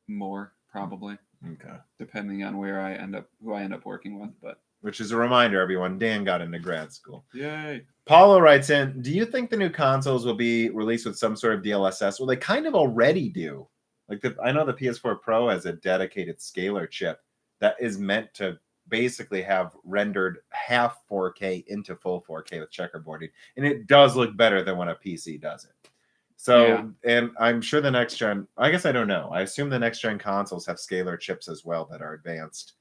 More, probably. Okay. Depending on who I end up working with, but. Which is a reminder, everyone, Dan got into grad school. Yay. Paulo writes in, do you think the new consoles will be released with some sort of DLSS? Well, they kind of already do. Like I know the PS4 Pro has a dedicated scaler chip that is meant to basically have rendered half 4K into full 4K with checkerboarding. And it does look better than when a PC does it. So, yeah. And I'm sure the next gen, I guess I don't know. I assume the next gen consoles have scalar chips as well that are advanced.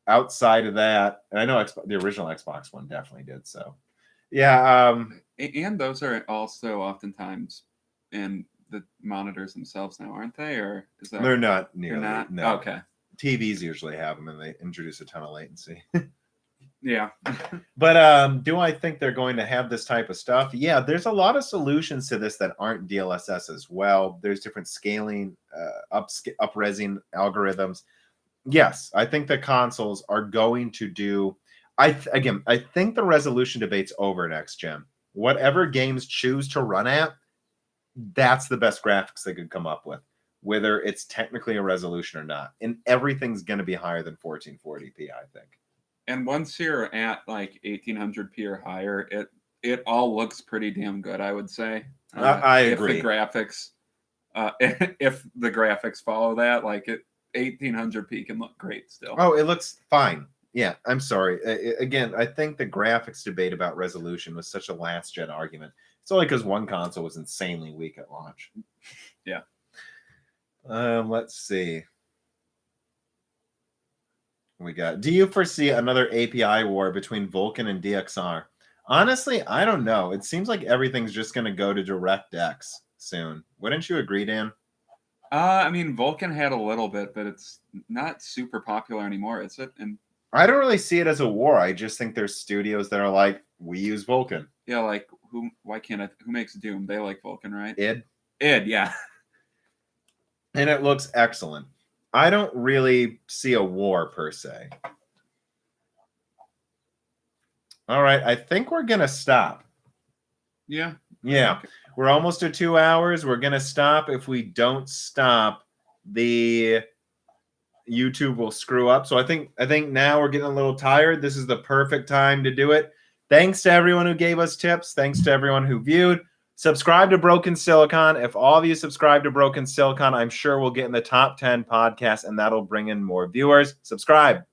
Outside of that, and I know the original Xbox one definitely did so. Yeah. And those are also oftentimes in the monitors themselves now, aren't they? Or is that they're not nearly? They're not? No. Okay. TVs usually have them, and they introduce a ton of latency. Yeah. But do I think they're going to have this type of stuff? Yeah, there's a lot of solutions to this that aren't DLSS as well. There's different scaling, up-resing algorithms. Yes, I think the consoles are going to do. I think the resolution debate's over next gen. Whatever games choose to run at, that's the best graphics they could come up with, whether it's technically a resolution or not. And everything's going to be higher than 1440p, I think. And once you're at like 1800p or higher, it all looks pretty damn good, I would say. I agree. If the graphics follow that, like 1800p can look great still. Oh, it looks fine. Yeah, I'm sorry. Again, I think the graphics debate about resolution was such a last gen argument. It's only because one console was insanely weak at launch. Yeah. Let's see. We got. Do you foresee another API war between Vulkan and DXR? Honestly, I don't know. It seems like everything's just going to go to DirectX soon. Wouldn't you agree, Dan? I mean, Vulcan had a little bit, but it's not super popular anymore, is it? And I don't really see it as a war. I just think there's studios that are like, we use Vulcan. yeah, like who? Why can't I? Who makes Doom? They like Vulcan, right? Id. Yeah. And it looks excellent. I don't really see a war per se. All right, I think we're gonna stop. Yeah. Yeah, Okay. we're almost to 2 hours. We're gonna stop. If we don't stop, the YouTube will screw up. So I think now we're getting a little tired. This is the perfect time to do it. Thanks to everyone who gave us tips. Thanks to everyone who viewed. Subscribe to Broken Silicon. If all of you subscribe to Broken Silicon, I'm sure we'll get in the top 10 podcasts, and that'll bring in more viewers. Subscribe.